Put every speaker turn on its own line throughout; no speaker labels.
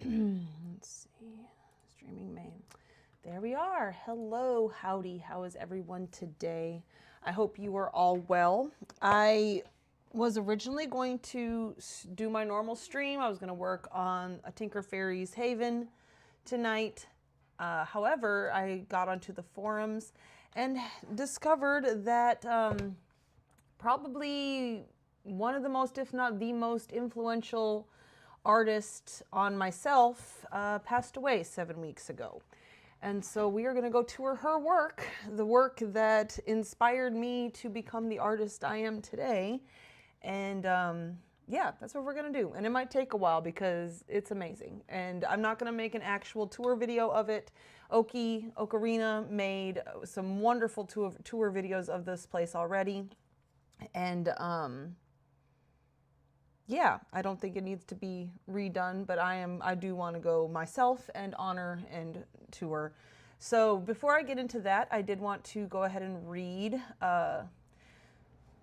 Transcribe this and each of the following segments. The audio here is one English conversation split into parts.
Let's see, streaming main. There we are. Hello, howdy. How is everyone today? I hope you are all well. I was originally going to do my normal stream. I was going to work on a Tinker Fairies Haven tonight. However, I got onto the forums and discovered that probably one of the most, if not the most influential artist on myself passed away 7 weeks ago. And so we are going to go tour her work, the work that inspired me to become the artist I am today. And yeah, that's what we're going to do. And it might take a while because it's amazing. And I'm not going to make an actual tour video of it. Ocarina made some wonderful tour videos of this place already. And yeah, I don't think it needs to be redone, but I do want to go myself and honor and tour. So before I get into that, I did want to go ahead and read.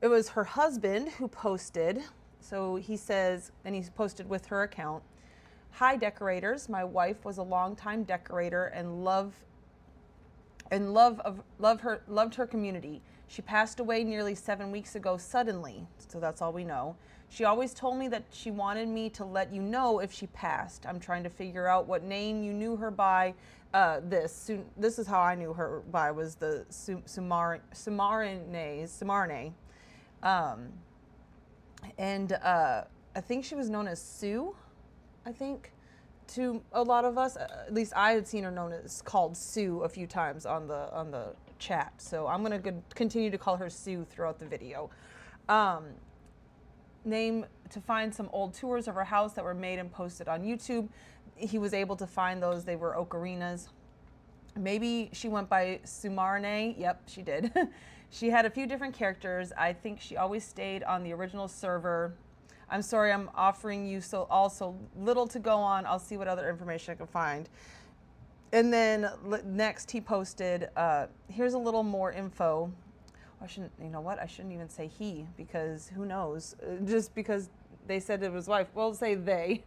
It was her husband who posted. So he says, and he's posted with her account, "Hi decorators, my wife was a longtime decorator and loved her community. She passed away nearly 7 weeks ago suddenly, so that's all we know. She always told me that she wanted me to let you know if she passed. I'm trying to figure out what name you knew her by. This is how I knew her by, was the Tsumaranai. And I think she was known as Sue, I think, to a lot of us. At least I had seen her known as called Sue a few times on the chat. So I'm going to continue to call her Sue throughout the video. Name to find some old tours of her house that were made and posted on YouTube. He was able to find those. They were ocarinas. Maybe she went by Tsumaranai. Yep, she did. She had a few different characters. I think she always stayed on the original server. I'm sorry, I'm offering you so little to go on. I'll see what other information I can find." And then next he posted, here's a little more info. I shouldn't, you know what? I shouldn't even say he, because who knows? Just because they said it was wife, we'll say they.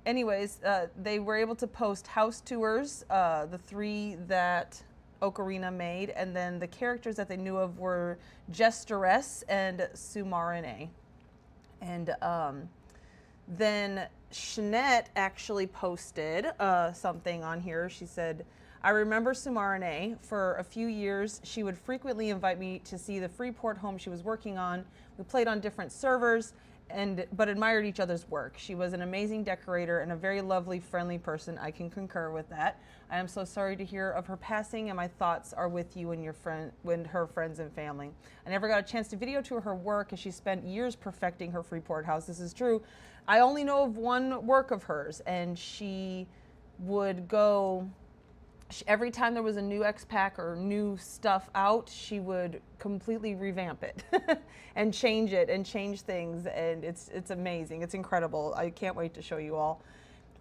Anyways, they were able to post house tours, the 3 that Ocarina made, and then the characters that they knew of were Jesteress and Tsumaranai. And then Shanette actually posted something on here. She said, "I remember Tsumaranai. For a few years, she would frequently invite me to see the Freeport home she was working on. We played on different servers, but admired each other's work. She was an amazing decorator and a very lovely, friendly person. I can concur with that. I am so sorry to hear of her passing, and my thoughts are with you and her friends and family. I never got a chance to video tour her work, as she spent years perfecting her Freeport house." This is true. "I only know of one work of hers, and she would go, every time there was a new X-Pack or new stuff out, she would completely revamp it and change it and change things. And it's amazing. It's incredible. I can't wait to show you all.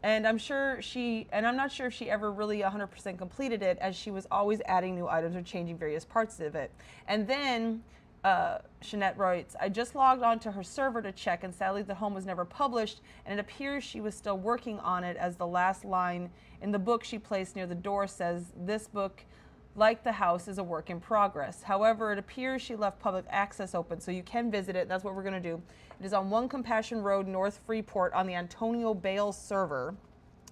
And I'm not sure if she ever really 100% completed it, as she was always adding new items or changing various parts of it." And then Shanette writes, "I just logged onto her server to check, and sadly the home was never published, and it appears she was still working on it, as the last line in the book she placed near the door says, 'This book, like the house, is a work in progress.' However, it appears she left public access open, so you can visit it. That's what we're going to do. It is on One Compassion Road, North Freeport, on the Antonio Bale server,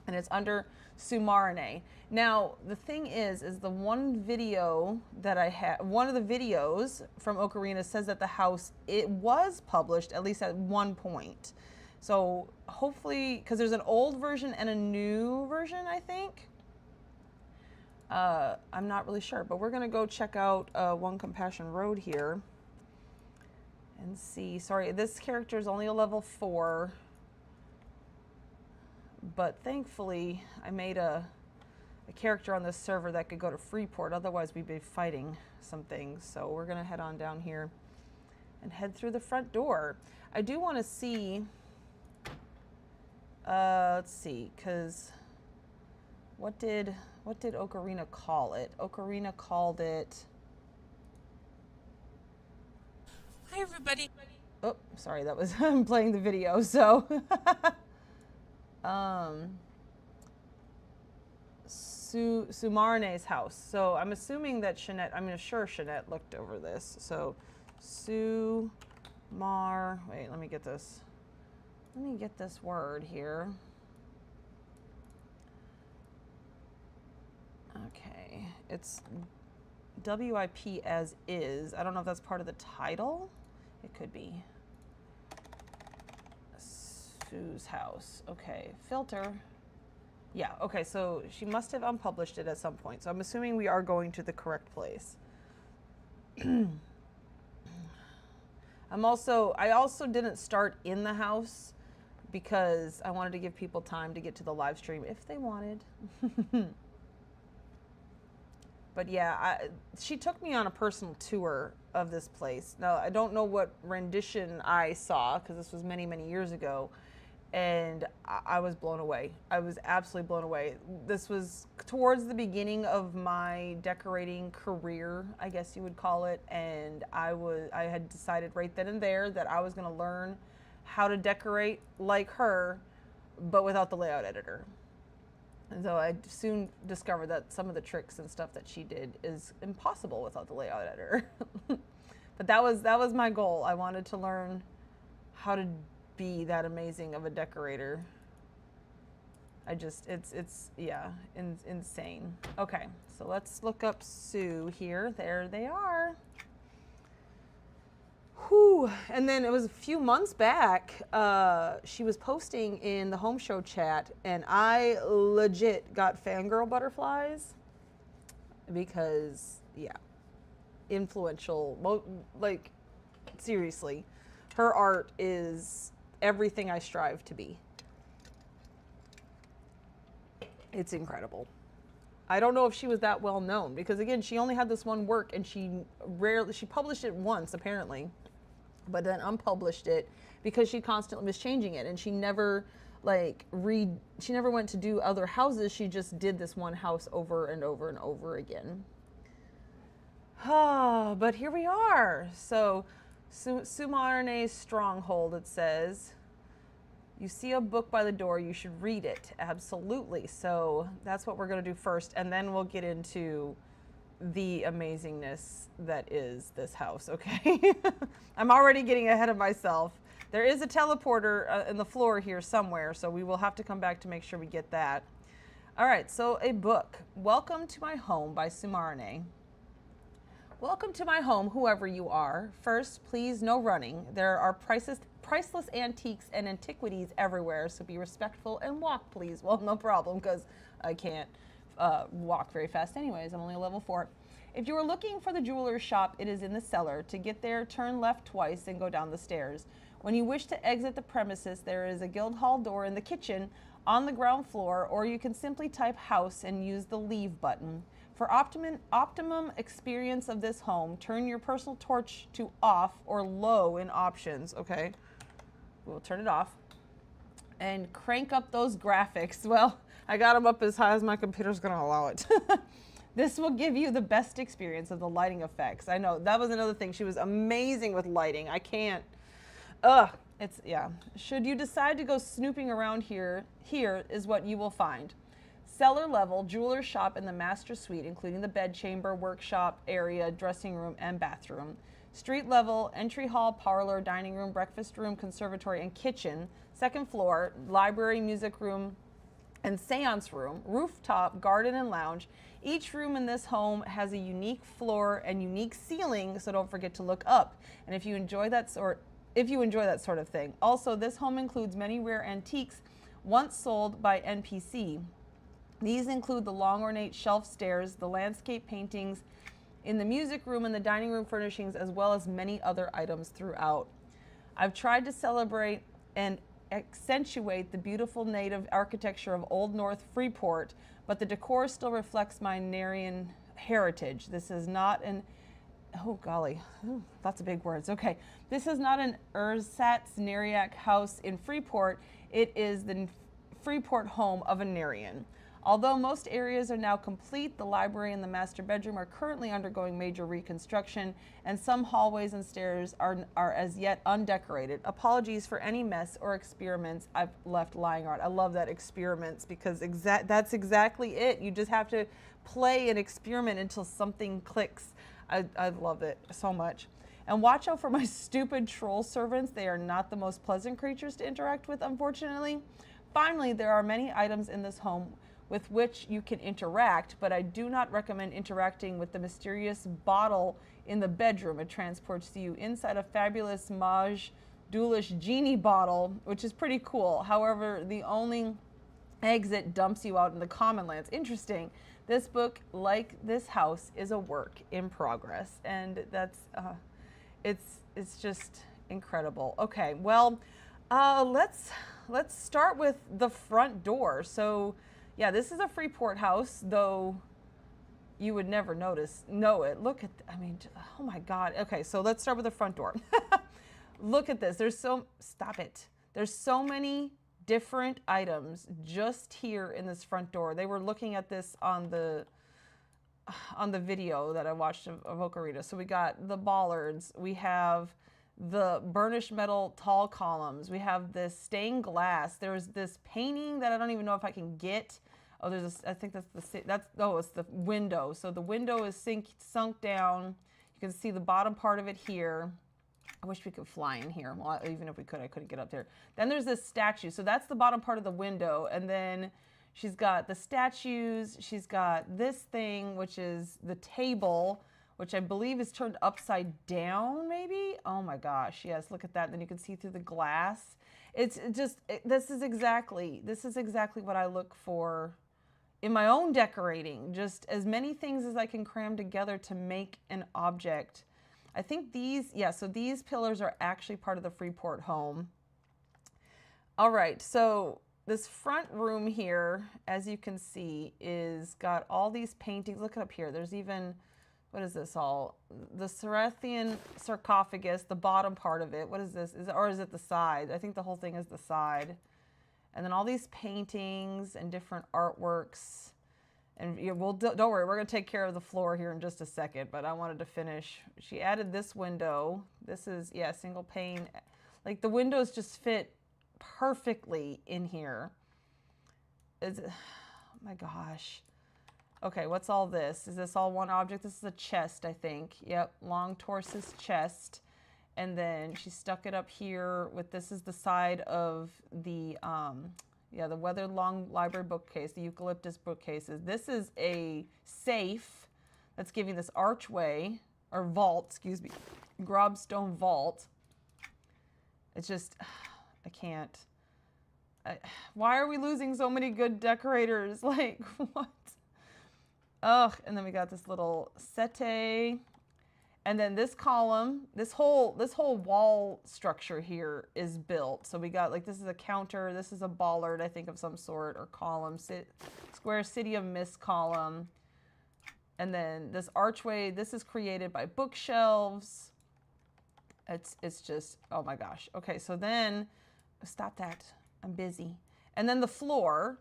and it's under Tsumaranai." Now, the thing is the one video that I had, one of the videos from Ocarina says that the house, it was published at least at one point. So hopefully, because there's an old version and a new version, I think. I'm not really sure, but we're gonna go check out One Compassion Road here and see. Sorry, this character is only a level 4. But thankfully, I made a character on this server that could go to Freeport. Otherwise, we'd be fighting some things. So we're going to head on down here and head through the front door. I do want to see, let's see, because what did Ocarina call it? Ocarina called it...
Hi, everybody.
Oh, sorry, that was I'm playing the video, so... Tsumaranai's house. So I'm assuming that Shanette, I'm sure Shanette looked over this. So wait, let me get this. Let me get this word here. Okay, it's WIP as is. I don't know if that's part of the title. It could be. Sue's house. Okay, filter. Yeah, okay, so she must have unpublished it at some point. So I'm assuming we are going to the correct place. I also didn't start in the house because I wanted to give people time to get to the live stream if they wanted. But yeah, she took me on a personal tour of this place. Now, I don't know what rendition I saw because this was many, many years ago. And I was blown away. I was absolutely blown away. This was towards the beginning of my decorating career, I guess you would call it. And I had decided right then and there that I was going to learn how to decorate like her, but without the layout editor. And so I soon discovered that some of the tricks and stuff that she did is impossible without the layout editor. But that was my goal. I wanted to learn how to be that amazing of a decorator. It's insane. Okay, so let's look up Sue here. There they are. Whew. And then it was a few months back, she was posting in the home show chat, and I legit got fangirl butterflies because, yeah, influential. Like, seriously, her art is everything I strive to be. It's incredible. I don't know if she was that well known because, again, she only had this one work, and she published it once apparently, but then unpublished it because she constantly was changing it, and she never she never went to do other houses. She just did this one house over and over and over again. But here we are. So Tsumaranai's stronghold, it says. You see a book by the door, you should read it. Absolutely. So that's what we're going to do first, and then we'll get into the amazingness that is this house, okay? I'm already getting ahead of myself. There is a teleporter in the floor here somewhere, so we will have to come back to make sure we get that. All right, so a book. Welcome to My Home by Tsumaranai. Welcome to my home, whoever you are. First, please, no running. There are priceless antiques and antiquities everywhere, so be respectful and walk, please. Well, no problem, because I can't walk very fast anyways. I'm only a level 4. If you are looking for the jeweler's shop, it is in the cellar. To get there, turn left twice and go down the stairs. When you wish to exit the premises, there is a Guildhall door in the kitchen on the ground floor, or you can simply type house and use the leave button. For optimum experience of this home, turn your personal torch to off or low in options. Okay, we'll turn it off. And crank up those graphics. Well, I got them up as high as my computer's gonna allow it. This will give you the best experience of the lighting effects. I know, that was another thing. She was amazing with lighting. I can't, yeah. Should you decide to go snooping around here is what you will find. Cellar level, jeweler's shop and the master suite, including the bedchamber, workshop area, dressing room, and bathroom. Street level, entry hall, parlor, dining room, breakfast room, conservatory, and kitchen. Second floor, library, music room, and seance room. Rooftop, garden, and lounge. Each room in this home has a unique floor and unique ceiling, so don't forget to look up. And if you enjoy that sort of thing. Also, this home includes many rare antiques once sold by NPC. These include the long ornate shelf stairs, the landscape paintings in the music room and the dining room furnishings, as well as many other items throughout. I've tried to celebrate and accentuate the beautiful native architecture of Old North Freeport, but the decor still reflects my Narian heritage. This is not an, oh golly, lots of big words. Okay, this is not an ersatz Nariac house in Freeport. It is the Freeport home of a Narian. Although most areas are now complete, the library and the master bedroom are currently undergoing major reconstruction, and some hallways and stairs are as yet undecorated. Apologies for any mess or experiments I've left lying around. I love that, experiments, because that's exactly it. You just have to play and experiment until something clicks. I love it so much. And watch out for my stupid troll servants. They are not the most pleasant creatures to interact with, unfortunately. Finally, there are many items in this home with which you can interact, but I do not recommend interacting with the mysterious bottle in the bedroom. It transports you inside a fabulous Maj Dulish genie bottle, which is pretty cool. However, the only exit dumps you out in the common lands. Interesting. This book, like this house, is a work in progress, and that's it's just incredible. Okay, well, let's start with the front door. So, yeah, this is a Freeport house, though you would never know it. Look at, I mean, oh my God. Okay, so let's start with the front door. Look at this. Stop it. There's so many different items just here in this front door. They were looking at this on the video that I watched of Ocarina. So we got the bollards, we have the burnished metal tall columns, we have this stained glass, there's this painting that I don't even know if I can get. Oh, there's this, I think it's the window. So the window is sunk down. You can see the bottom part of it here. I wish we could fly in here. Well, even if we could, I couldn't get up there. Then there's this statue. So that's the bottom part of the window. And then she's got the statues. She's got this thing, which is the table, which I believe is turned upside down, maybe? Oh my gosh, yes, look at that. Then you can see through the glass. It's just, this is exactly what I look for in my own decorating. Just as many things as I can cram together to make an object. I think so these pillars are actually part of the Freeport home. All right, so this front room here, as you can see, is got all these paintings. Look up here. There's even, what is this all? The Cerathian sarcophagus, the bottom part of it. What is this? Or is it the side? I think the whole thing is the side. And then all these paintings and different artworks. And don't worry, we're going to take care of the floor here in just a second, but I wanted to finish. She added this window. This is, yeah, single pane. Like, the windows just fit perfectly in here. Oh my gosh. Okay, what's all this? Is this all one object? This is a chest, I think. Yep, long torsus chest. And then she stuck it up here with, this is the side of the, the weathered long library bookcase, the eucalyptus bookcases. This is a safe that's giving this archway, or vault, excuse me, grobstone vault. It's just, I can't. Why are we losing so many good decorators? Like, what? Ugh, and then we got this little settee. And then this column, this whole wall structure here is built. So we got, like, this is a counter, this is a bollard, I think, of some sort, or column, square City of Mist column. And then this archway, this is created by bookshelves. It's just, oh my gosh. Okay, so then, stop that, I'm busy. And then the floor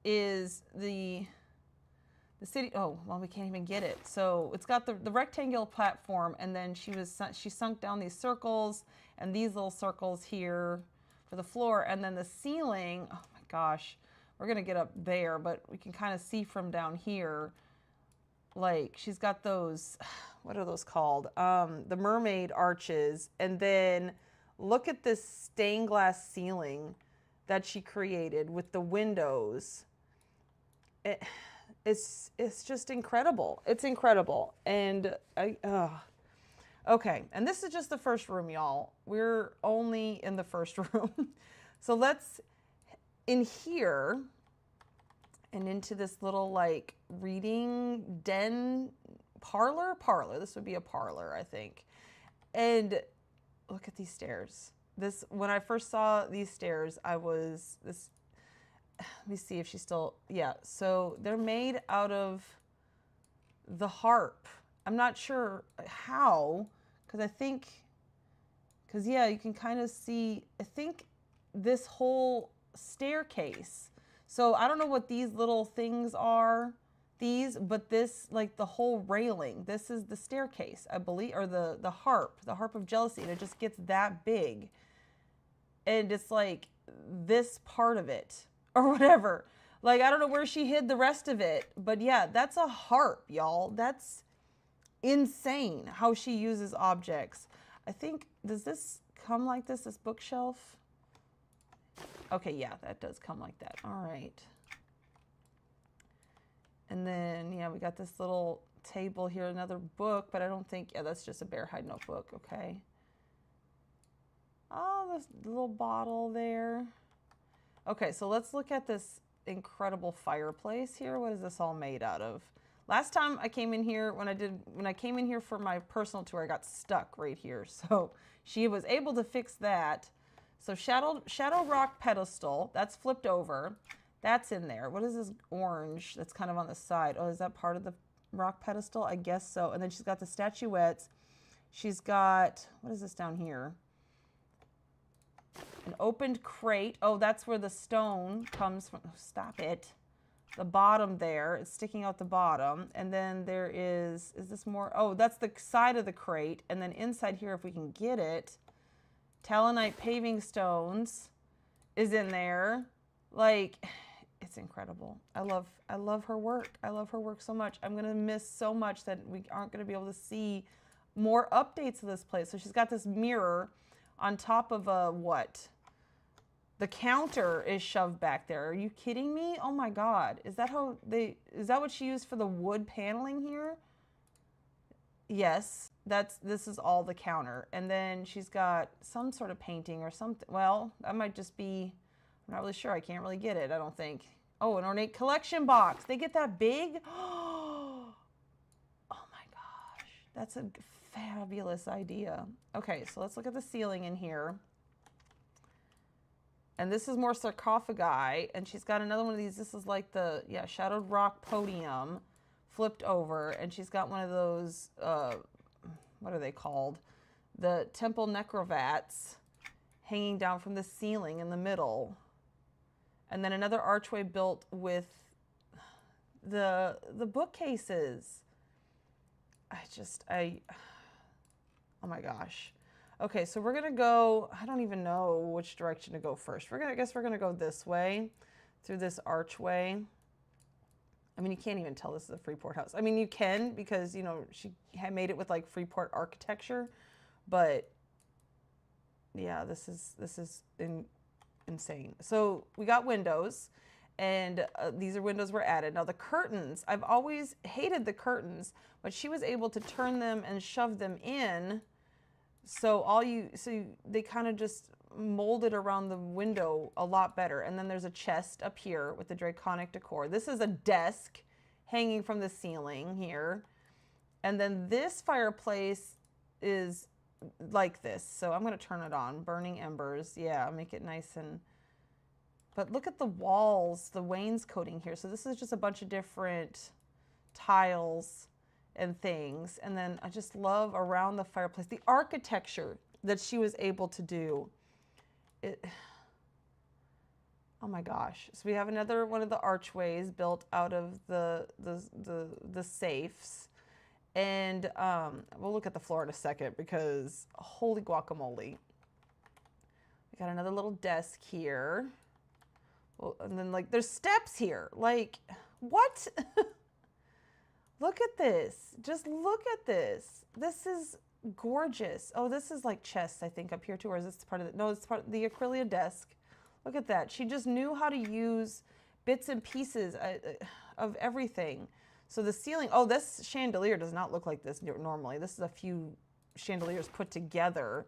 is the city, oh, well, we can't even get it. So it's got the rectangular platform, and then she sunk down these circles and these little circles here for the floor. And then the ceiling, oh my gosh, we're gonna get up there, but we can kind of see from down here, like, she's got those, what are those called? The mermaid arches. And then look at this stained glass ceiling that she created with the windows. It's just incredible. It's incredible. And okay, and this is just the first room, y'all. We're only in the first room. So let's, in here, and into this little, like, reading den parlor. This would be a parlor, I think. And look at these stairs. When I first saw these stairs, let me see if she's still, yeah. So they're made out of the harp. I'm not sure how, because yeah, you can kind of see, I think this whole staircase. So I don't know what these little things are, but this, like the whole railing, this is the staircase, I believe, or the harp of jealousy, and it just gets that big. And it's like this part of it or whatever. Like, I don't know where she hid the rest of it, but yeah, that's a harp, y'all. That's insane how she uses objects. I think, does this come like this bookshelf? Okay, yeah, that does come like that. All right. And then, yeah, we got this little table here, another book, but I don't think, yeah, that's just a bear hide notebook. Okay. Oh, this little bottle there. Okay, so let's look at this incredible fireplace here. What is this all made out of? Last time I came in here, when I came in here for my personal tour, I got stuck right here. So she was able to fix that. So Shadow Rock pedestal, that's flipped over. That's in there. What is this orange that's kind of on the side? Oh, is that part of the rock pedestal? I guess so. And then she's got the statuettes. She's got, what is this down here? An opened crate. Oh, that's where the stone comes from. Oh, stop it. The bottom there. It's sticking out the bottom. And then there is this more? Oh, that's the side of the crate. And then inside here, if we can get it, Talonite paving stones is in there. Like, it's incredible. I love her work. I love her work so much. I'm going to miss so much that we aren't going to be able to see more updates of this place. So she's got this mirror on top of a what? The counter is shoved back there. Are you kidding me? Oh my God. Is that what she used for the wood paneling here? Yes, this is all the counter. And then she's got some sort of painting or something. Well, that might just be, I'm not really sure. I can't really get it, I don't think. Oh, an ornate collection box. They get that big? Oh my gosh. That's a fabulous idea. Okay, so let's look at the ceiling in here. And this is more sarcophagi. And she's got another one of these. This is like the, yeah, shadowed rock podium flipped over. And she's got one of those, what are they called? The temple necrovats hanging down from the ceiling in the middle. And then another archway built with the bookcases. Oh my gosh. Okay, so we're gonna go, I don't even know which direction to go first. I guess we're gonna go this way, through this archway. I mean, you can't even tell this is a Freeport house. I mean, you can because, you know, she had made it with like Freeport architecture, but yeah, this is insane. So we got windows, and these are windows were added. Now the curtains, I've always hated the curtains, but she was able to turn them and shove them in. So they kind of just molded around the window a lot better. And then there's a chest up here with the draconic decor. This is a desk hanging from the ceiling here. And then this fireplace is like this. So I'm going to turn it on. Burning embers. Yeah, make it nice and... But look at the walls, the wainscoting here. So this is just a bunch of different tiles and things. And then I just love around the fireplace, the architecture that she was able to do. Oh my gosh. So we have another one of the archways built out of the safes. And we'll look at the floor in a second because holy guacamole. We got another little desk here. Well, and then like there's steps here. Like, what? Look at this. Just look at this. This is gorgeous. Oh, this is like chests, I think, up here too. Or is this part of the... No, it's part of the Acrylia desk. Look at that. She just knew how to use bits and pieces of everything. So the ceiling... Oh, this chandelier does not look like this normally. This is a few chandeliers put together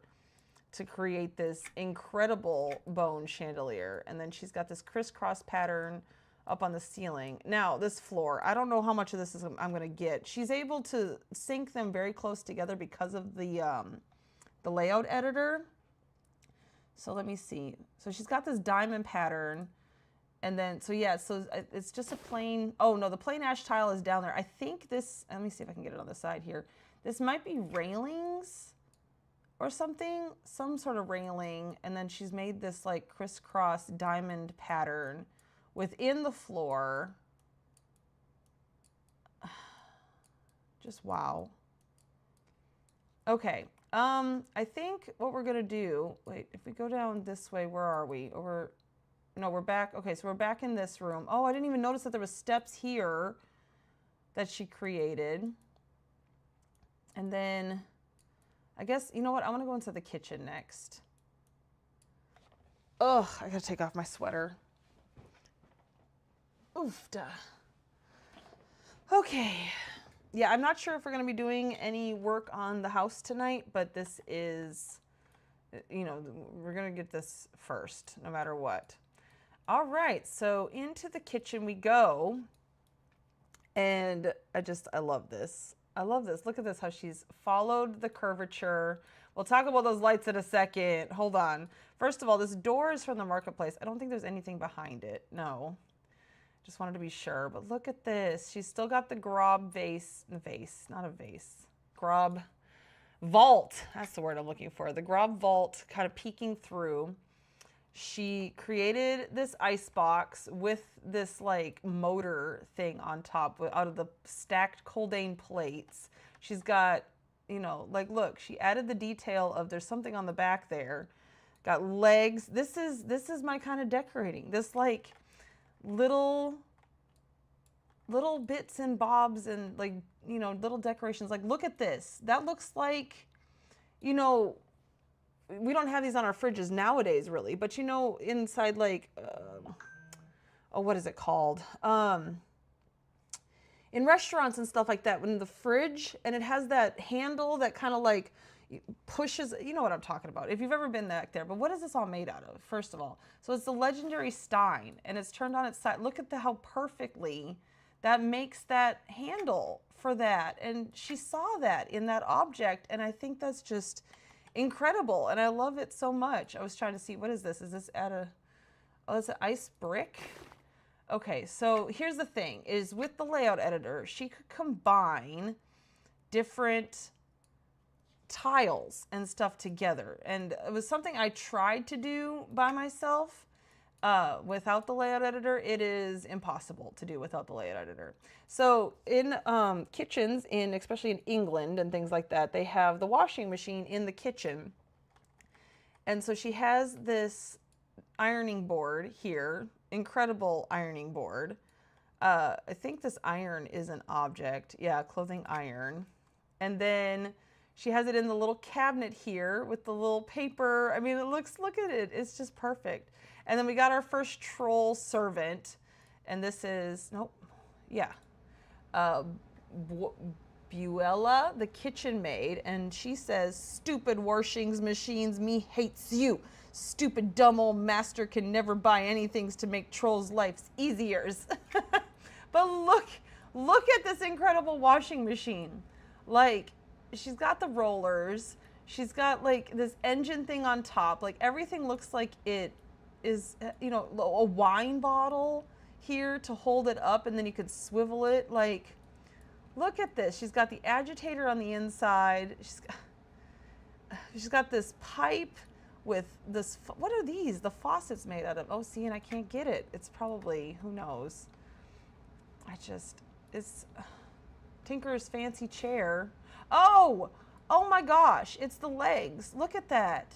to create this incredible bone chandelier. And then she's got this crisscross pattern up on the ceiling. Now, this floor, I don't know how much of this I'm going to get. She's able to sync them very close together because of the layout editor. So let me see. So she's got this diamond pattern. And then, so yeah, so it's just a plain, oh no, the plain ash tile is down there. I think this, let me see if I can get it on the side here. This might be railings or something, some sort of railing. And then she's made this like crisscross diamond pattern within the floor. Just wow. Okay. I think what we're gonna do, wait, if we go down this way, where are we? No, we're back. Okay, so we're back in this room. Oh, I didn't even notice that there was steps here that she created. And then, I guess, you know what? I want to go into the kitchen next. Ugh, I gotta take off my sweater. Oof, duh. Okay. Yeah, I'm not sure if we're going to be doing any work on the house tonight, but this is, you know, we're going to get this first, no matter what. All right, so into the kitchen we go. And I love this. I love this. Look at this, how she's followed the curvature. We'll talk about those lights in a second. Hold on. First of all, this door is from the marketplace. I don't think there's anything behind it. No. Just wanted to be sure, but look at this. She's still got the grob grob vault. That's the word I'm looking for. The grob vault kind of peeking through. She created this ice box with this like motor thing on top out of the stacked Coldane plates. She's got, you know, like, look, she added the detail of there's something on the back there. Got legs. This is my kind of decorating. This like little bits and bobs and like, you know, little decorations. Like, look at this. That looks like, you know, we don't have these on our fridges nowadays really, but you know, inside like, oh, what is it called? In restaurants and stuff like that, when the fridge, and it has that handle that kind of like pushes, you know what I'm talking about, if you've ever been back there. But what is this all made out of, first of all? So it's the legendary Stein, and it's turned on its side. Look at how perfectly that makes that handle for that. And she saw that in that object, and I think that's just incredible, and I love it so much. I was trying to see, what is this? Is this it's an ice brick? Okay, so here's the thing, is with the layout editor, she could combine different tiles and stuff together. And it was something I tried to do by myself without the layout editor. It is impossible to do without the layout editor. So in kitchens, especially in England and things like that, they have the washing machine in the kitchen. And so she has this ironing board here, incredible ironing board. I think this iron is an object. Yeah, clothing iron. And then she has it in the little cabinet here with the little paper. I mean, look at it. It's just perfect. And then we got our first troll servant. And this is, Buella, the kitchen maid. And she says, "Stupid washings machines, me hates you. Stupid dumb old master can never buy anything to make trolls' lives easier." But look at this incredible washing machine. Like, she's got the rollers. She's got like this engine thing on top. Like, everything looks like it is, you know, a wine bottle here to hold it up, and then you could swivel it. Like, look at this. She's got the agitator on the inside. She's got this pipe with this, what are these? The faucets made out of. Oh, see, and I can't get it. It's probably, who knows? It's Tinker's fancy chair. Oh my gosh, it's the legs. Look at that.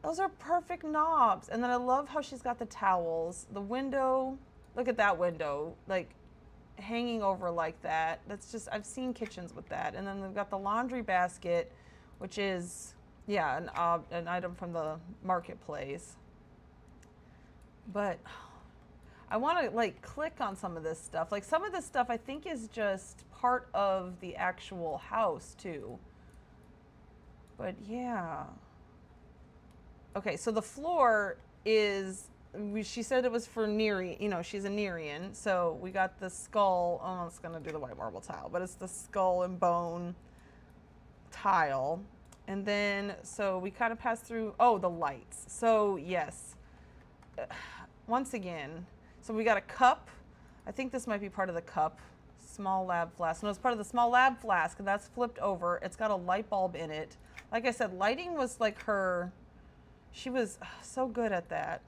Those are perfect knobs. And then I love how she's got the towels. The window, look at that window, like hanging over like that. That's just, I've seen kitchens with that. And then they've got the laundry basket, which is, yeah, an item from the marketplace. But I want to like click on some of this stuff. Like, some of this stuff I think is just part of the actual house too. But yeah. Okay, so the floor is, she said it was for Neri, you know, she's a Nerian. So we got the skull. Oh, it's going to do the white marble tile, but it's the skull and bone tile. And then, so we kind of passed through, the lights. So yes, once again, so we got a cup. I think this might be part of the cup. Small lab flask. No, it's part of the small lab flask, and that's flipped over. It's got a light bulb in it. Like I said, lighting was like she was so good at that.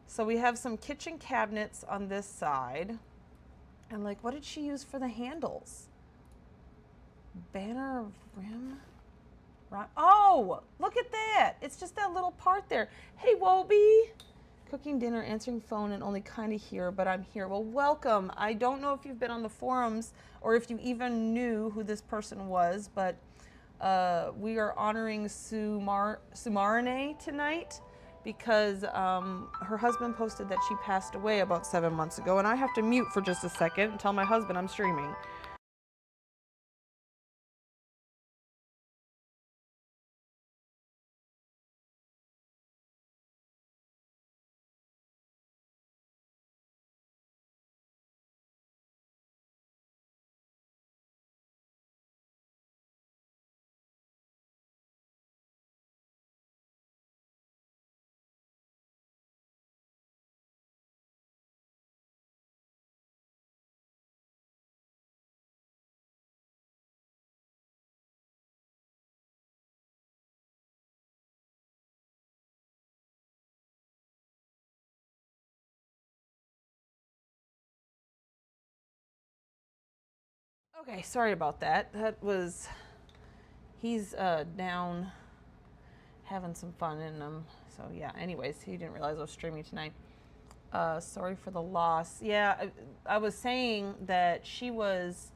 So we have some kitchen cabinets on this side. And like, what did she use for the handles? Banner rim? Right. Oh, look at that. It's just that little part there. Hey, Wobie. Cooking dinner, answering phone, and only kind of here, but I'm here. Well, welcome. I don't know if you've been on the forums or if you even knew who this person was, but we are honoring Tsumaranai tonight because her husband posted that she passed away about 7 months ago, and I have to mute for just a second and tell my husband I'm streaming. Okay, sorry about that. He's down having some fun in them. So yeah, anyways, he didn't realize I was streaming tonight. Sorry for the loss. Yeah, I was saying that she was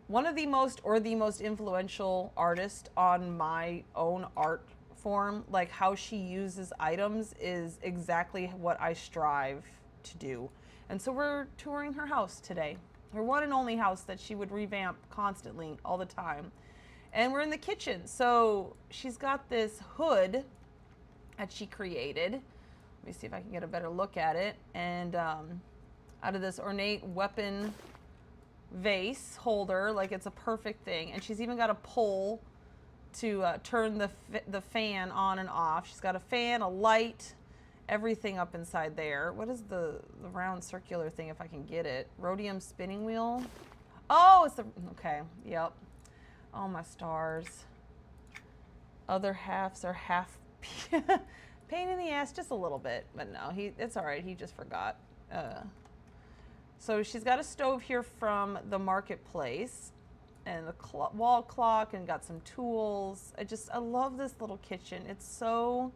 one of the most or the most influential artist on my own art form. Like how she uses items is exactly what I strive to do. And so we're touring her house today. Her one and only house that she would revamp constantly all the time. And we're in the kitchen. So she's got this hood that she created. Let me see if I can get a better look at it. And out of this ornate weapon vase holder, like it's a perfect thing. And she's even got a pole to turn the fan on and off. She's got a fan, a light, everything up inside there. What is the round circular thing if I can get it? Rhodium spinning wheel. Oh, it's the, okay, yep. Oh, my stars. Other halves are half pain in the ass, just a little bit, but no, it's all right. He just forgot. So she's got a stove here from the marketplace and the wall clock and got some tools. I love this little kitchen. It's so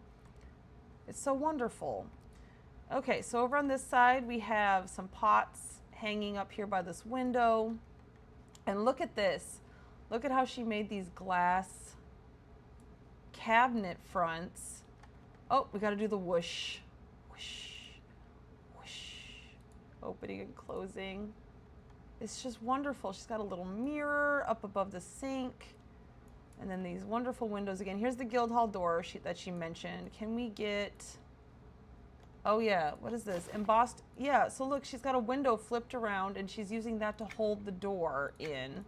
wonderful. Okay, so over on this side, we have some pots hanging up here by this window. And look at this. Look at how she made these glass cabinet fronts. Oh, we got to do the whoosh. Whoosh. Whoosh. Opening and closing. It's just wonderful. She's got a little mirror up above the sink. And then these wonderful windows again. Here's the Guildhall door that she mentioned. Can we get... Oh yeah, what is this? Embossed... Yeah, so look, she's got a window flipped around and she's using that to hold the door in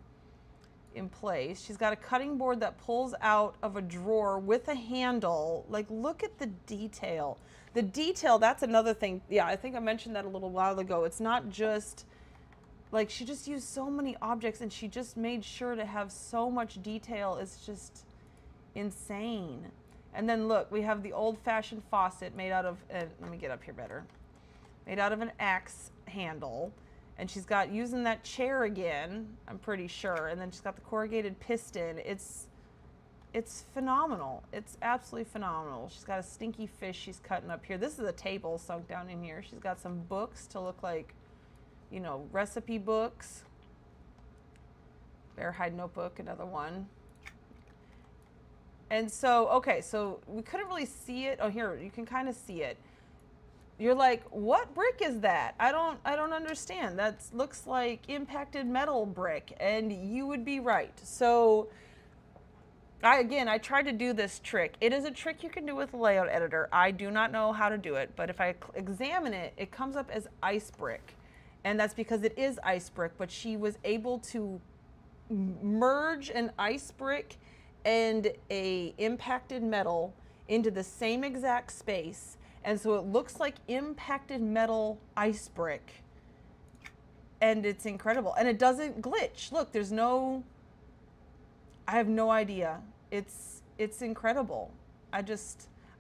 place. She's got a cutting board that pulls out of a drawer with a handle. Like, look at the detail. The detail, that's another thing. Yeah, I think I mentioned that a little while ago. It's not just... Like, she just used so many objects and she just made sure to have so much detail. It's just insane. And then look, we have the old-fashioned faucet made out of, let me get up here better, made out of an axe handle. And she's got, using that chair again, I'm pretty sure. And then she's got the corrugated piston. It's phenomenal. It's absolutely phenomenal. She's got a stinky fish she's cutting up here. This is a table sunk down in here. She's got some books to look like, you know, recipe books. Bear hide notebook, another one. And so, okay, so we couldn't really see it. Oh, here, you can kind of see it. You're like, what brick is that? I don't understand. That looks like impacted metal brick, and you would be right. So I tried to do this trick. It is a trick you can do with a layout editor. I do not know how to do it, but if I examine it, it comes up as ice brick. And that's because it is ice brick, but she was able to merge an ice brick and a impacted metal into the same exact space. And so it looks like impacted metal ice brick. And it's incredible. And it doesn't glitch. Look, there's no, I have no idea. It's incredible. I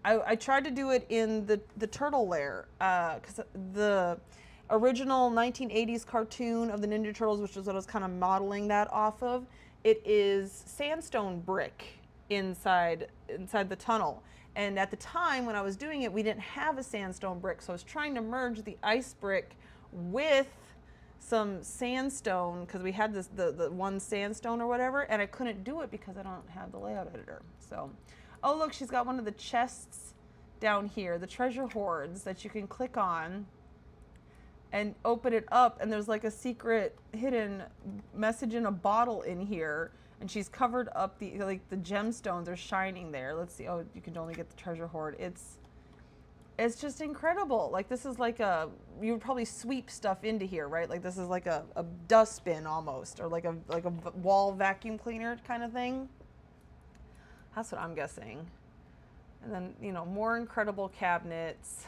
I tried to do it in the turtle layer, because the original 1980s cartoon of the Ninja Turtles, which is what I was kind of modeling that off of, it is sandstone brick inside the tunnel. And at the time when I was doing it, we didn't have a sandstone brick, so I was trying to merge the ice brick with some sandstone, because we had this the one sandstone or whatever, and I couldn't do it because I don't have the layout editor. So, oh look, she's got one of the chests down here, the treasure hoards that you can click on and open it up, and there's like a secret hidden message in a bottle in here, and she's covered up the gemstones are shining there. Let's see. Oh, you can only get the treasure hoard. It's just incredible. Like, this is like you would probably sweep stuff into here, right? Like, this is like a dustbin almost, or like a wall vacuum cleaner kind of thing. That's what I'm guessing. And then, you know, more incredible cabinets.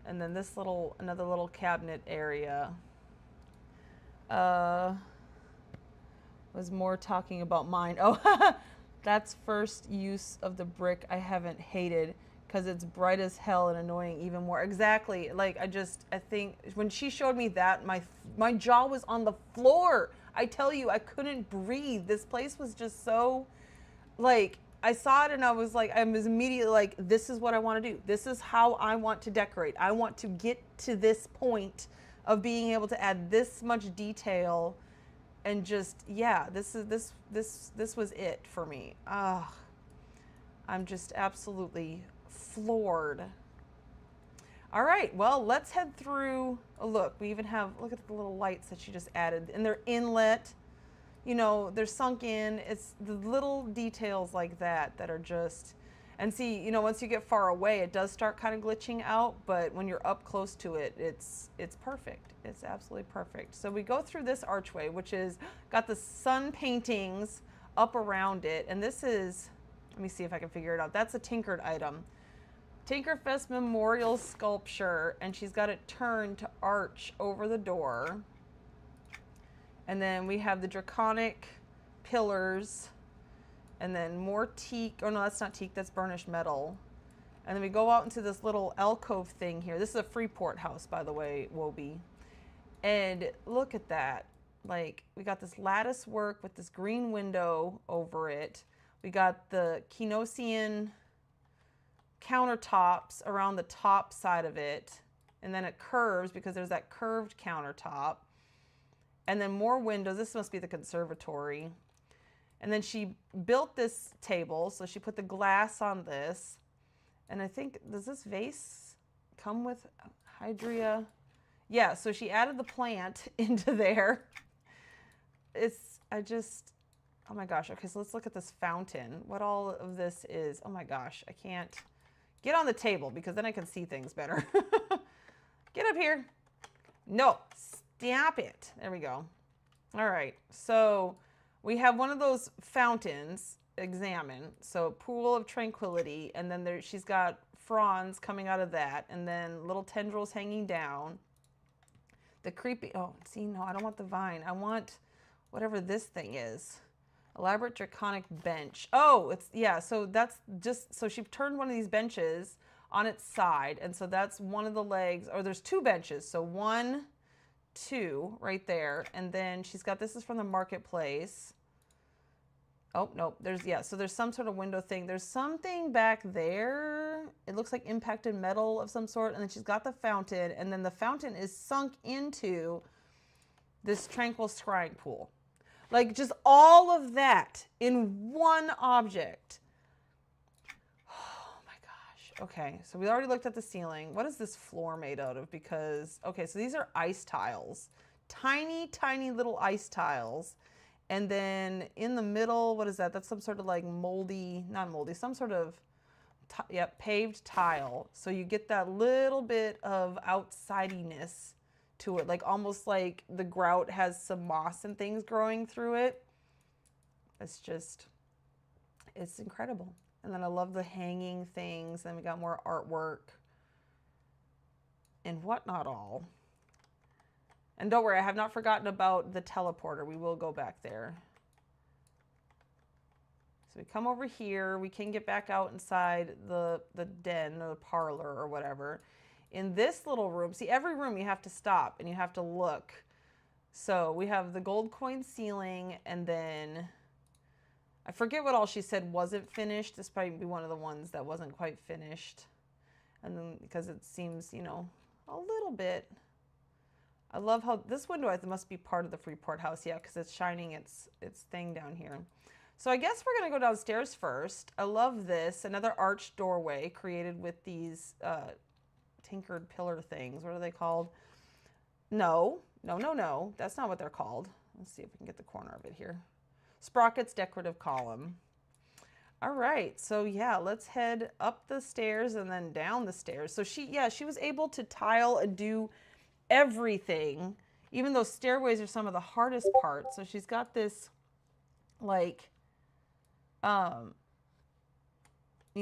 And then this another little cabinet area. Was more talking about mine. Oh, that's first use of the brick I haven't hated, because it's bright as hell and annoying even more. Exactly. Like, I think when she showed me that, my jaw was on the floor. I tell you, I couldn't breathe. This place was just so, like, I saw it and I was immediately like, this is what I want to do. This is how I want to decorate. I want to get to this point of being able to add this much detail, and just, yeah, this was it for me. I'm just absolutely floored. All right, well, let's head through. Oh, look, we even have, look at the little lights that she just added, and they're inlet. You know, they're sunk in. It's the little details like that that are just, and see, you know, once you get far away, it does start kind of glitching out, but when you're up close to it, it's perfect. It's absolutely perfect. So we go through this archway, which is got the sun paintings up around it, and this is, let me see if I can figure it out. That's a tinkered item. Tinkerfest Memorial Sculpture, and she's got it turned to arch over the door. And then we have the draconic pillars, and then more teak. Oh no, that's not teak, that's burnished metal. And then we go out into this little alcove thing here. This is a Freeport house, by the way, Wobie. And look at that. Like, we got this lattice work with this green window over it. We got the Kinosian countertops around the top side of it. And then it curves because there's that curved countertop. And then more windows. This must be the conservatory. And then she built this table, so she put the glass on this. And I think, does this vase come with hydria? Yeah, so she added the plant into there. Oh my gosh. Okay, so let's look at this fountain. What all of this is. Oh my gosh, I can't get on the table because then I can see things better. Get up here. No, stop it. There we go. All right, so we have one of those fountains, examine. So pool of tranquility, and then she's got fronds coming out of that, and then little tendrils hanging down. The creepy, oh, see, no, I don't want the vine. I want whatever this thing is. Elaborate draconic bench. Oh, it's, yeah, so that's just, so she turned one of these benches on its side, and so that's one of the legs, or there's two benches, so 1, 2 right there, and then she's got, this is from the marketplace. Oh, no, there's, yeah, so there's some sort of window thing. There's something back there. It looks like impacted metal of some sort, and then she's got the fountain, and then the fountain is sunk into this tranquil scrying pool. Like, just all of that in one object. Oh my gosh. Okay, so we already looked at the ceiling. What is this floor made out of? Because, okay, so these are ice tiles. Tiny, tiny little ice tiles. And then in the middle, what is that? That's some sort of like moldy, not moldy, some sort of, paved tile. So you get that little bit of outsidiness to it, like almost like the grout has some moss and things growing through it. It's just, it's incredible. And then I love the hanging things. Then we got more artwork and whatnot all. And don't worry, I have not forgotten about the teleporter. We will go back there. So we come over here. We can get back out inside the den or the parlor or whatever. In this little room, see, every room you have to stop and you have to look. So we have the gold coin ceiling, and then I forget what all she said wasn't finished. This might be one of the ones that wasn't quite finished. And then because it seems, you know, a little bit. I love how this window must be part of the Freeport house, yeah, because it's shining its thing down here. So I guess we're gonna go downstairs first. I love this, another arched doorway created with these tinkered pillar things. What are they called? No, that's not what they're called. Let's see if we can get the corner of it here. Sprocket's decorative column. All right, so yeah, let's head up the stairs and then down the stairs. So she was able to tile and do everything, even though stairways are some of the hardest parts. So she's got this, like, you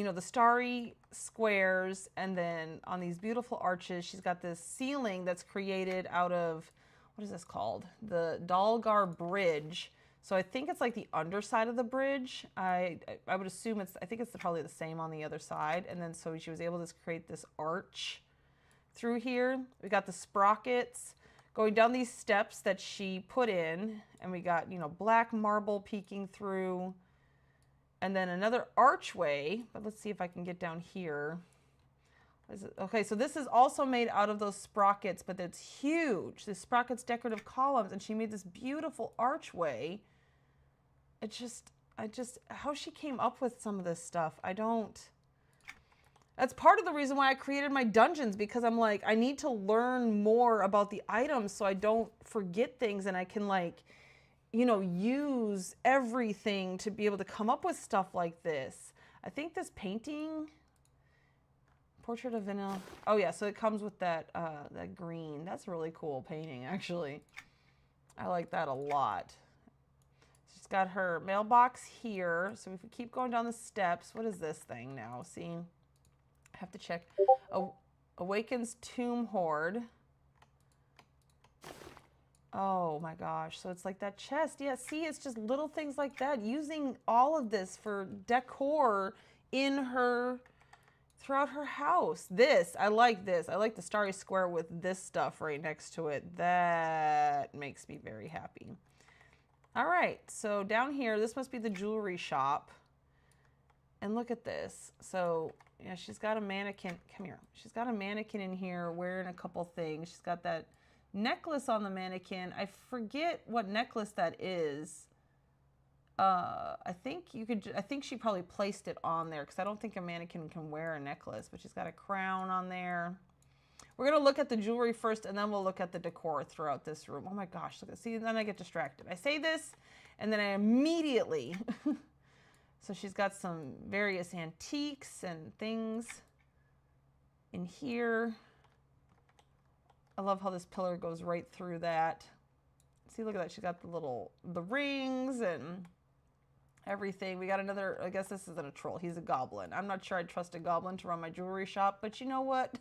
know, the starry squares, and then on these beautiful arches, she's got this ceiling that's created out of, what is this called? The Dalgar Bridge. So I think it's like the underside of the bridge. I would assume I think it's probably the same on the other side. And then so she was able to create this arch through here. We got the sprockets going down these steps that she put in, and we got, you know, black marble peeking through, and then another archway. But let's see if I can get down here. Okay, so this is also made out of those sprockets, but it's huge. The sprockets decorative columns, and she made this beautiful archway. How she came up with some of this stuff, that's part of the reason why I created my dungeons, because I'm like, I need to learn more about the items so I don't forget things, and I can, like, you know, use everything to be able to come up with stuff like this. I think this painting, Portrait of Vanilla. Oh yeah, so it comes with that that green. That's a really cool painting, actually. I like that a lot. She's got her mailbox here. So if we keep going down the steps, what is this thing now? See, I have to check. Awakens Tomb Horde. Oh my gosh, so it's like that chest. Yeah, see, it's just little things like that. Using all of this for decor in her, throughout her house. I like this. I like the starry square with this stuff right next to it. That makes me very happy. All right, so down here, this must be the jewelry shop. And look at this. So yeah, she's got a mannequin. Come here. She's got a mannequin in here wearing a couple things. She's got that necklace on the mannequin. I forget what necklace that is. I think she probably placed it on there, because I don't think a mannequin can wear a necklace, but she's got a crown on there. We're going to look at the jewelry first, and then we'll look at the decor throughout this room. Oh my gosh, look at, see, then I get distracted. I say this, and then I immediately... So she's got some various antiques and things in here. I love how this pillar goes right through that. See, look at that. She's got the rings and everything. We got another, I guess this isn't a troll. He's a goblin. I'm not sure I'd trust a goblin to run my jewelry shop, but you know what?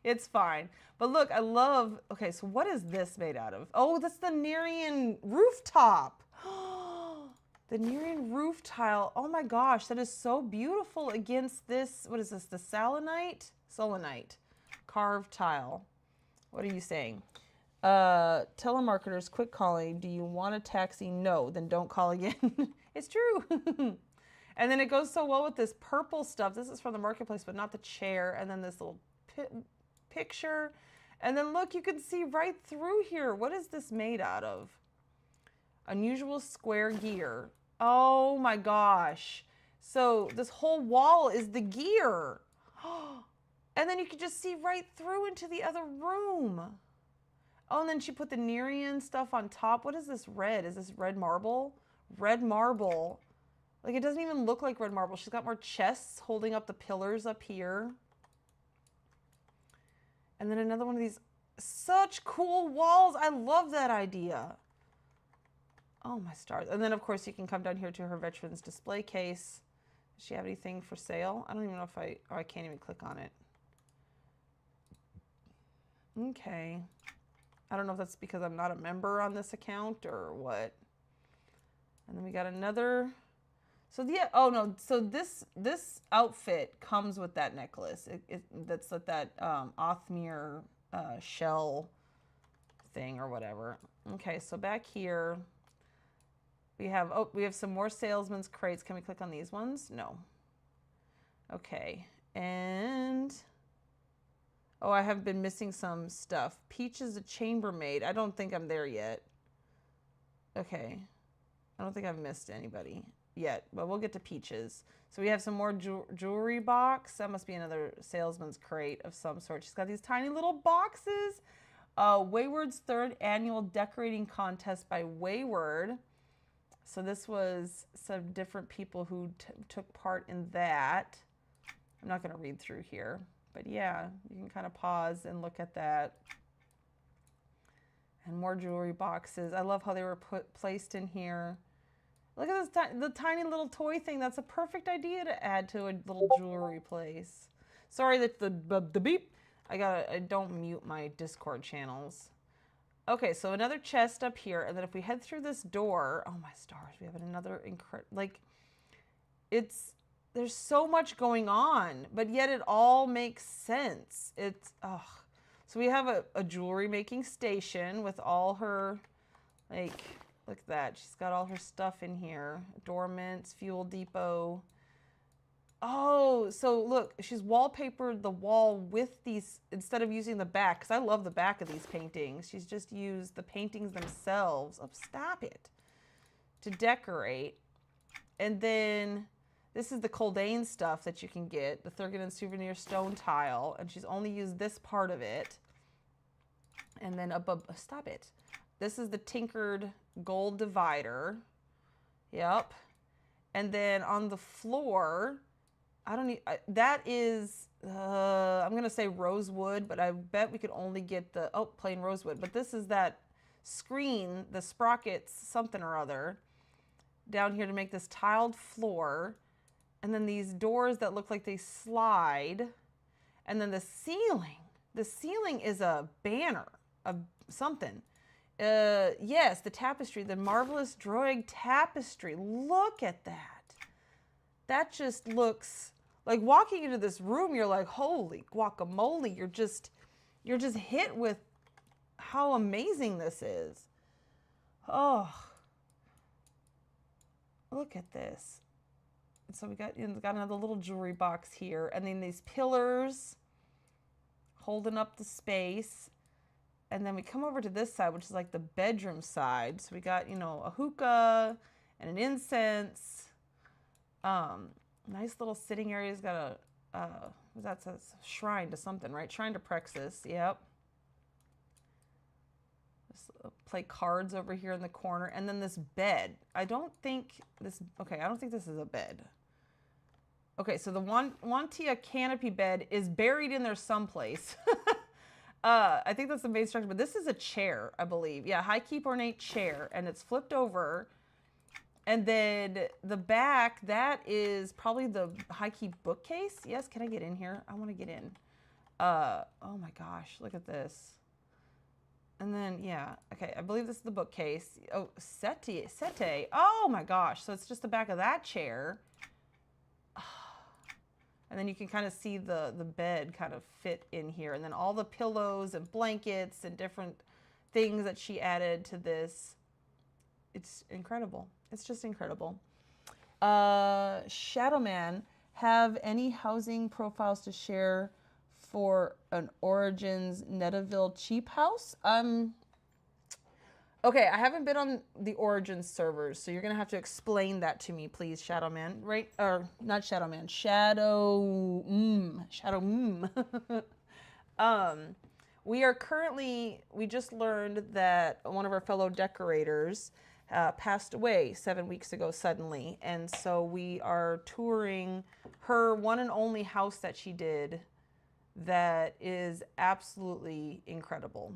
It's fine. But look, I love, okay, so what is this made out of? Oh, that's the Nerean rooftop. The Nerean roof tile. Oh my gosh, that is so beautiful against this, what is this, the selenite carved tile. What are you saying? Telemarketers, quick calling. Do you want a taxi? No, then don't call again. It's true. And then it goes so well with this purple stuff. This is from the marketplace, but not the chair. And then this little picture. And then look, you can see right through here. What is this made out of? Unusual square gear. Oh my gosh. So this whole wall is the gear. And then you can just see right through into the other room. Oh, and then she put the Nerean stuff on top. What is this red? Is this red marble? Red marble. Like, it doesn't even look like red marble. She's got more chests holding up the pillars up here. And then another one of these. Such cool walls. I love that idea. Oh, my stars. And then, of course, you can come down here to her veterans display case. Does she have anything for sale? I don't even know if I can't even click on it. Okay. I don't know if that's because I'm not a member on this account or what. And then we got another So yeah, oh no, so this outfit comes with that necklace. That's like that Othmere shell thing or whatever. Okay, so back here we have some more salesman's crates. Can we click on these ones? No. Okay, and oh, I have been missing some stuff. Peach is a chambermaid. I don't think I'm there yet. Okay, I don't think I've missed anybody yet, but we'll get to Peaches. So we have some more jewelry box. That must be another salesman's crate of some sort. She's got these tiny little boxes. Wayward's 3rd annual decorating contest by Wayward. So this was some different people who took part in that. I'm not going to read through here, but yeah, you can kind of pause and look at that. And more jewelry boxes. I love how they were placed in here. Look at this, the tiny little toy thing. That's a perfect idea to add to a little jewelry place. Sorry that the beep. I don't mute my Discord channels. Okay, so another chest up here, and then if we head through this door, oh my stars, we have another incredible, like, there's so much going on, but yet it all makes sense. So we have a jewelry making station with all her, like, look at that. She's got all her stuff in here. Adornments, fuel depot. Oh, so look, she's wallpapered the wall with these, instead of using the back, because I love the back of these paintings. She's just used the paintings themselves, oh, stop it, to decorate. And then this is the Coldane stuff that you can get, the Thurgood souvenir stone tile, and she's only used this part of it. And then above, stop it. This is the tinkered gold divider. Yep. And then on the floor, I don't need, that is, I'm going to say rosewood, but I bet we could only get the, oh, plain rosewood. But this is that screen, the sprockets, something or other, down here to make this tiled floor. And then these doors that look like they slide. And then the ceiling is a banner of something. Yes, the tapestry, the marvelous Droig tapestry. Look at that. That just looks like, walking into this room, you're like, holy guacamole. You're just hit with how amazing this is. Oh, look at this. So we got another little jewelry box here, and then these pillars holding up the space. And then we come over to this side, which is like the bedroom side. So we got, you know, a hookah and an incense. Nice little sitting area. It's got a, that's a shrine to something, right? Shrine to Prexus, yep. Just play cards over here in the corner. And then this bed. I don't think this is a bed. Okay, so the Wantia canopy bed is buried in there someplace. I think that's the main structure, but this is a chair, I believe. Yeah, high keep ornate chair, and it's flipped over. And then the back, that is probably the high keep bookcase. Yes, can I get in here? I want to get in. Oh my gosh, look at this. And then, yeah, okay, I believe this is the bookcase. Oh, sete. Oh my gosh, so it's just the back of that chair. And then you can kind of see the bed kind of fit in here. And then all the pillows and blankets and different things that she added to this. It's incredible. It's just incredible. Shadowman, have any housing profiles to share for an Origins Netaville cheap house? Okay, I haven't been on the Origins servers, so you're going to have to explain that to me, please, Shadowman. Right? Or, not Shadowman. We just learned that one of our fellow decorators passed away 7 weeks ago suddenly. And so we are touring her one and only house that she did that is absolutely incredible.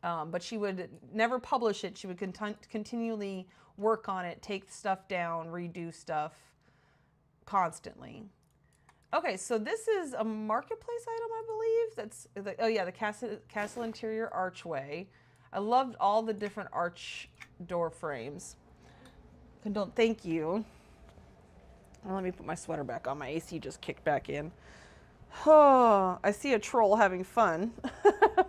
But she would never publish it. She would continually work on it, take stuff down, redo stuff constantly. Okay, so this is a marketplace item, I believe. That's oh yeah, the castle interior archway. I loved all the different arch door frames. Thank you. Well, let me put my sweater back on. My AC just kicked back in. Oh, I see a troll having fun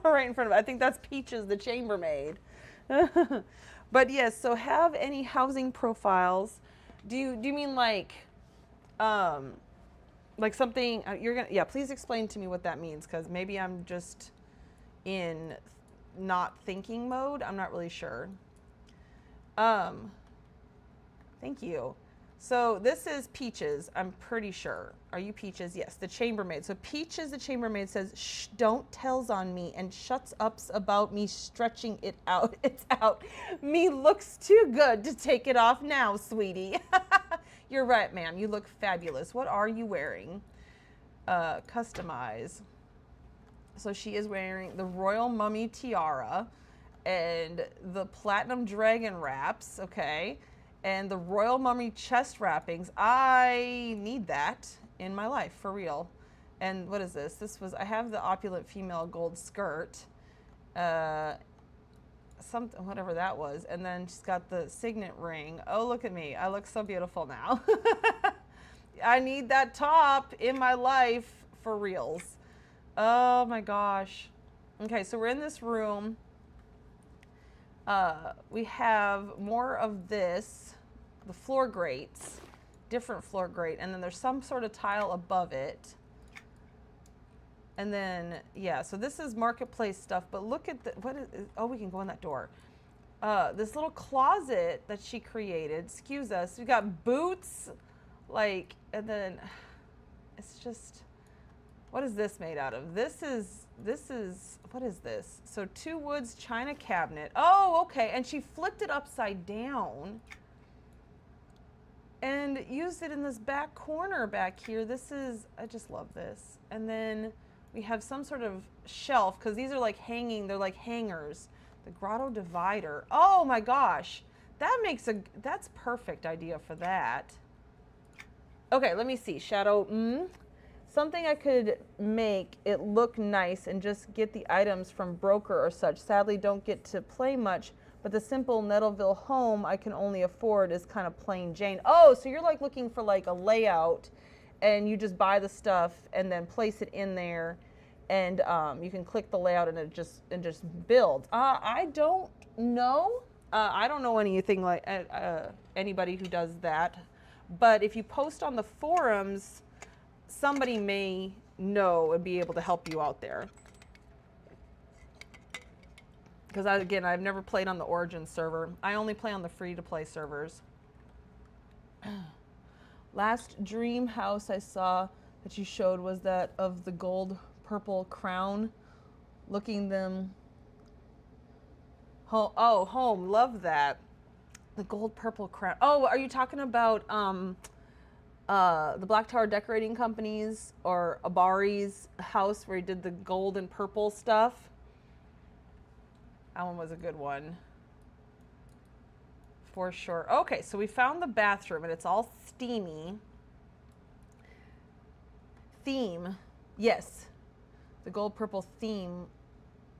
right in front of it. I think that's Peaches, the chambermaid. But yes, so have any housing profiles. Do you mean like something you're gonna, yeah, please explain to me what that means, because maybe I'm just in not thinking mode. I'm not really sure. Thank you. So this is Peaches, I'm pretty sure. Are you Peaches? Yes, the chambermaid. So Peaches, the chambermaid, says, shh, don't tells on me, and shuts ups about me stretching it out. It's out. Me looks too good to take it off now, sweetie. You're right, ma'am. You look fabulous. What are you wearing? Customize. So she is wearing the royal mummy tiara and the platinum dragon wraps, okay? And the royal mummy chest wrappings. I need that in my life, for real. And what is this? This was, I have the opulent female gold skirt. Something, whatever that was. And then she's got the signet ring. Oh, look at me. I look so beautiful now. I need that top in my life, for reals. Oh my gosh. Okay, so we're in this room. We have more of this, the floor grates, different floor grate, and then there's some sort of tile above it. And then, yeah, so this is marketplace stuff, but look at the, what is, oh, we can go in that door. This little closet that she created, excuse us, we got boots, like, and then it's just, what is this made out of? This is, what is this? So 2 woods china cabinet. Oh, okay. And she flipped it upside down and used it in this back corner back here. This is, I just love this. And then we have some sort of shelf, because these are like hanging, they're like hangers. The grotto divider. Oh my gosh. That makes a, that's perfect idea for that. Okay, let me see. Shadow, something I could make it look nice and just get the items from broker or such. Sadly, don't get to play much, but the simple Nettleville home I can only afford is kind of plain Jane. Oh, so you're like looking for like a layout, and you just buy the stuff and then place it in there, and you can click the layout and it just builds. I don't know. I don't know anything like anybody who does that, but if you post on the forums, somebody may know and be able to help you out there. Because again, I've never played on the Origin server. I only play on the free-to-play servers. Last dream house I saw that you showed was that of the gold purple crown. Looking them. Oh, home. Love that. The gold purple crown. Oh, are you talking about the Black Tower Decorating Company's or Abari's house where he did the gold and purple stuff? That one was a good one. For sure. Okay, so we found the bathroom and it's all steamy. Theme. Yes. The gold purple theme.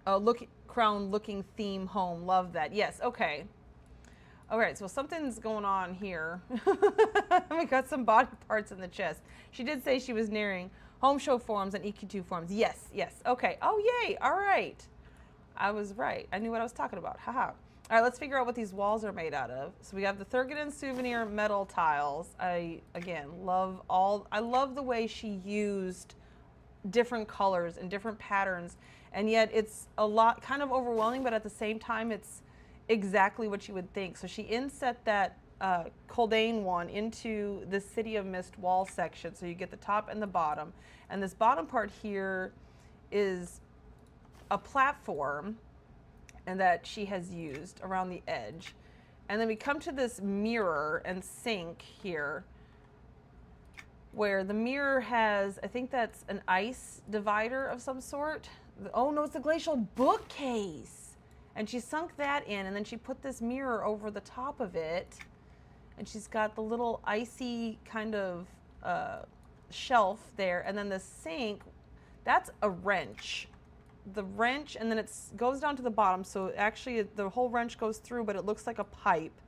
Oh, look, crown looking theme home. Love that. Yes, okay. All right, so something's going on here. We got some body parts in the chest. She did say she was nearing home show forums and EQ2 forums. Yes, yes. Okay. Oh, yay. All right. I was right. I knew what I was talking about. Haha. All right, let's figure out what these walls are made out of. So we have the Thurgoden souvenir metal tiles. I love the way she used different colors and different patterns, and yet it's a lot kind of overwhelming, but at the same time it's exactly what you would think. So she inset that Coldane one into the City of Mist wall section, so you get the top and the bottom, and this bottom part here is a platform and that she has used around the edge. And then we come to this mirror and sink here, where the mirror has, I think that's an ice divider of some sort. Oh no, it's a glacial bookcase. And she sunk that in, and then she put this mirror over the top of it, and she's got the little icy kind of shelf there, and then the sink, that's a wrench. The wrench, and then it goes down to the bottom, so actually the whole wrench goes through, but it looks like a pipe.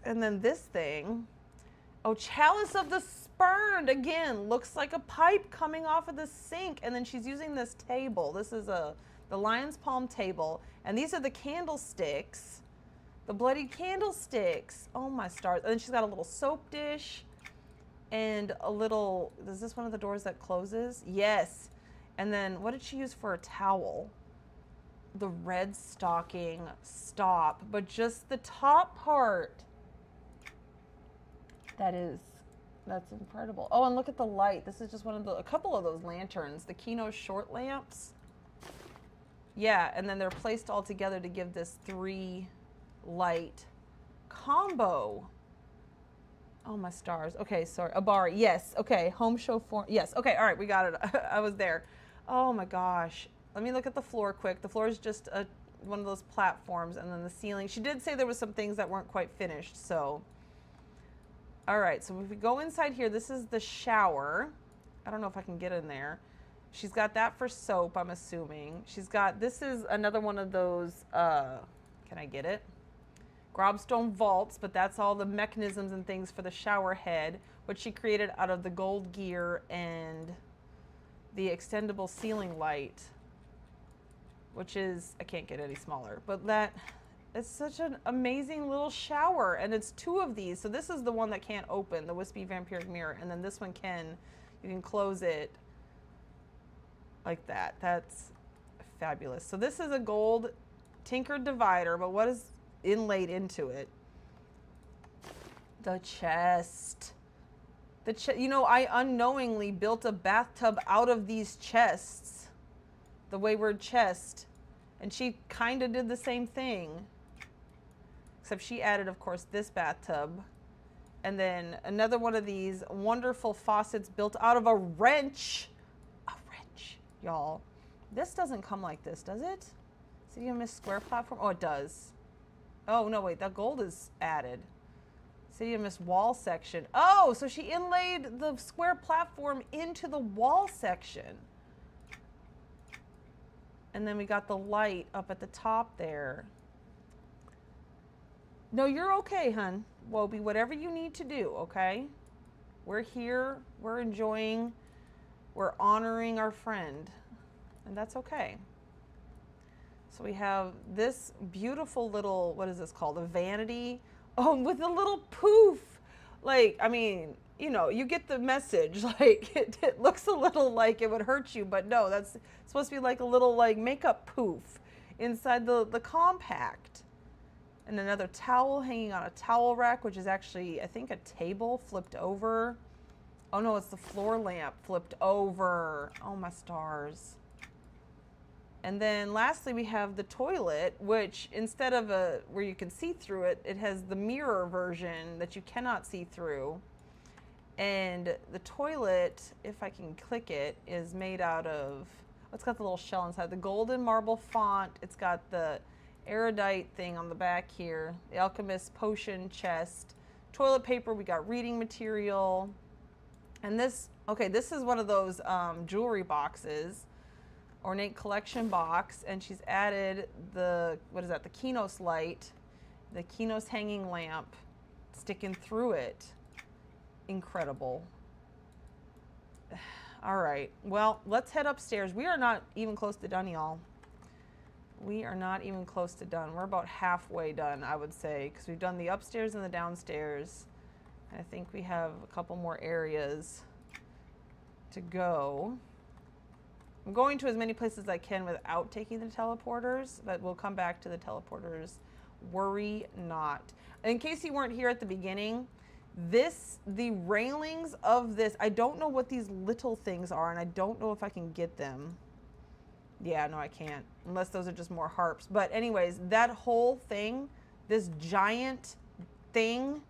And then this thing Oh, chalice of the spurned. Again, looks like a pipe coming off of the sink. And then she's using this table. This is the lion's palm table. And these are the candlesticks. The bloody candlesticks. Oh my stars. And then she's got a little soap dish and a little, is this one of the doors that closes? Yes. And then what did she use for a towel? The red stocking. Stop. But just the top part. That's incredible. Oh, and look at the light. This is just a couple of those lanterns, the Kino short lamps. Yeah, and then they're placed all together to give this 3 light combo. Oh my stars. Okay, sorry. Abari. Yes. Okay. Home show form. Yes. Okay. All right. We got it. I was there. Oh my gosh. Let me look at the floor quick. The floor is just one of those platforms, and then the ceiling. She did say there was some things that weren't quite finished. So, all right. So if we go inside here, this is the shower. I don't know if I can get in there. She's got that for soap, I'm assuming. She's got, this is another one of those, can I get it? Grobstone vaults, but that's all the mechanisms and things for the shower head, which she created out of the gold gear and the extendable ceiling light, which is, I can't get any smaller, but it's such an amazing little shower, and it's 2 of these. So this is the one that can't open, the wispy vampiric mirror, and then this one you can close it like that. That's fabulous. So this is a gold tinkered divider, but what is inlaid into it? The chest. You know, I unknowingly built a bathtub out of these chests, the wayward chest, and she kind of did the same thing, except she added, of course, this bathtub, and then another one of these wonderful faucets built out of a wrench. Y'all, this doesn't come like this, does it? City of Mist square platform? Oh, it does. Oh, no, wait, that gold is added. City of Mist wall section. Oh, so she inlaid the square platform into the wall section. And then we got the light up at the top there. No, you're okay, hun. Wobie, whatever you need to do, okay? We're here, we're enjoying, we're honoring our friend, and that's okay. So we have this beautiful little, what is this called? A vanity. Oh, with a little poof. Like, I mean, you know, you get the message. Like, it looks a little like it would hurt you, but no, that's supposed to be like a little, like, makeup poof inside the compact. And another towel hanging on a towel rack, which is actually, I think, a table flipped over. Oh no, it's the floor lamp flipped over. Oh my stars. And then lastly, we have the toilet, which instead of where you can see through it, it has the mirror version that you cannot see through. And the toilet, if I can click it, is made out of, it's got the little shell inside, the golden marble font. It's got the erudite thing on the back here, the alchemist potion chest, toilet paper, we got reading material. And this, okay, this is one of those jewelry boxes, ornate collection box, and she's added the, what is that, the Kinos light, the Kinos hanging lamp sticking through it. Incredible. All right, well, let's head upstairs. We are not even close to done, y'all. We are not even close to done. We're about halfway done, I would say, because we've done the upstairs and the downstairs. I think we have a couple more areas to go. I'm going to as many places as I can without taking the teleporters, but we'll come back to the teleporters. Worry not. In case you weren't here at the beginning, the railings of this, I don't know what these little things are, and I don't know if I can get them. Yeah, no, I can't, unless those are just more harps. But anyways, that whole thing, this giant thing,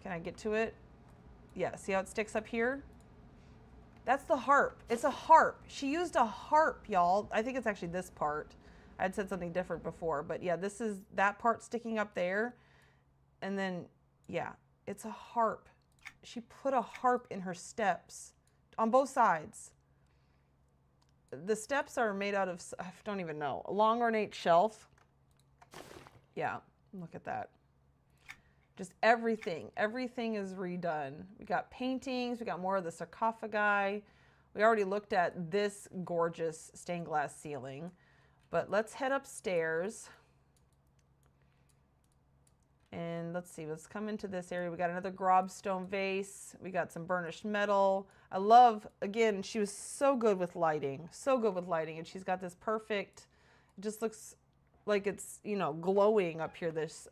can I get to it? Yeah, see how it sticks up here? That's the harp. It's a harp. She used a harp, y'all. I think it's actually this part. I had said something different before, but yeah, this is that part sticking up there. And then, yeah, it's a harp. She put a harp in her steps on both sides. The steps are made out of, I don't even know, a long ornate shelf. Yeah, look at that. Just everything is redone. We got paintings, we got more of the sarcophagi. We already looked at this gorgeous stained glass ceiling, but let's head upstairs. And let's see, let's come into this area. We got another grobstone vase. We got some burnished metal. I love, again, she was so good with lighting, so good with lighting. And she's got this perfect, it just looks like it's, you know, glowing up here, this,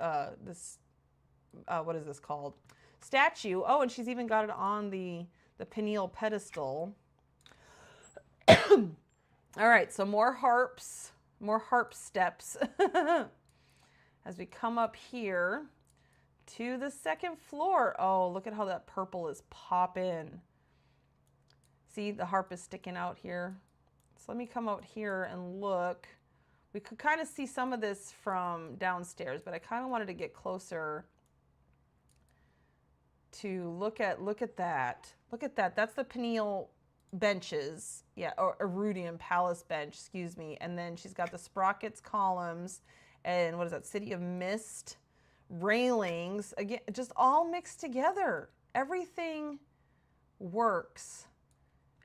what is this called? Statue. Oh, and she's even got it on the pineal pedestal. All right, so more harps, more harp steps. As we come up here to the second floor. Oh, look at how that purple is popping. See, the harp is sticking out here. So let me come out here and look. We could kind of see some of this from downstairs, but I kind of wanted to get closer to look at that. Look at that. That's the pineal benches. Yeah, or Erudium Palace bench, excuse me. And then she's got the sprockets columns. And what is that? City of Mist railings. Again, just all mixed together. Everything works.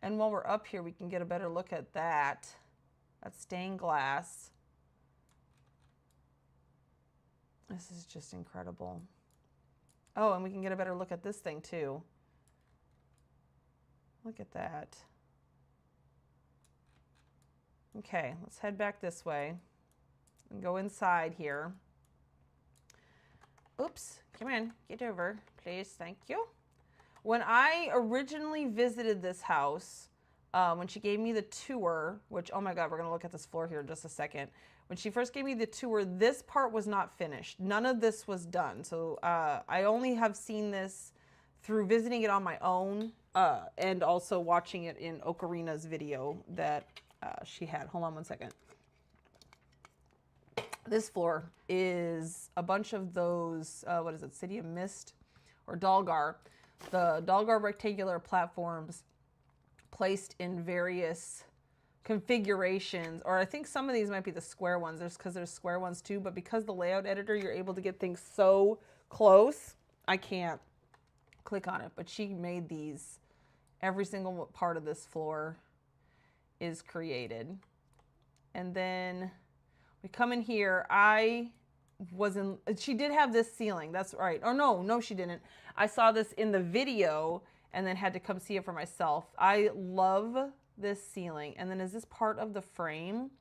And while we're up here, we can get a better look at that. That's stained glass. This is just incredible. Oh, and we can get a better look at this thing too. Look at that. Okay, let's head back this way. And go inside here. Oops, come in, get over, please, thank you. When I originally visited this house, when she gave me the tour, which, oh my God, we're gonna look at this floor here in just a second. When she first gave me the tour, this part was not finished. None of this was done. So I only have seen this through visiting it on my own and also watching it in Ocarina's video that she had. Hold on one second. This floor is a bunch of those, what is it, City of Mist or Dalgar. The Dalgar rectangular platforms placed in various configurations, or I think some of these might be the square ones. Because there's square ones too, but because the layout editor, you're able to get things so close, I can't click on it. But she made these. Every single part of this floor is created. And then we come in here. She did have this ceiling. That's right. Oh, no, she didn't. I saw this in the video and then had to come see it for myself. I love this ceiling. And then is this part of the frame?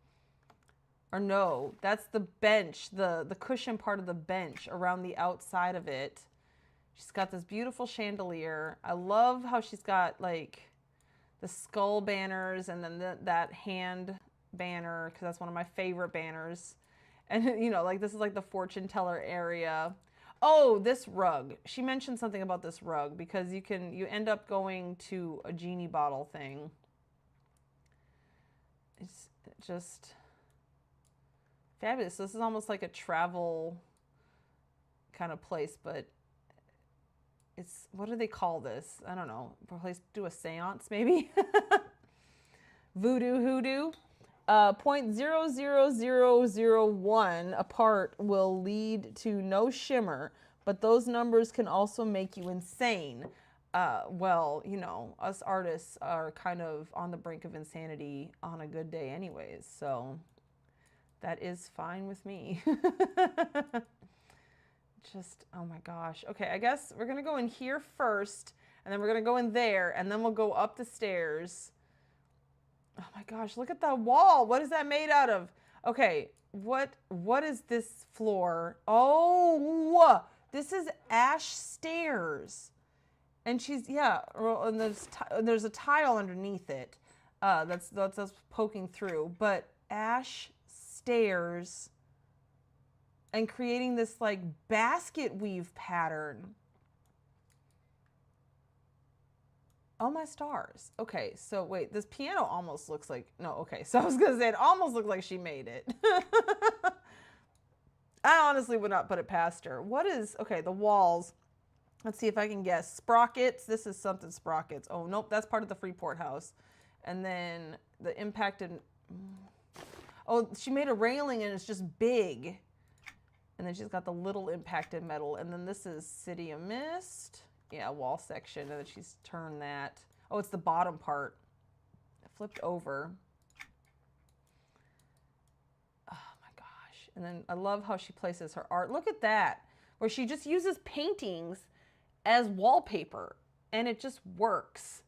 Or no, that's the bench, the cushion part of the bench around the outside of it. She's got this beautiful chandelier. I love how she's got like the skull banners and then that hand banner, because that's one of my favorite banners. And you know, like this is like the fortune teller area. Oh, this rug. She mentioned something about this rug because you end up going to a genie bottle thing. It's just fabulous. This is almost like a travel kind of place, but it's, what do they call this? I don't know. A place to do a seance, maybe? Voodoo hoodoo. 0.00001 apart will lead to no shimmer, but those numbers can also make you insane. Well, you know, us artists are kind of on the brink of insanity on a good day anyways, so that is fine with me. Just, oh my gosh. Okay, I guess we're gonna go in here first, and then we're gonna go in there, and then we'll go up the stairs. Oh my gosh, look at that wall. What is that made out of? Okay, what is this floor? Oh, this is ash stairs. And she's, yeah, and there's a tile underneath it that's poking through, but ash stairs and creating this like basket weave pattern. Oh my stars. Okay, so wait, this piano almost looks like, no, okay, so I was gonna say it almost looked like she made it. I honestly would not put it past her. What is, okay, the walls, let's see if I can guess. Sprockets, this is something sprockets. Oh, nope, that's part of the Freeport house. And then the impacted, oh, she made a railing and it's just big. And then she's got the little impacted metal. And then this is City of Mist. Yeah, wall section. And then she's turned that. Oh, it's the bottom part. Flipped over. Oh my gosh. And then I love how she places her art. Look at that. Where she just uses paintings as wallpaper. And it just works.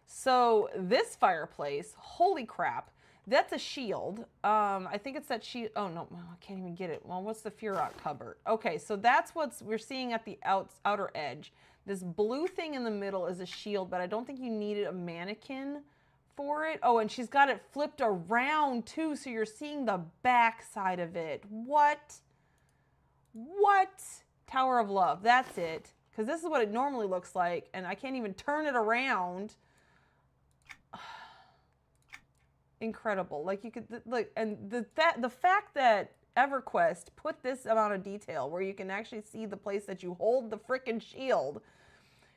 So this fireplace, holy crap. That's a shield. I think it's that shield. Oh, no, I can't even get it. Well, what's the Furrock cupboard? Okay, so that's what we're seeing at the outer edge. This blue thing in the middle is a shield, but I don't think you needed a mannequin for it. Oh, and she's got it flipped around, too, so you're seeing the back side of it. What? What? Tower of Love. That's it. Because this is what it normally looks like, and I can't even turn it around. Incredible. Like you could like, and the fact that EverQuest put this amount of detail where you can actually see the place that you hold the frickin' shield.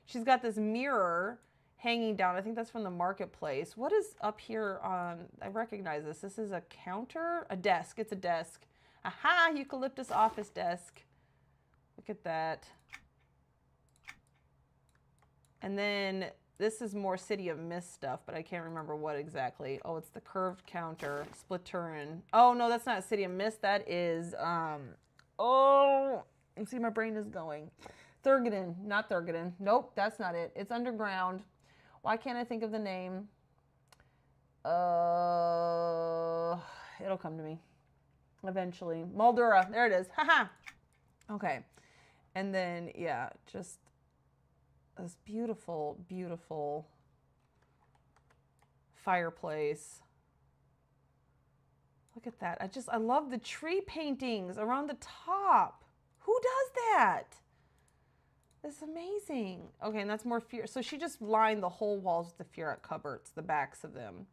She's got this mirror hanging down. I think that's from the marketplace. What is up here on, I recognize this. This is a counter, a desk. It's a desk. Aha, eucalyptus office desk. Look at that. And then this is more City of Mist stuff, but I can't remember what exactly. Oh, it's the curved counter, Splatoon. Oh, no, that's not City of Mist. That is, oh, let's see, my brain is going. Thurgoden, not Thurgoden. Nope, that's not it. It's underground. Why can't I think of the name? It'll come to me eventually. Moldura, there it is. Haha. Okay. And then, yeah, just this beautiful, beautiful fireplace. Look at that. I love the tree paintings around the top. Who does that? It's amazing. Okay, and that's more fear. So she just lined the whole walls with the Furrock cupboards, the backs of them.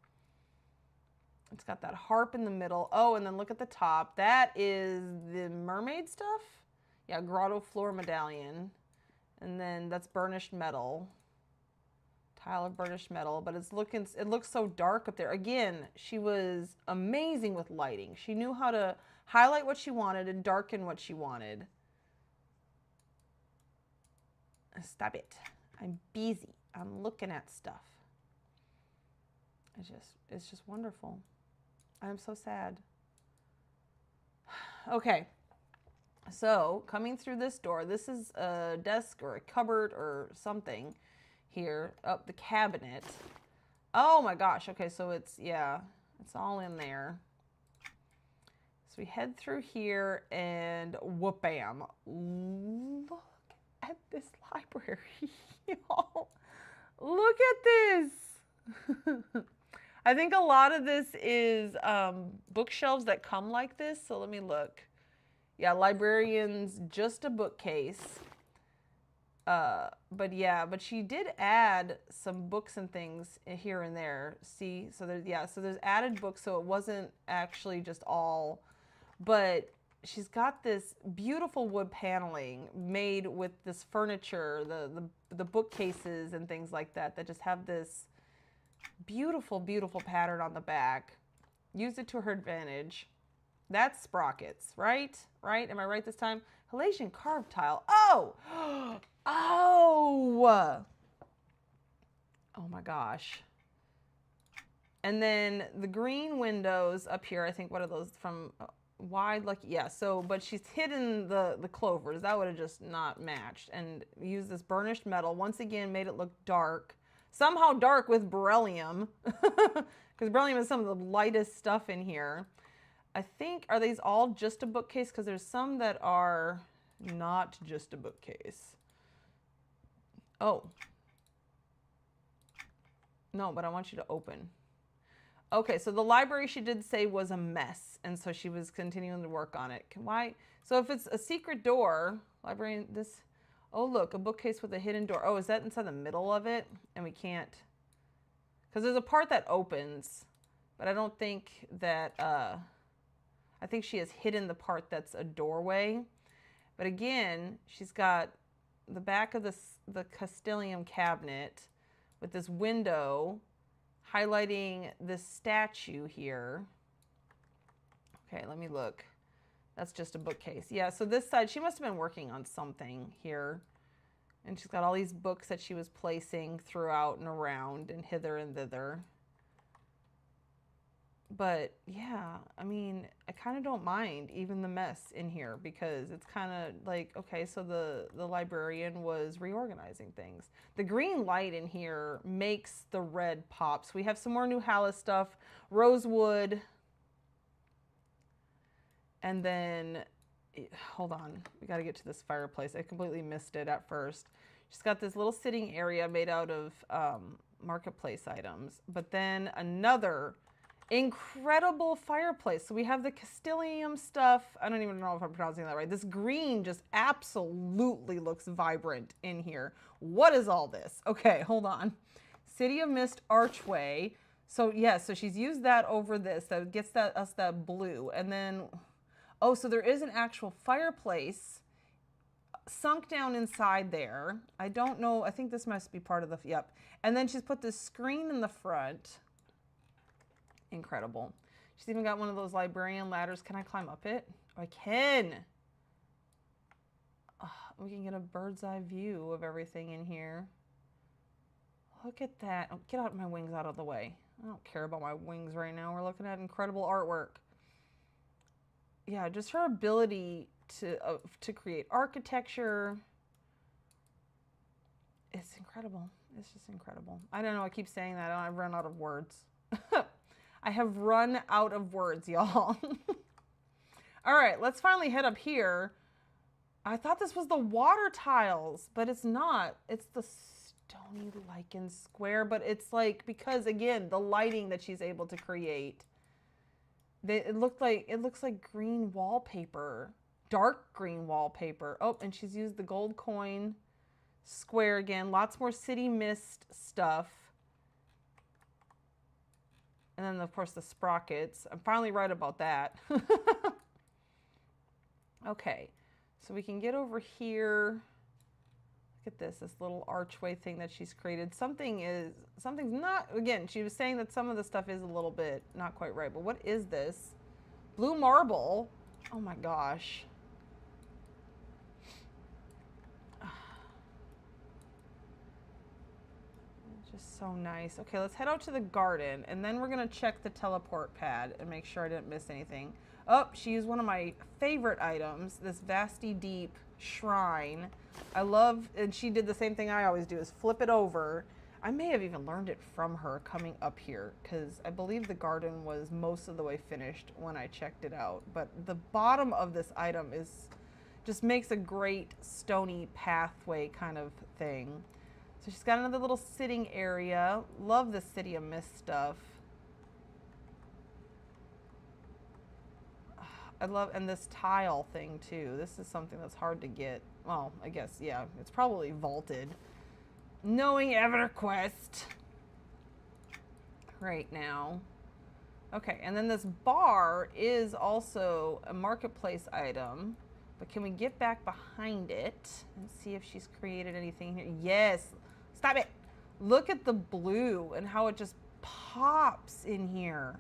It's got that harp in the middle. Oh, and then look at the top. That is the mermaid stuff. Yeah, grotto floor medallion. And then that's burnished metal. Tile of burnished metal, but it looks so dark up there. Again, she was amazing with lighting. She knew how to highlight what she wanted and darken what she wanted. Stop it. I'm busy. I'm looking at stuff. It's just wonderful. I'm so sad. Okay. So, coming through this door, this is a desk or a cupboard or something here. Oh, the cabinet. Oh my gosh. Okay, so it's all in there. So we head through here and whoop-bam. Look at this library, y'all. Look at this. I think a lot of this is bookshelves that come like this. So let me look. Yeah, librarians, just a bookcase. But she did add some books and things here and there. See, so there's added books, so it wasn't actually just all, but she's got this beautiful wood paneling made with this furniture, the bookcases and things like that just have this beautiful, beautiful pattern on the back. Used it to her advantage. That's sprockets, right? Right? Am I right this time? Halasian carved tile. Oh! Oh! Oh my gosh. And then the green windows up here, I think, what are those from wide? Like, yeah, so, but she's hidden the clovers. That would have just not matched. And used this burnished metal. Once again, made it look dark. Somehow dark with beryllium. Because beryllium is some of the lightest stuff in here. I think, are these all just a bookcase? Because there's some that are not just a bookcase. Oh. No, but I want you to open. Okay, so the library she did say was a mess, and so she was continuing to work on it. Why? So if it's a secret door, library, this, oh look, a bookcase with a hidden door. Oh, is that inside the middle of it? And we can't, because there's a part that opens, but I don't think that, I think she has hidden the part that's a doorway. But again, she's got the back of the Castellium cabinet with this window highlighting this statue here. Okay, let me look. That's just a bookcase. Yeah, so this side, she must have been working on something here. And she's got all these books that she was placing throughout and around and hither and thither. But yeah, I mean, I kind of don't mind even the mess in here because it's kind of like, okay, so the librarian was reorganizing things. The green light in here makes the red pop. So we have some more New Halla stuff, rosewood, and then, hold on, we got to get to this fireplace. I completely missed it at first. She's got this little sitting area made out of marketplace items, but then another incredible fireplace. So we have the Castilium stuff. I don't even know if I'm pronouncing that right. This green just absolutely looks vibrant in here. What is all this? Okay, hold on. City of Mist archway. So yeah, so she's used that over this. That gets us that blue. And then, oh, so there is an actual fireplace sunk down inside there. I don't know. I think this must be part of the, yep. And then she's put this screen in the front. Incredible. She's even got one of those librarian ladders. Can I climb up it? Oh, I can. Oh, we can get a bird's eye view of everything in here. Look at that. Oh, get out my wings out of the way. I don't care about my wings right now. We're looking at incredible artwork. Yeah, just her ability to create architecture. It's incredible. It's just incredible. I don't know. I keep saying that. I've run out of words. I have run out of words, y'all. All right, let's finally head up here. I thought this was the water tiles, but it's not. It's the stony lichen square, but it's like, because again, the lighting that she's able to create, it looks like green wallpaper, dark green wallpaper. Oh, and she's used the gold coin square again. Lots more City Mist stuff. And then, of course, the sprockets. I'm finally right about that. Okay, so we can get over here. Look at this little archway thing that she's created. Something's not, again, she was saying that some of the stuff is a little bit not quite right, but what is this? Blue marble. Oh my gosh. Just so nice. Okay, let's head out to the garden, and then we're gonna check the teleport pad and make sure I didn't miss anything. Oh, she used one of my favorite items, this Vasty Deep shrine. I love, and she did the same thing I always do, is flip it over. I may have even learned it from her coming up here, because I believe the garden was most of the way finished when I checked it out. But the bottom of this item just makes a great stony pathway kind of thing. So she's got another little sitting area. Love the City of Mist stuff. I love, and this tile thing too. This is something that's hard to get. Well, I guess, yeah, it's probably vaulted. Knowing EverQuest right now. Okay, and then this bar is also a marketplace item. But can we get back behind it and see if she's created anything here? Yes. Stop it. Look at the blue and how it just pops in here.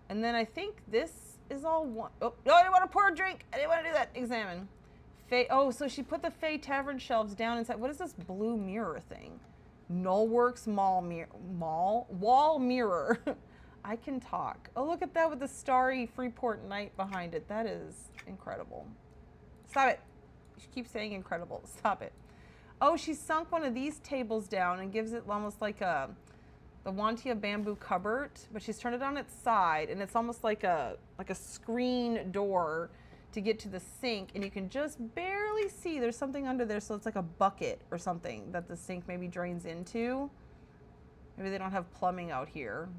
And then I think this is all one. Oh, no, I didn't want to pour a drink. I didn't want to do that. Examine. Oh, so she put the Fey Tavern shelves down inside. What is this blue mirror thing? Nullworks wall mirror. I can talk. Oh, look at that with the starry Freeport night behind it. That is incredible. Stop it. She keeps saying incredible. Stop it. Oh, she sunk one of these tables down and gives it almost like the Wantia bamboo cupboard, but she's turned it on its side, and it's almost like a screen door to get to the sink, and you can just barely see there's something under there, so it's like a bucket or something that the sink maybe drains into. Maybe they don't have plumbing out here.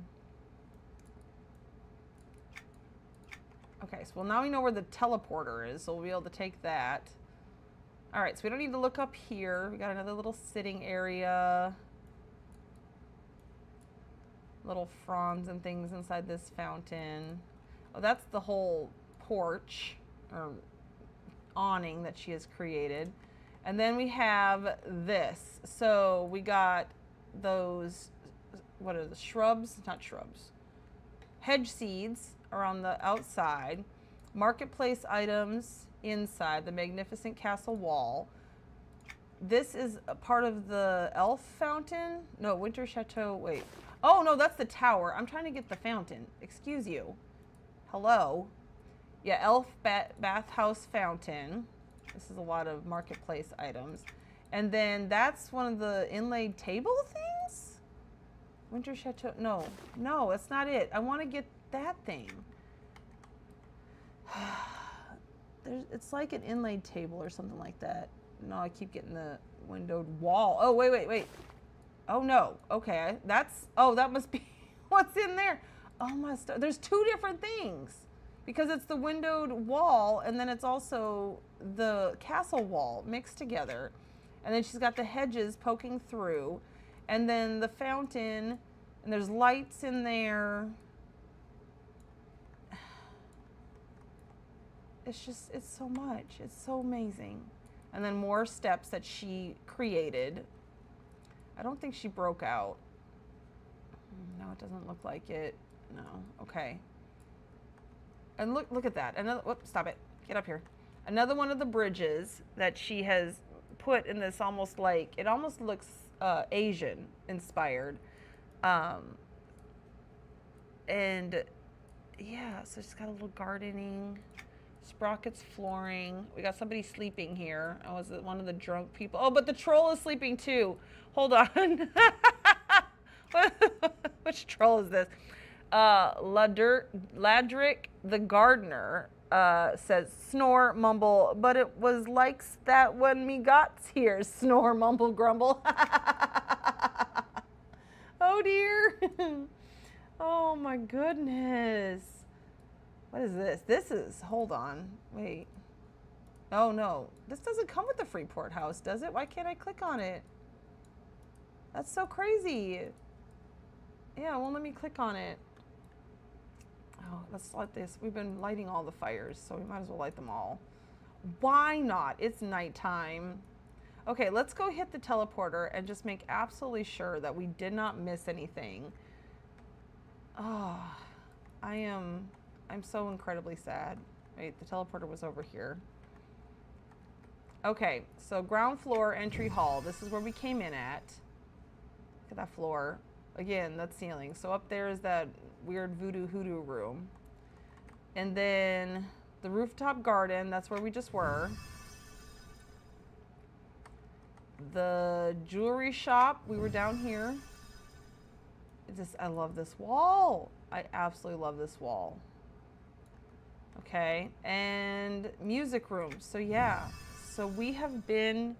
Okay, so well, now we know where the teleporter is, so we'll be able to take that. All right, so we don't need to look up here. We got another little sitting area. Little fronds and things inside this fountain. Oh, that's the whole porch or awning that she has created. And then we have this. So we got those, what are the shrubs? Not shrubs. Hedge seeds are on the outside. Marketplace items inside the magnificent castle wall. This is a part of the elf fountain. No, Winter Chateau. Wait. Oh, no, that's the tower. I'm trying to get the fountain. Excuse you. Hello. Yeah, elf bathhouse fountain. This is a lot of marketplace items. And then that's one of the inlaid table things? Winter Chateau. No, no, that's not it. I want to get that thing. It's like an inlaid table or something like that. No, I keep getting the windowed wall. Oh, wait. Oh, no. Okay, that must be what's in there. Oh, my stuff. There's two different things. Because it's the windowed wall, and then it's also the castle wall mixed together. And then she's got the hedges poking through. And then the fountain, and there's lights in there. It's so much. It's so amazing. And then more steps that she created. I don't think she broke out. No, it doesn't look like it. No, okay. And look at that. Another, whoops, stop it. Get up here. Another one of the bridges that she has put in this almost like, it almost looks Asian inspired. And yeah, so she's got a little gardening, sprockets flooring. We got somebody sleeping here. Oh, is it one of the drunk people? Oh, but the troll is sleeping too. Hold on. Which troll is this? Ladrick the gardener says, snore, mumble, but it was like that when me gots here. Snore, mumble, grumble. Oh dear. Oh my goodness. What is this? This is, hold on, wait. Oh no, this doesn't come with the Freeport house, does it? Why can't I click on it? That's so crazy. Yeah, it won't let me click on it. Oh, let's light this. We've been lighting all the fires, so we might as well light them all. Why not? It's nighttime. Okay, let's go hit the teleporter and just make absolutely sure that we did not miss anything. Oh, I'm so incredibly sad. Wait, the teleporter was over here. Okay, so ground floor entry hall. This is where we came in at. Look at that floor. Again, that ceiling. So up there is that weird voodoo hoodoo room. And then the rooftop garden, that's where we just were. The jewelry shop, we were down here. I love this wall. I absolutely love this wall. Okay, and music room. So yeah, so we have been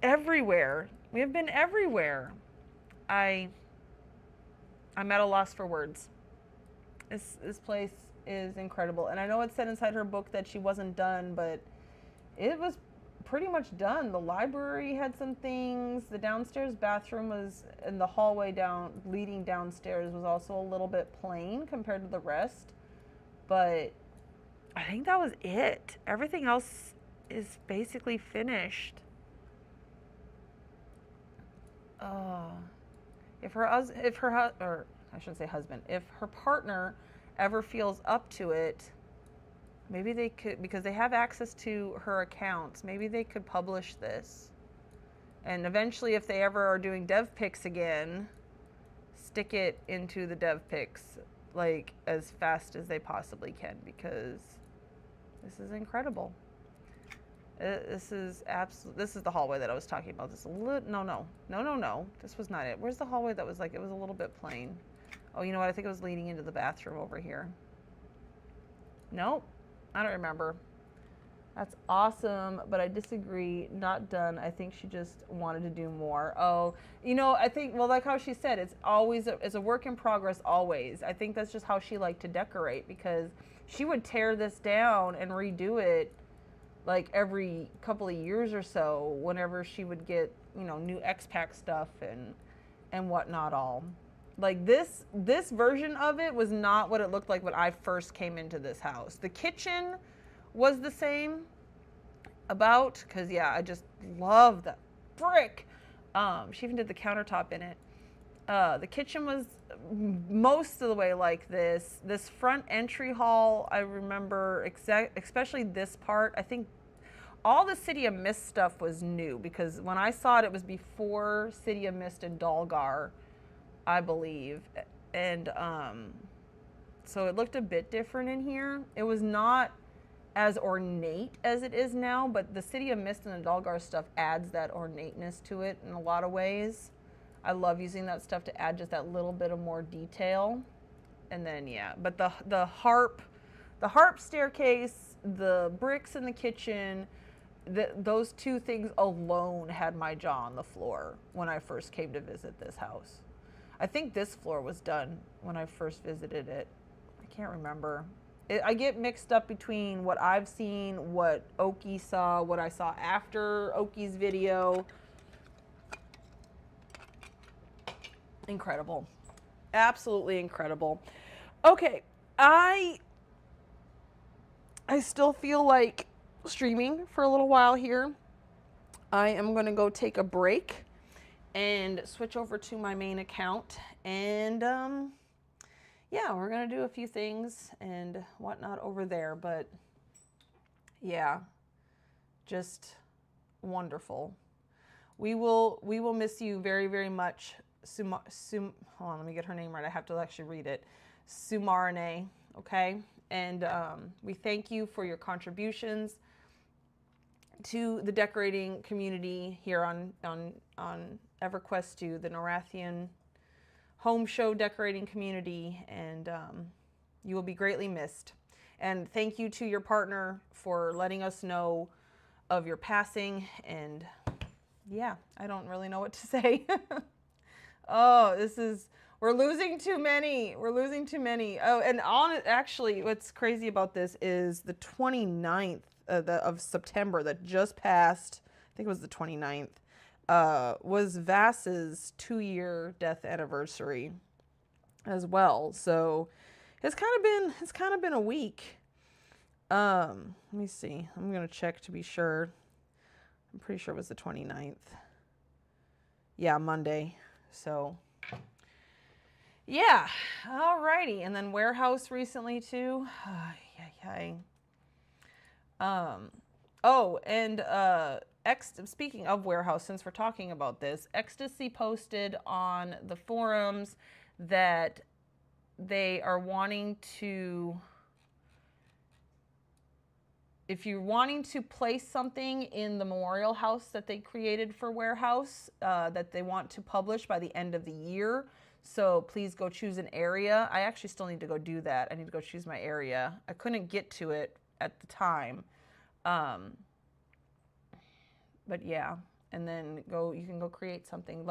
everywhere. We have been everywhere. I'm at a loss for words. This place is incredible. And I know it said inside her book that she wasn't done, but it was pretty much done. The library had some things. The downstairs bathroom was, and the hallway leading downstairs was also a little bit plain compared to the rest. But I think that was it. Everything else is basically finished. If her partner ever feels up to it, maybe they could, because they have access to her accounts, maybe they could publish this. And eventually, if they ever are doing dev pics again, stick it into the dev pics like as fast as they possibly can, because this is incredible. This is the hallway that I was talking about. No. This was not it. Where's the hallway that was like, it was a little bit plain? Oh, you know what? I think it was leading into the bathroom over here. Nope. I don't remember. That's awesome, but I disagree. Not done. I think she just wanted to do more. Oh, you know, I think, well, like how she said, it's always, it's a work in progress always. I think that's just how she liked to decorate, because she would tear this down and redo it like every couple of years or so, whenever she would get, you know, new X-Pack stuff and whatnot all. Like this version of it was not what it looked like when I first came into this house. The kitchen was the same because yeah, I just love that brick. She even did the countertop in it. The kitchen was most of the way like this. This front entry hall, I remember especially this part. I think all the City of Mist stuff was new because when I saw it, it was before City of Mist and Dalgar, I believe. And so it looked a bit different in here. It was not as ornate as it is now, but the City of Mist and the Dalgar stuff adds that ornateness to it in a lot of ways. I love using that stuff to add just that little bit of more detail. And then, yeah, but the harp staircase, the bricks in the kitchen, those two things alone had my jaw on the floor when I first came to visit this house. I think this floor was done when I first visited it. I can't remember. I get mixed up between what I've seen, what Oki saw, what I saw after Oki's video. Incredible. Absolutely incredible. Okay, I still feel like streaming for a little while here. I am going to go take a break and switch over to my main account. And yeah, we're going to do a few things and whatnot over there. But yeah, just wonderful. We will miss you very, very much. Hold on, let me get her name right. I have to actually read it. Tsumaranai, okay? And we thank you for your contributions to the decorating community here on EverQuest, to the Norathian home show decorating community, and you will be greatly missed. And thank you to your partner for letting us know of your passing. And yeah, I don't really know what to say. Oh, we're losing too many. We're losing too many. Oh, and actually, what's crazy about this is the 29th of September that just passed, I think it was the 29th, was Vass's 2-year death anniversary as well. So it's kind of been a week. Let me see. I'm going to check to be sure. I'm pretty sure it was the 29th. Yeah, Monday. So, yeah, alrighty. And then Warehouse recently too. Oh, and speaking of Warehouse, since we're talking about this, Ecstasy posted on the forums that they are wanting to, if you're wanting to place something in the memorial house that they created for Warehouse, that they want to publish by the end of the year. So please go choose an area. I actually still need to go do that. I need to go choose my area. I couldn't get to it at the time. But yeah, and then you can go create something.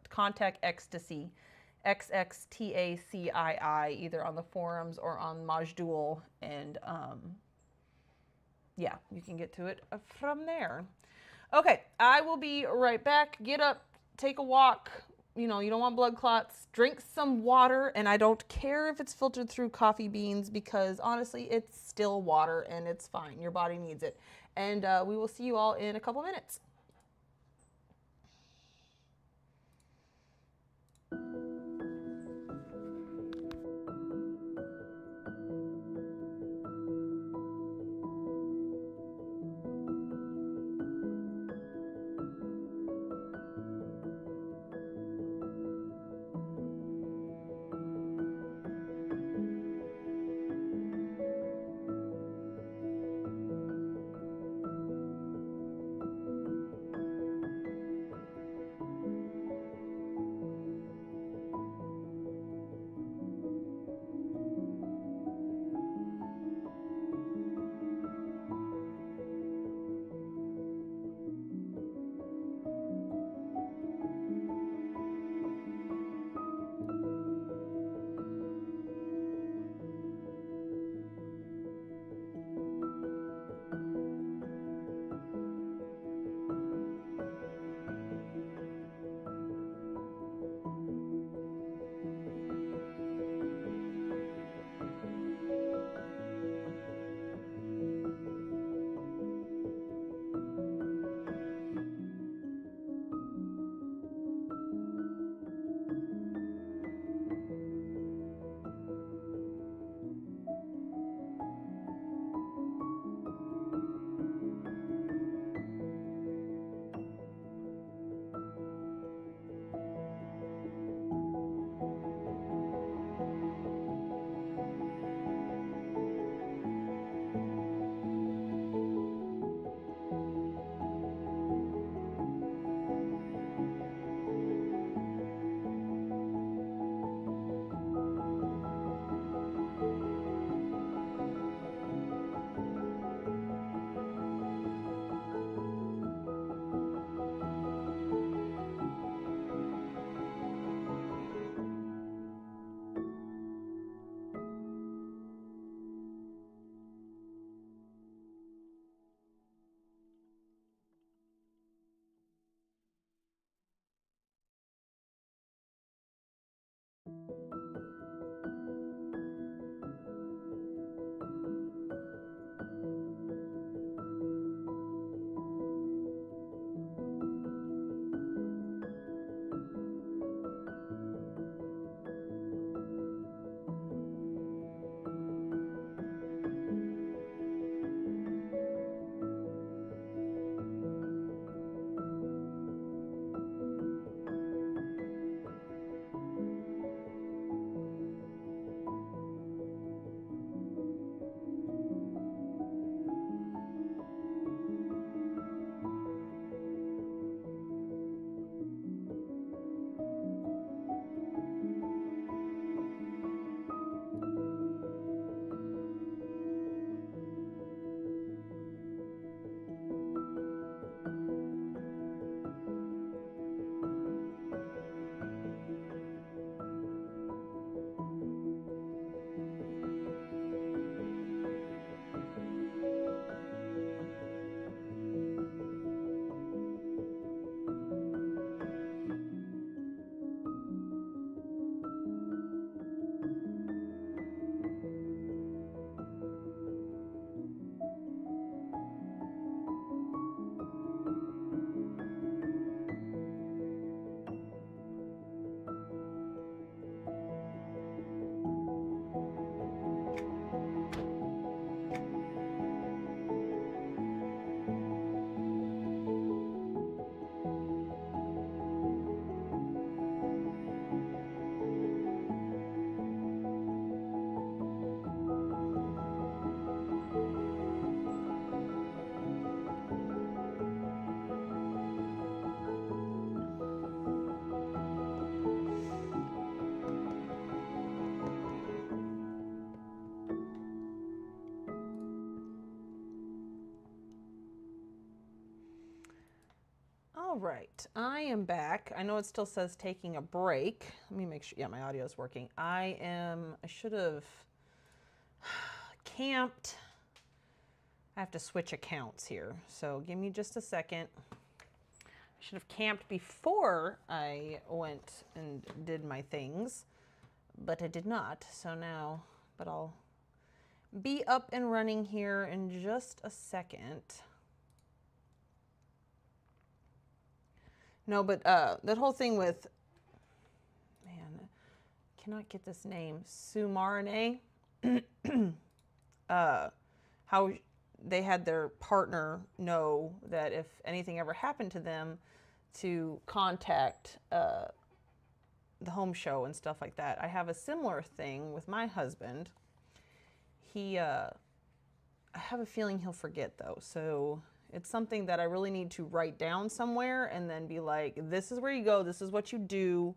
Contact Ecstasy, XXTACII, either on the forums or on Majdoul, and yeah, you can get to it from there. Okay, I will be right back. Get up, take a walk. You know, you don't want blood clots. Drink some water, and I don't care if it's filtered through coffee beans because honestly, it's still water and it's fine. Your body needs it. And we will see you all in a couple minutes. All right, I am back. I know it still says taking a break. Let me make sure, yeah, my audio is working. I should have camped. I have to switch accounts here, so give me just a second. I should have camped before I went and did my things, but I did not, so now, but I'll be up and running here in just a second. No, but that whole thing with, man, I cannot get this name, Tsumaranai, how they had their partner know that if anything ever happened to them, to contact the home show and stuff like that. I have a similar thing with my husband. I have a feeling he'll forget though, so it's something that I really need to write down somewhere and then be like, this is where you go, this is what you do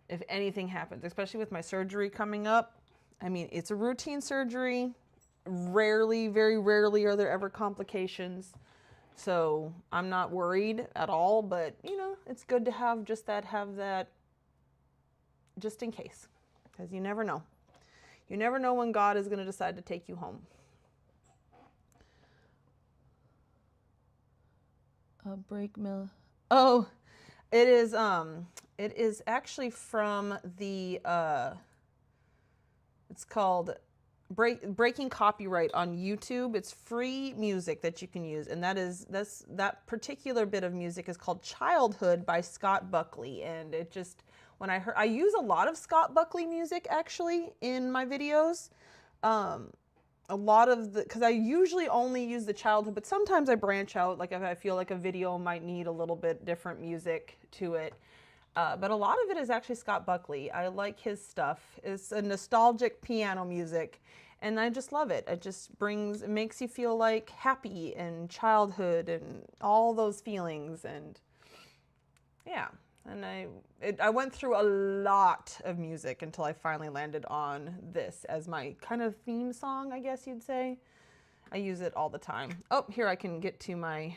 if anything happens, especially with my surgery coming up. I mean, it's a routine surgery. Rarely, very rarely are there ever complications. So I'm not worried at all, but you know, it's good to have that just in case, because you never know. You never know when God is going to decide to take you home. Break mill. Oh, it is actually from the, it's called Breaking Copyright on YouTube. It's free music that you can use, and that particular bit of music is called Childhood by Scott Buckley. And it just, when I use a lot of Scott Buckley music actually in my videos. A lot of because I usually only use the childhood, but sometimes I branch out, like if I feel like a video might need a little bit different music to it. But a lot of it is actually Scott Buckley. I like his stuff. It's a nostalgic piano music, and I just love it. It makes you feel like happy and childhood and all those feelings. And yeah, and I went through a lot of music until I finally landed on this as my kind of theme song, I guess you'd say. I use it all the time. Oh, here I can get to my...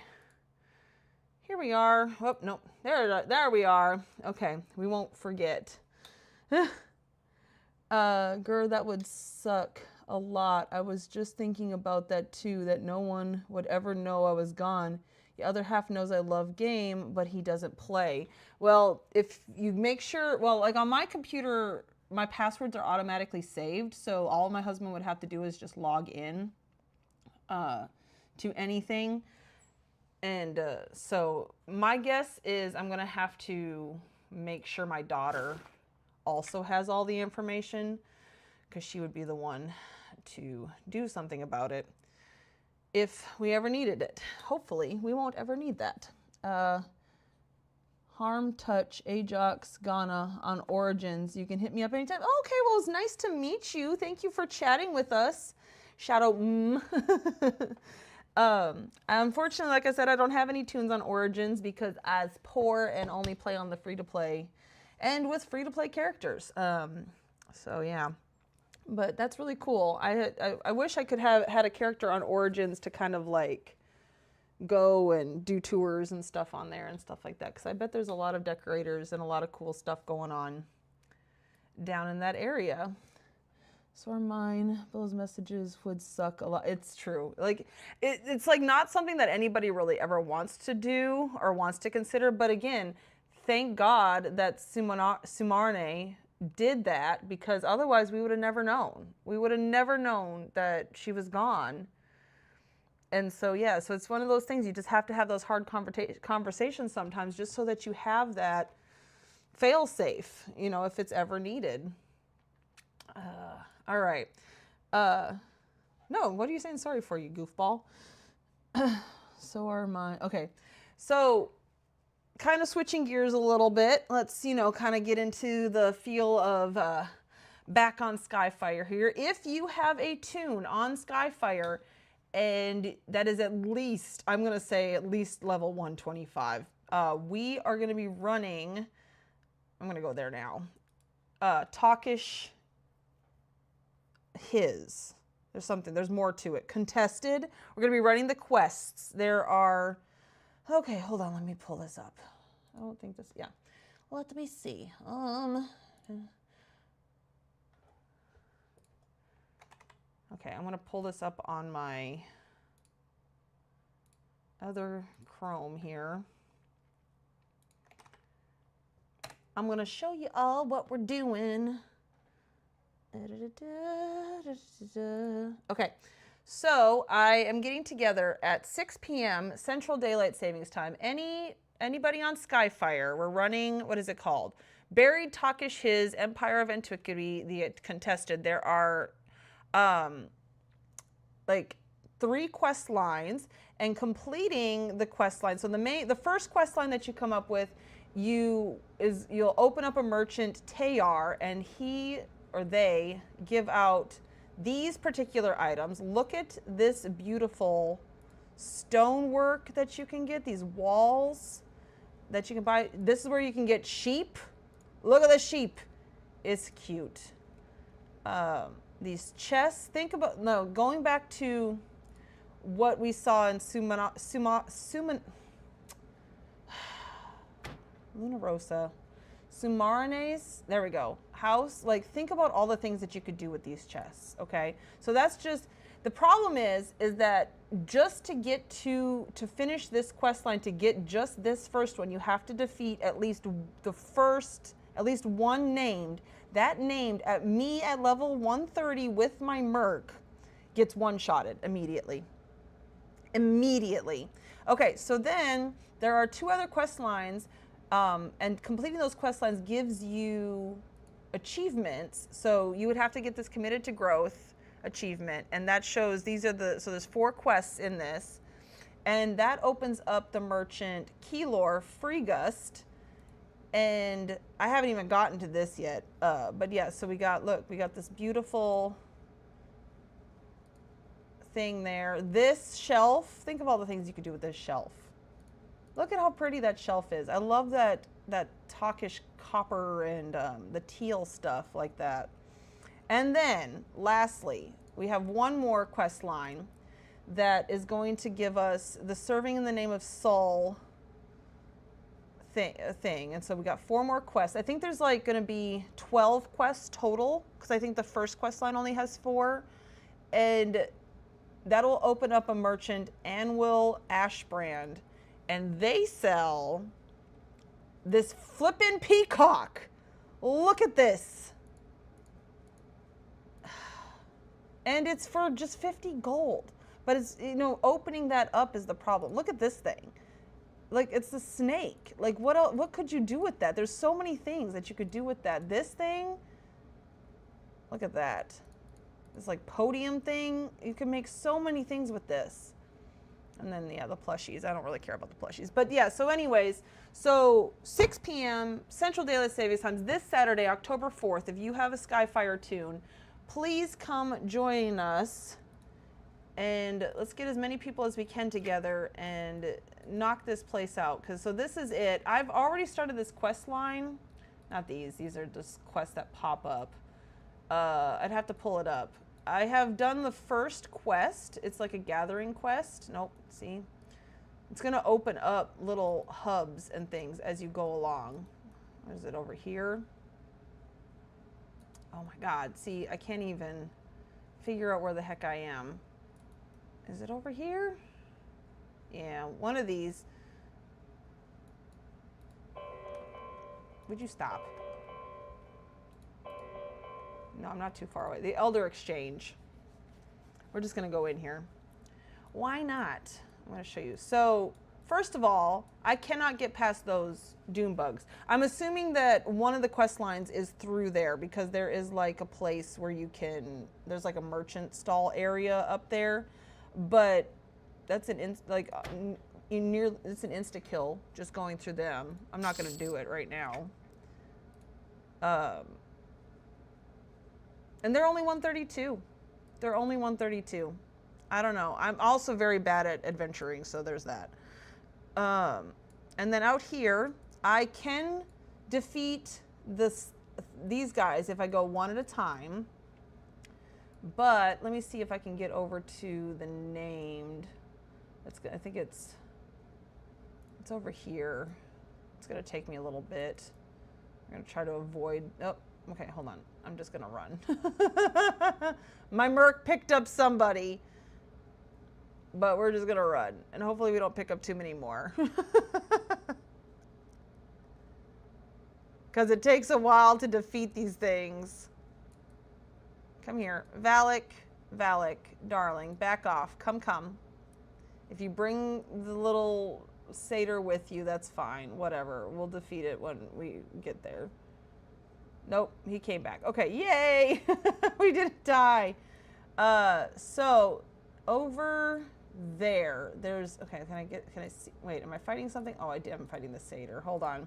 Here we are. Oh, no. There we are. Okay, we won't forget. Girl, that would suck a lot. I was just thinking about that too, that no one would ever know I was gone. The other half knows I love game, but he doesn't play. Well, if you make sure, well, like on my computer, my passwords are automatically saved, so all my husband would have to do is just log in to anything. And so my guess is I'm going to have to make sure my daughter also has all the information, because she would be the one to do something about it if we ever needed it. Hopefully, we won't ever need that. Harm Touch, Ajax, Ghana on Origins. You can hit me up anytime. Oh, okay, well, it's nice to meet you. Thank you for chatting with us. Shout out. Unfortunately, like I said, I don't have any tunes on Origins because as poor and only play on the free-to-play and with free-to-play characters. So yeah, but that's really cool. I wish I could have had a character on Origins to kind of like go and do tours and stuff on there and stuff like that, because I bet there's a lot of decorators and a lot of cool stuff going on down in that area. So are mine. Those messages would suck a lot. It's true. Like it's like not something that anybody really ever wants to do or wants to consider. But again, thank God that Tsumaranai did that, because otherwise we would have never known. We would have never known that she was gone. And so yeah, so it's one of those things, you just have to have those hard conversations sometimes, just so that you have that fail safe, you know, if it's ever needed. All right. No, what are you saying sorry for, you goofball? So are mine. Okay. So kind of switching gears a little bit. Let's, you know, kind of get into the feel of back on Skyfire here. If you have a tune on Skyfire and that is at least, I'm going to say at least level 125, we are going to be running, I'm going to go there now, Talkish His. There's more to it. Contested. We're going to be running the quests. There are Okay, hold on. Let me pull this up. I don't think this. Yeah. Let me see. Okay, I'm gonna pull this up on my other Chrome here. I'm gonna show you all what we're doing. Okay, so I am getting together at 6 p.m. Central Daylight Savings Time. Anybody on Skyfire? We're running, what is it called? Buried Takish His Empire of Antiquity, the contested. There are like 3 quest lines, and completing the quest line. So the first quest line that you come up with, you'll open up a merchant Tayar, and he or they give out these particular items. Look at this beautiful stonework that you can get, these walls that you can buy. This is where you can get sheep. Look at the sheep. It's cute. These chests, going back to what we saw in Luna Rosa. Tsumaranai's, there we go, house. Like, think about all the things that you could do with these chests, okay? So that's just, the problem is that just to get to finish this quest line, to get just this first one, you have to defeat at least one named. That named at me at level 130 with my Merc gets one-shotted immediately. Okay, so then there are 2 other quest lines, and completing those quest lines gives you achievements. So you would have to get this committed to growth achievement, and that shows so there's 4 quests in this, and that opens up the merchant Keylor Freegust. And I haven't even gotten to this yet, but yeah, so we got this beautiful thing there. This shelf, think of all the things you could do with this shelf. Look at how pretty that shelf is. I love that Takish copper and the teal stuff like that. And then, lastly, we have one more quest line that is going to give us the Serving in the Name of Sol thing. And so we got 4 more quests. I think there's like going to be 12 quests total, because I think the first quest line only has 4. And that'll open up a merchant, Anwil Ashbrand, and they sell this flippin' peacock. Look at this. And it's for just 50 gold. But it's, opening that up is the problem. Look at this thing. Like, it's a snake. Like, what could you do with that? There's so many things that you could do with that. This thing, look at that. This like podium thing. You can make so many things with this. And then, yeah, the plushies. I don't really care about the plushies. But yeah, so anyways, so 6 p.m. Central Daylight Savings Time this Saturday, October 4th. If you have a Skyfire tune, please come join us. And let's get as many people as we can together and knock this place out. So this is it. I've already started this quest line. Not these. These are just quests that pop up. I'd have to pull it up. I have done the first quest. It's like a gathering quest. Nope, see? It's going to open up little hubs and things as you go along. What is it over here? Oh my God. See, I can't even figure out where the heck I am. Is it over here? Yeah, one of these. Would you stop? No, I'm not too far away. The Elder Exchange. We're just going to go in here. Why not? I'm going to show you. So, first of all, I cannot get past those Doom bugs. I'm assuming that one of the quest lines is through there, because there is like a place where you can, there's like a merchant stall area up there. But that's it's an insta kill just going through them. I'm not going to do it right now. And they're only 132. They're only 132. I don't know. I'm also very bad at adventuring, so there's that. And then out here, I can defeat these guys if I go one at a time. But let me see if I can get over to the named. I think it's It's over here. It's gonna take me a little bit. I'm gonna try to avoid, oh, okay, hold on. I'm just gonna run. My Merc picked up somebody, but we're just gonna run. And hopefully we don't pick up too many more. Because it takes a while to defeat these things. Come here. Valak, Valak, darling, back off. Come. If you bring the little satyr with you, that's fine. Whatever. We'll defeat it when we get there. Nope, he came back. Okay, yay! We didn't die. So, over there, there's... Okay, can I see... Wait, am I fighting something? Oh, I'm fighting the satyr. Hold on.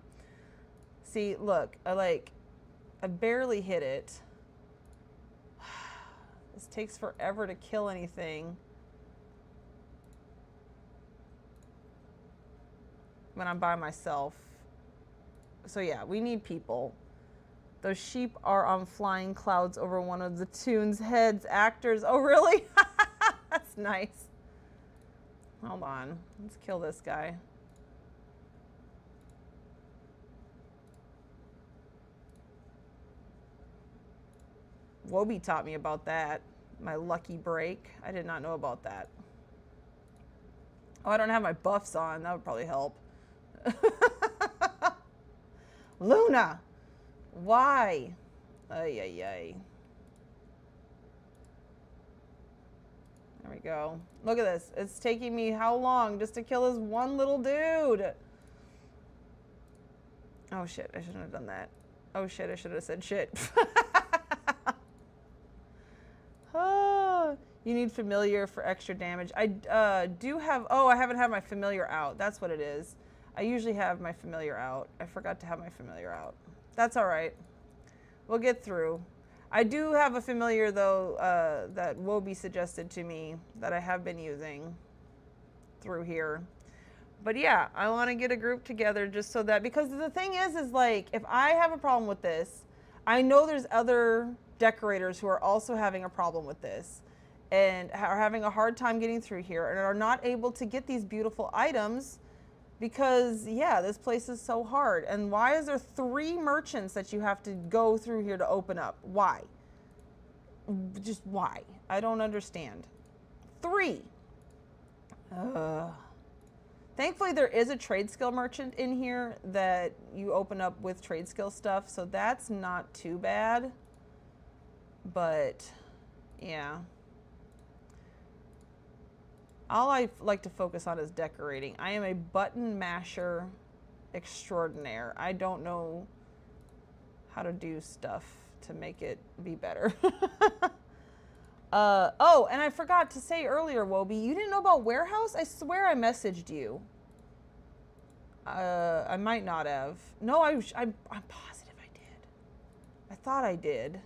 See, look, I barely hit it. This takes forever to kill anything when I'm by myself. So yeah, we need people. Those sheep are on flying clouds over one of the tune's heads. Actors. Oh, really? That's nice. Hold on. Let's kill this guy. Wobie taught me about that. My lucky break. I did not know about that. Oh, I don't have my buffs on. That would probably help. Luna! Why? Ay, ay, ay. There we go. Look at this. It's taking me how long just to kill this one little dude? Oh, shit. I shouldn't have done that. Oh, shit. I should have said shit. Oh, you need familiar for extra damage. I do have... Oh, I haven't had my familiar out. That's what it is. I usually have my familiar out. I forgot to have my familiar out. That's all right. We'll get through. I do have a familiar, though, that Wobie suggested to me that I have been using through here. But yeah, I want to get a group together just so that... Because the thing is like, if I have a problem with this, I know there's other decorators who are also having a problem with this and are having a hard time getting through here and are not able to get these beautiful items because, yeah, this place is so hard. And why is there 3 merchants that you have to go through here to open up? Why? Just why? I don't understand. 3. Thankfully, there is a trade skill merchant in here that you open up with trade skill stuff, so that's not too bad. But, yeah. All I like to focus on is decorating. I am a button masher extraordinaire. I don't know how to do stuff to make it be better. Oh, and I forgot to say earlier, Wobie, you didn't know about Warehouse? I swear I messaged you. I might not have. No, I'm positive I did. I thought I did.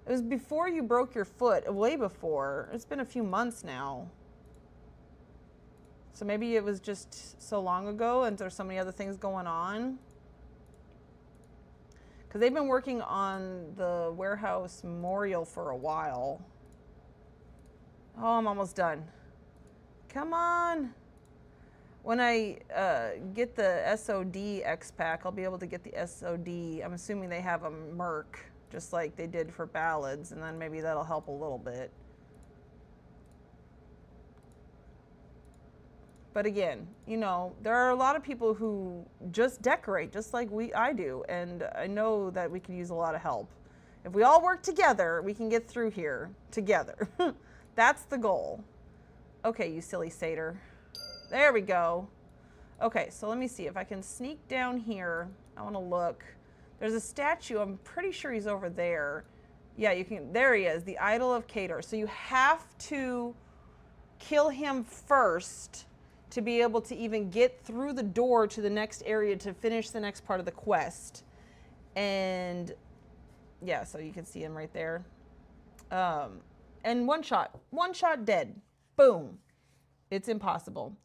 It was before you broke your foot, way before. It's been a few months now. So maybe it was just so long ago and there's so many other things going on. Because they've been working on the Warehouse Memorial for a while. Oh, I'm almost done. Come on. When I get the SOD X-Pack, I'll be able to get the SOD. I'm assuming they have a Merc, just like they did for Ballads, and then maybe that'll help a little bit. But again, you know, there are a lot of people who just decorate, just like I do, and I know that we can use a lot of help. If we all work together, we can get through here together. That's the goal. Okay, you silly satyr. There we go. Okay, so let me see if I can sneak down here. I want to look. There's a statue. I'm pretty sure he's over there. Yeah, you can. There he is, the Idol of Cator. So you have to kill him first to be able to even get through the door to the next area to finish the next part of the quest. And yeah, so you can see him right there. And one shot dead. Boom. It's impossible.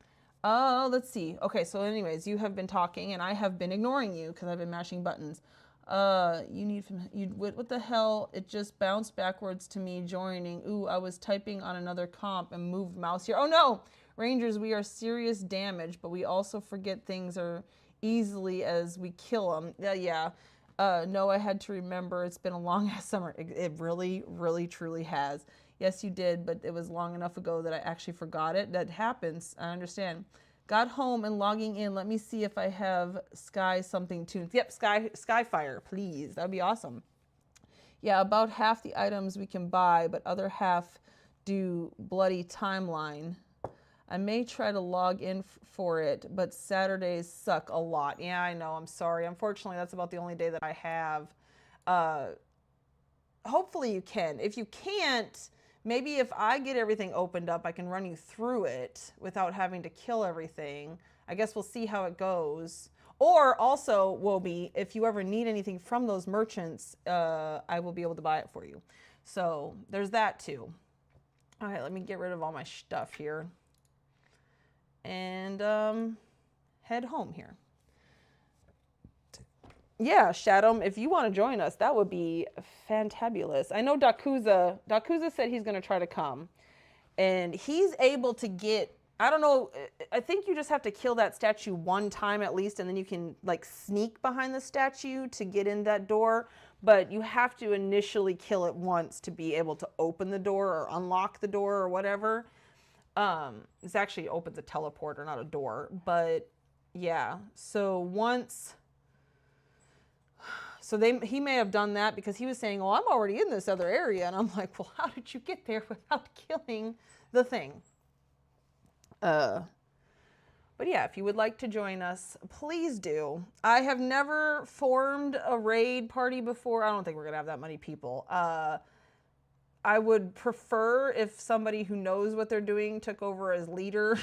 Let's see. Okay, so anyways, you have been talking and I have been ignoring you because I've been mashing buttons. What the hell? It just bounced backwards to me joining. Ooh, I was typing on another comp and moved mouse here. Oh no! Rangers, we are serious damage, but we also forget things are easily as we kill them. Yeah. No, I had to remember it's been a long ass summer. It really, really, truly has. Yes, you did, but it was long enough ago that I actually forgot it. That happens. I understand. Got home and logging in. Let me see if I have Sky something tuned. Yep, Skyfire, please. That would be awesome. Yeah, about half the items we can buy, but other half do bloody timeline. I may try to log in for it, but Saturdays suck a lot. Yeah, I know. I'm sorry. Unfortunately, that's about the only day that I have. Hopefully you can. If you can't, maybe if I get everything opened up, I can run you through it without having to kill everything. I guess we'll see how it goes. Or also, Woby, if you ever need anything from those merchants, I will be able to buy it for you. So there's that too. All right, let me get rid of all my stuff here. And head home here. Yeah, Shadow, if you want to join us, that would be fantabulous. I know Dakuza said he's going to try to come. And he's able to get, I don't know, I think you just have to kill that statue one time at least, and then you can like sneak behind the statue to get in that door. But you have to initially kill it once to be able to open the door or unlock the door or whatever. This actually opens a teleporter, not a door. But yeah, so once... So he may have done that because he was saying, oh, I'm already in this other area. And I'm like, well, how did you get there without killing the thing? But yeah, if you would like to join us, please do. I have never formed a raid party before. I don't think we're going to have that many people. I would prefer if somebody who knows what they're doing took over as leader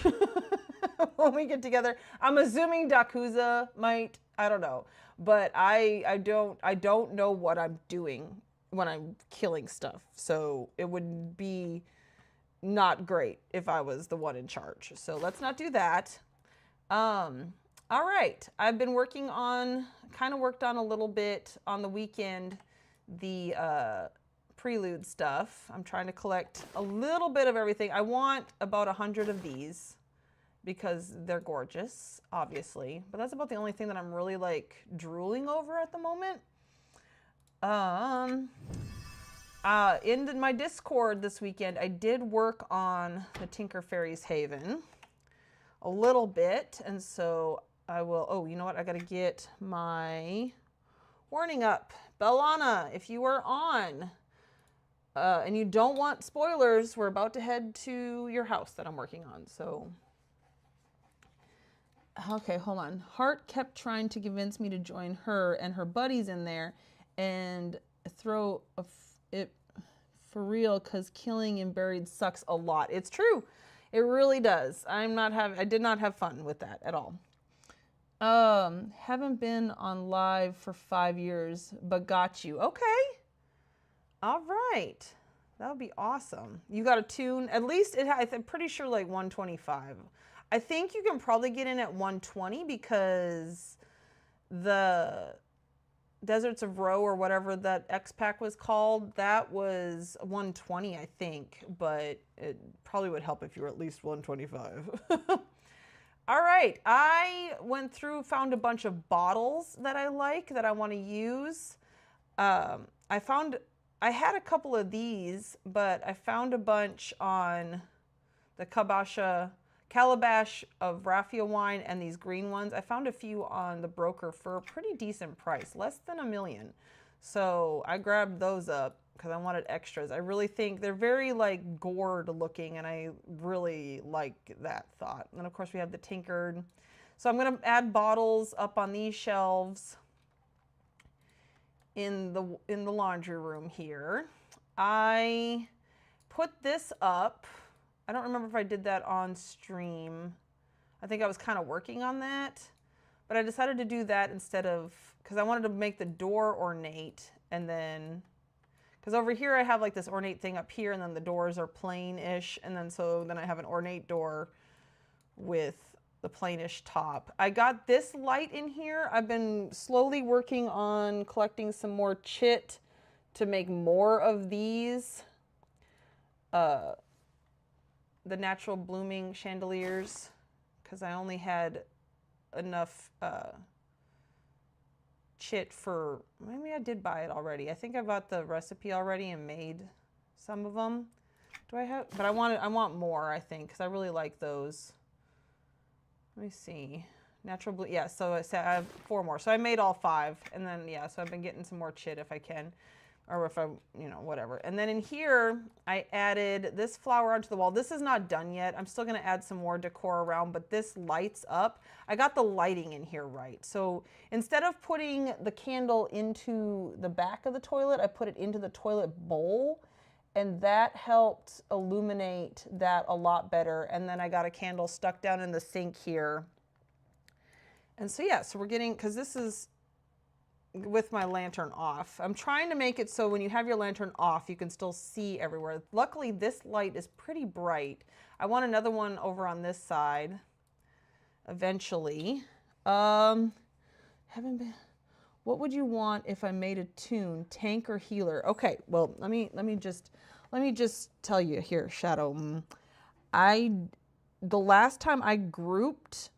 when we get together. I'm assuming Dakuza might. I don't know. But I don't know what I'm doing when I'm killing stuff. So it would be not great if I was the one in charge. So let's not do that. All right. I've been working on, kind of worked on a little bit on the weekend, the prelude stuff. I'm trying to collect a little bit of everything. I want about 100 of these, because they're gorgeous, obviously. But that's about the only thing that I'm really like drooling over at the moment. In my Discord this weekend, I did work on the Tinker Fairy's Haven a little bit. And so I will, oh, you know what? I gotta get my warning up. Bellana, if you are on and you don't want spoilers, we're about to head to your house that I'm working on, so... Okay, hold on. Hart kept trying to convince me to join her and her buddies in there and throw it for real, because killing and buried sucks a lot. It's true. It really does. I did not have fun with that at all. Haven't been on live for 5 years, but got you. Okay. All right. That would be awesome. You got a tune. At least I'm pretty sure like 125. I think you can probably get in at 120 because the Deserts of Roe or whatever that X-Pack was called, that was 120, I think, but it probably would help if you were at least 125. All right, I went through, found a bunch of bottles that I like, that I want to use. I had a couple of these, but I found a bunch on the Calabash of Raffia wine and these green ones. I found a few on the broker for a pretty decent price, less than $1 million. So I grabbed those up because I wanted extras. I really think they're very like gourd looking, and I really like that thought. And of course we have the tinkered. So I'm going to add bottles up on these shelves in the laundry room here. I put this up. I don't remember if I did that on stream. I think I was kind of working on that, but I decided to do that instead of, because I wanted to make the door ornate, and then, because over here I have like this ornate thing up here, and then the doors are plain-ish, and then then I have an ornate door with the plainish top. I got this light in here. I've been slowly working on collecting some more chit to make more of these. the natural blooming chandeliers because I only had enough chit for, maybe I did buy it already. I think I bought the recipe already and made some of them. Do I have, but I want more, I think, because I really like those. Let me see. Natural blue, yeah, so I have 4 more. So I made all 5, and then, yeah, so I've been getting some more chit if I can, or if I, you know, whatever. And then in here, I added this flower onto the wall. This is not done yet. I'm still gonna add some more decor around, but this lights up. I got the lighting in here right. So instead of putting the candle into the back of the toilet, I put it into the toilet bowl, and that helped illuminate that a lot better. And then I got a candle stuck down in the sink here. And so, yeah, so we're getting, because this is with my lantern off. I'm trying to make it so when you have your lantern off, you can still see everywhere. Luckily, this light is pretty bright. I want another one over on this side eventually. Haven't been, what would you want if I made a tune, tank or healer? Okay, well, let me just tell you here, Shadow. The last time I grouped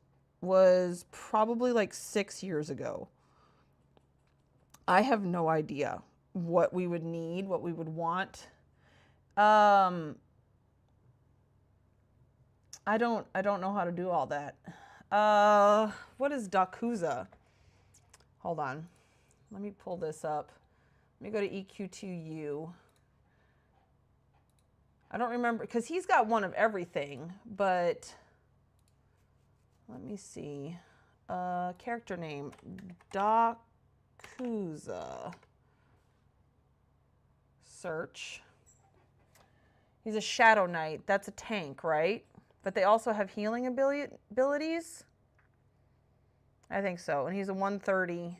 was probably like 6 years ago. I have no idea what we would need, what we would want. I don't know how to do all that. What is Dakuza? Hold on. Let me pull this up. Let me go to EQ2U. I don't remember, because he's got one of everything, but let me see. Character name, Dakuza. Search. He's a Shadow Knight. That's a tank, right? But they also have healing abilities? I think so. And he's a 130.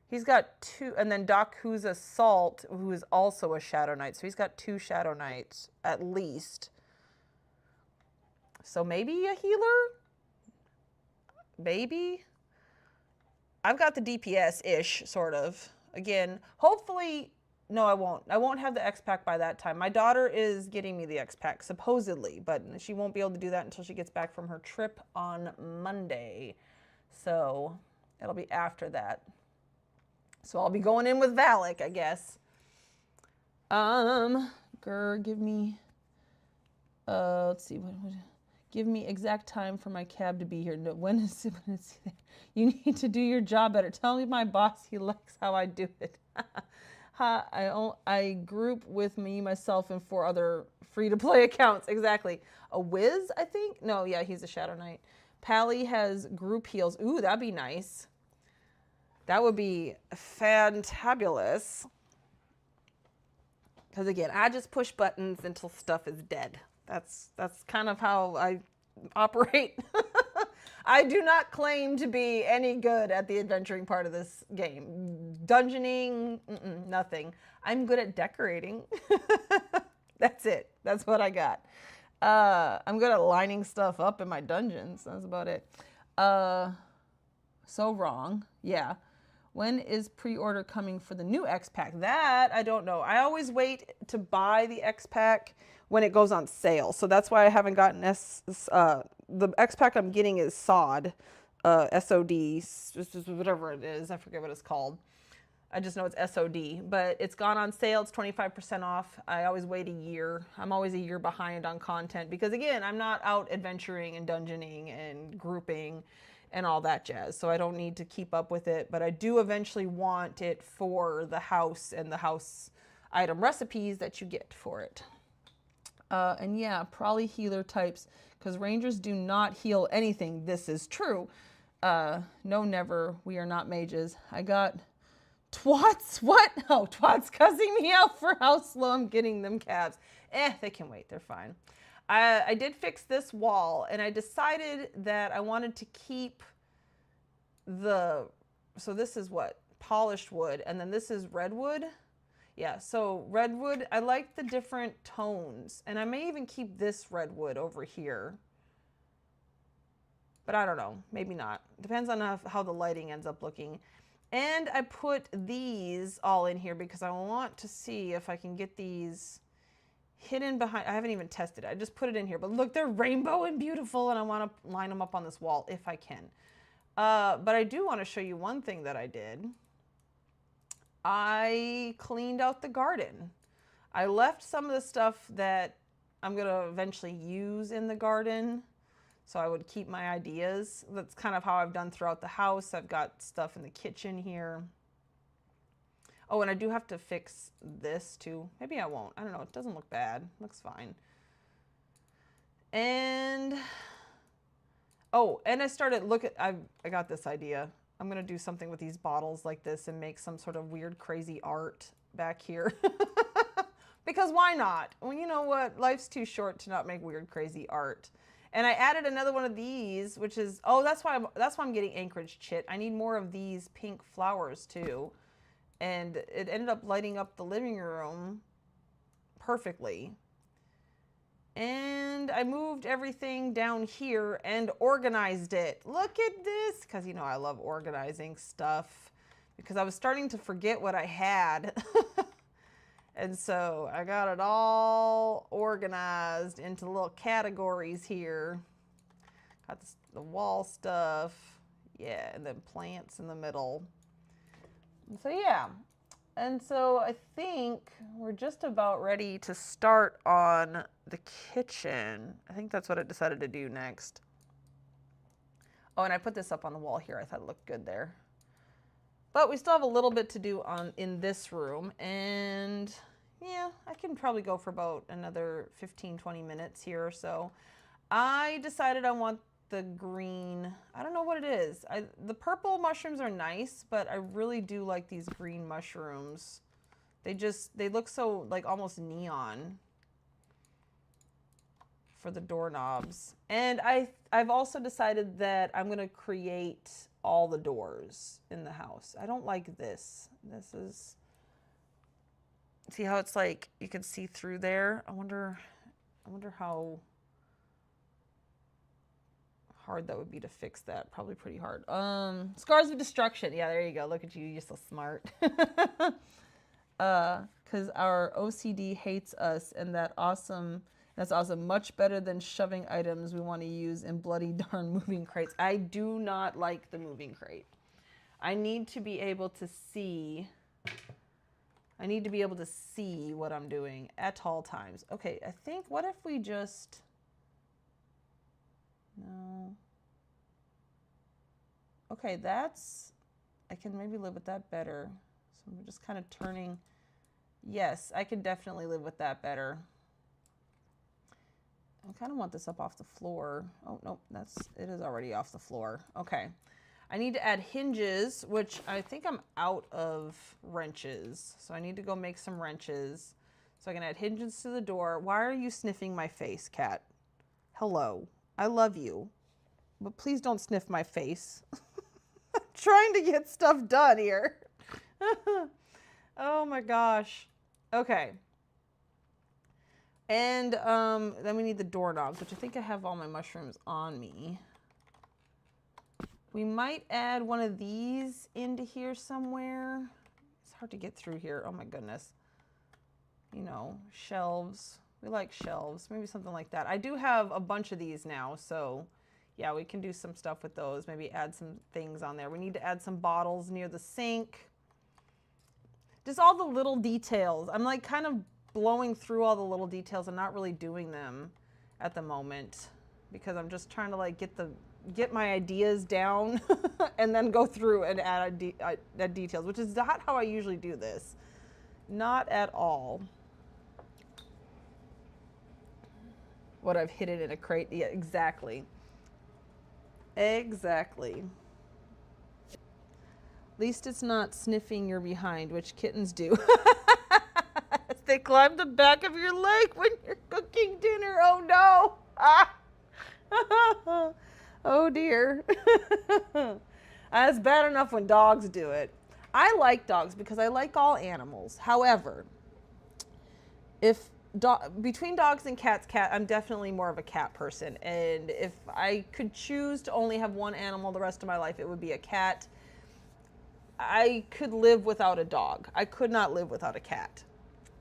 He's got 2, and then Dakuza Salt, who is also a Shadow Knight. So he's got 2 Shadow Knights, at least. So maybe a healer? Maybe? I've got the DPS-ish, sort of. Again, hopefully, no, I won't. I won't have the X-Pack by that time. My daughter is getting me the X-Pack, supposedly, but she won't be able to do that until she gets back from her trip on Monday. So it'll be after that. So I'll be going in with Valak, I guess. Give me, let's see, give me exact time for my cab to be here. No, when is it? You need to do your job better. Tell me my boss, he likes how I do it. I group with me, myself, and 4 other free-to-play accounts. Exactly. A Wiz, I think? No, yeah, he's a Shadow Knight. Pally has group heals. Ooh, that'd be nice. That would be fantabulous. Because again, I just push buttons until stuff is dead. That's kind of how I operate. I do not claim to be any good at the adventuring part of this game. Dungeoning, nothing. I'm good at decorating. That's it. That's what I got. I'm good at lining stuff up in my dungeons. That's about it. So wrong. Yeah. When is pre-order coming for the new X-Pack? That, I don't know. I always wait to buy the X-Pack when it goes on sale. So that's why I haven't gotten the X-Pack I'm getting is SOD, S-O-D, whatever it is. I forget what it's called. I just know it's SOD, but it's gone on sale. It's 25% off. I always wait a year. I'm always a year behind on content because, again, I'm not out adventuring and dungeoning and grouping and all that jazz. So I don't need to keep up with it, but I do eventually want it for the house and the house item recipes that you get for it. And yeah, probably healer types because rangers do not heal anything. This is true. No, never. We are not mages. I got twats. What? Oh, twats cussing me out for how slow I'm getting them cabs. They can wait. They're fine. I did fix this wall, and I decided that I wanted to keep so this is what? Polished wood, and then this is redwood. Yeah, so redwood, I like the different tones, and I may even keep this redwood over here. But I don't know, maybe not. Depends on how the lighting ends up looking. And I put these all in here because I want to see if I can get these hidden behind, I haven't even tested it. I just put it in here, but look, they're rainbow and beautiful, and I want to line them up on this wall if I can. But I do want to show you one thing that I did. I cleaned out the garden. I left some of the stuff that I'm going to eventually use in the garden, so I would keep my ideas. That's kind of how I've done throughout the house. I've got stuff in the kitchen here. Oh, and I do have to fix this too. Maybe I won't. I don't know. It doesn't look bad. It looks fine. And, oh, and I started, I got this idea. I'm going to do something with these bottles like this and make some sort of weird, crazy art back here. Because why not? Well, you know what? Life's too short to not make weird, crazy art. And I added another one of these, which is, oh, that's why I'm getting Anchorage Chit. I need more of these pink flowers too. And it ended up lighting up the living room perfectly. And I moved everything down here and organized it. Look at this, because you know I love organizing stuff, because I was starting to forget what I had. And so I got it all organized into little categories here. Got the wall stuff, yeah, and then plants in the middle. And so yeah, and so I think we're just about ready to start on the kitchen. I think that's what I decided to do next. Oh, and I put this up on the wall here. I thought it looked good there. But we still have a little bit to do in this room, and yeah, I can probably go for about another 15-20 minutes here or so. I decided I want the green, I don't know what it is. The purple mushrooms are nice, but I really do like these green mushrooms. They look so like almost neon for the doorknobs. And I've also decided that I'm gonna create all the doors in the house. I don't like this. This is, see how it's like you can see through there? I wonder how hard that would be to fix that. Probably pretty hard. Scars of destruction. Yeah, there you go. Look at you. You're so smart. Because our OCD hates us, and that's awesome. Much better than shoving items we want to use in bloody darn moving crates. I do not like the moving crate. I need to be able to see. I need to be able to see what I'm doing at all times. Okay, I think, what if we just, no. Okay, I can maybe live with that better. So I'm just kind of turning, yes, I can definitely live with that better. I kind of want this up off the floor. Oh, nope, it is already off the floor. Okay. I need to add hinges, which I think I'm out of wrenches. So I need to go make some wrenches so I can add hinges to the door. Why are you sniffing my face, cat? Hello. I love you, but please don't sniff my face. I'm trying to get stuff done here. Oh my gosh. Okay. And then we need the doorknobs, which I think I have all my mushrooms on me. We might add one of these into here somewhere. It's hard to get through here. Oh my goodness. You know, shelves. We like shelves. Maybe something like that. I do have a bunch of these now, so yeah, we can do some stuff with those. Maybe add some things on there. We need to add some bottles near the sink. Just all the little details. I'm like kind of blowing through all the little details and not really doing them at the moment because I'm just trying to like get my ideas down and then go through and add details, which is not how I usually do this. Not at all. What I've hidden in a crate. Yeah, exactly. Exactly. At least it's not sniffing your behind, which kittens do. They climb the back of your leg when you're cooking dinner. Oh no. Ah. Oh dear. It's bad enough when dogs do it. I like dogs because I like all animals. However, between dogs and cats, I'm definitely more of a cat person. And if I could choose to only have one animal the rest of my life, it would be a cat. I could live without a dog. I could not live without a cat.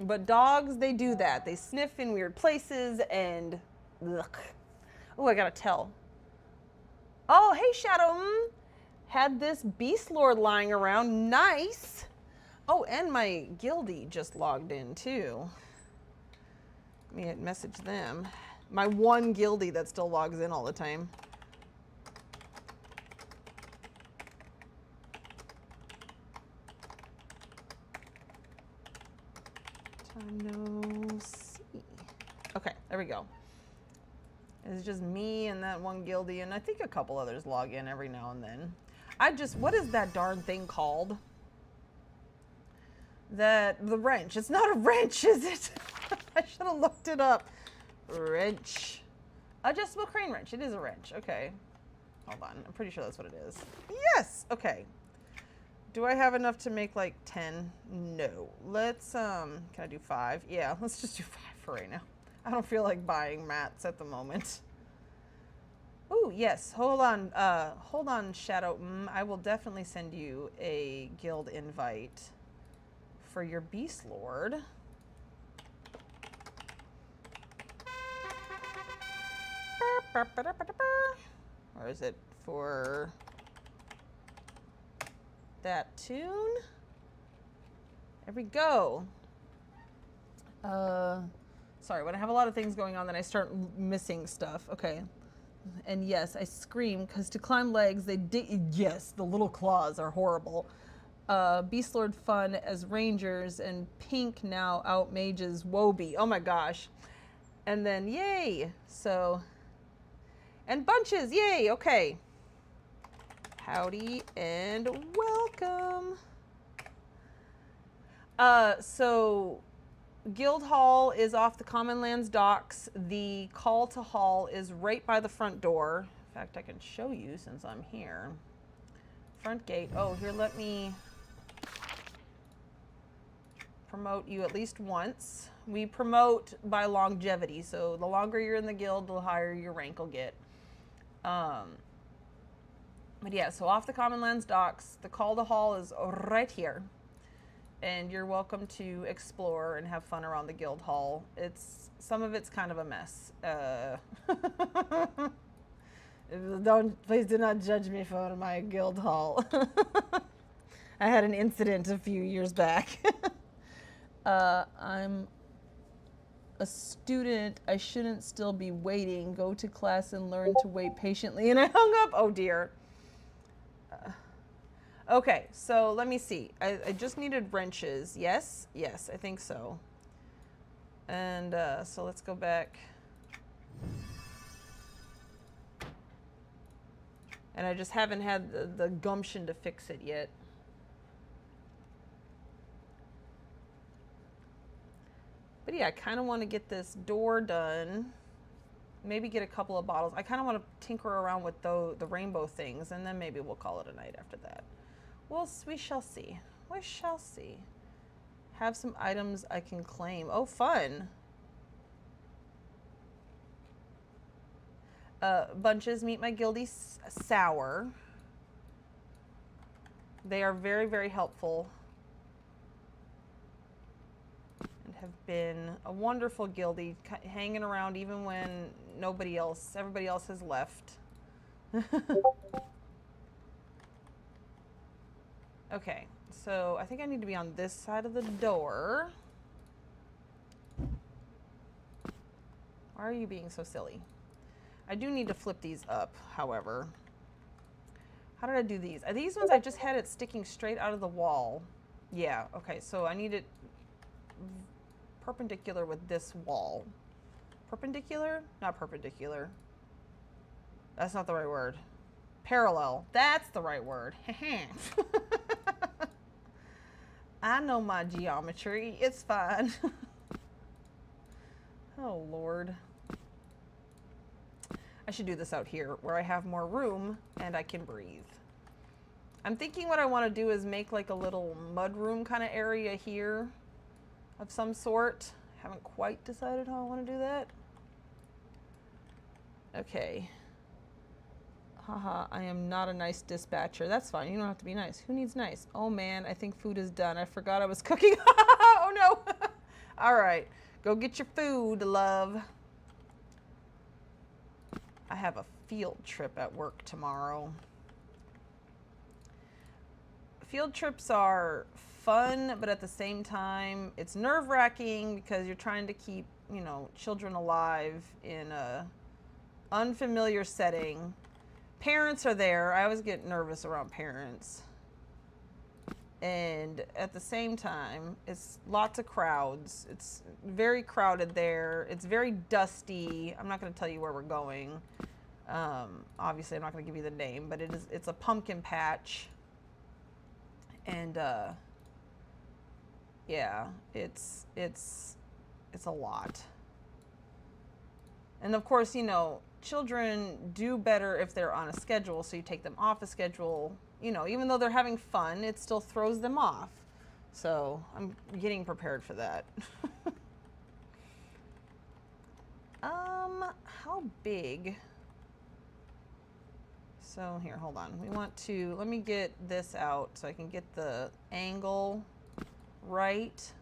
But dogs, they do that. They sniff in weird places and ugh. Oh, I gotta tell. Oh, hey, Shadow. Had this Beast Lord lying around. Nice. Oh, and my guildie just logged in too. Let me message them. My one guildie that still logs in all the time. No see. Okay, there we go. It's just me and that one guildie, and I think a couple others log in every now and then. What is that darn thing called? The wrench. It's not a wrench, is it? I should have looked it up. Wrench. Adjustable crane wrench. It is a wrench. Okay. Hold on. I'm pretty sure that's what it is. Yes! Okay. Do I have enough to make like 10? No. Let's, can I do 5? Yeah, let's just do 5 for right now. I don't feel like buying mats at the moment. Oh, yes. Hold on, Shadow. I will definitely send you a guild invite for your Beast Lord. Or is it for that tune? There we go. Sorry, when I have a lot of things going on, then I start missing stuff. Okay. And yes, I scream because to climb legs, yes, the little claws are horrible. Beast Lord fun as rangers, and pink now out mages Wobie. Oh my gosh. And then yay. So, and bunches, yay. Okay. Howdy and welcome. So Guild Hall is off the Common Lands docks. The call to hall is right by the front door. In fact, I can show you since I'm here. Front gate. Oh, here, let me promote you at least once. We promote by longevity, so the longer you're in the guild, the higher your rank will get. But yeah, so off the Common Lands docks, the call to hall is right here. And you're welcome to explore and have fun around the guild hall. Some of it's kind of a mess. Please do not judge me for my guild hall. I had an incident a few years back. I'm a student. I shouldn't still be waiting. Go to class and learn to wait patiently. And I hung up. Oh dear. Okay, so let me see. I just needed wrenches. Yes? Yes, I think so. And so let's go back. And I just haven't had the gumption to fix it yet. But yeah, I kind of want to get this door done. Maybe get a couple of bottles. I kind of want to tinker around with the rainbow things, and then maybe we'll call it a night after that. Well, we shall see. We shall see. Have some items I can claim. Oh, fun. Bunches, meet my guildie Sour. They are very, very helpful. And have been a wonderful guildie, hanging around even when everybody else has left. Okay, so I think I need to be on this side of the door. Why are you being so silly? I do need to flip these up, however. How did I do these? Are these ones I just had it sticking straight out of the wall? Yeah, okay, so I need it perpendicular with this wall. Perpendicular? Not perpendicular. That's not the right word. Parallel. That's the right word. I know my geometry. It's fine. Oh, Lord. I should do this out here where I have more room and I can breathe. I'm thinking what I want to do is make like a little mud room kind of area here of some sort. Haven't quite decided how I want to do that. Okay. Haha, I am not a nice dispatcher. That's fine. You don't have to be nice. Who needs nice? Oh man, I think food is done. I forgot I was cooking. Oh no. All right, go get your food, love. I have a field trip at work tomorrow. Field trips are fun, but at the same time, it's nerve-wracking because you're trying to keep, you know, children alive in a unfamiliar setting. Parents are there. I always get nervous around parents. And at the same time, it's lots of crowds. It's very crowded there. It's very dusty. I'm not going to tell you where we're going. Obviously, I'm not going to give you the name, but it's a pumpkin patch. And yeah, it's a lot. And of course, you know, children do better if they're on a schedule, so you take them off a schedule. You know, even though they're having fun, it still throws them off. So I'm getting prepared for that. How big? So here, hold on. We want to, let me get this out so I can get the angle right.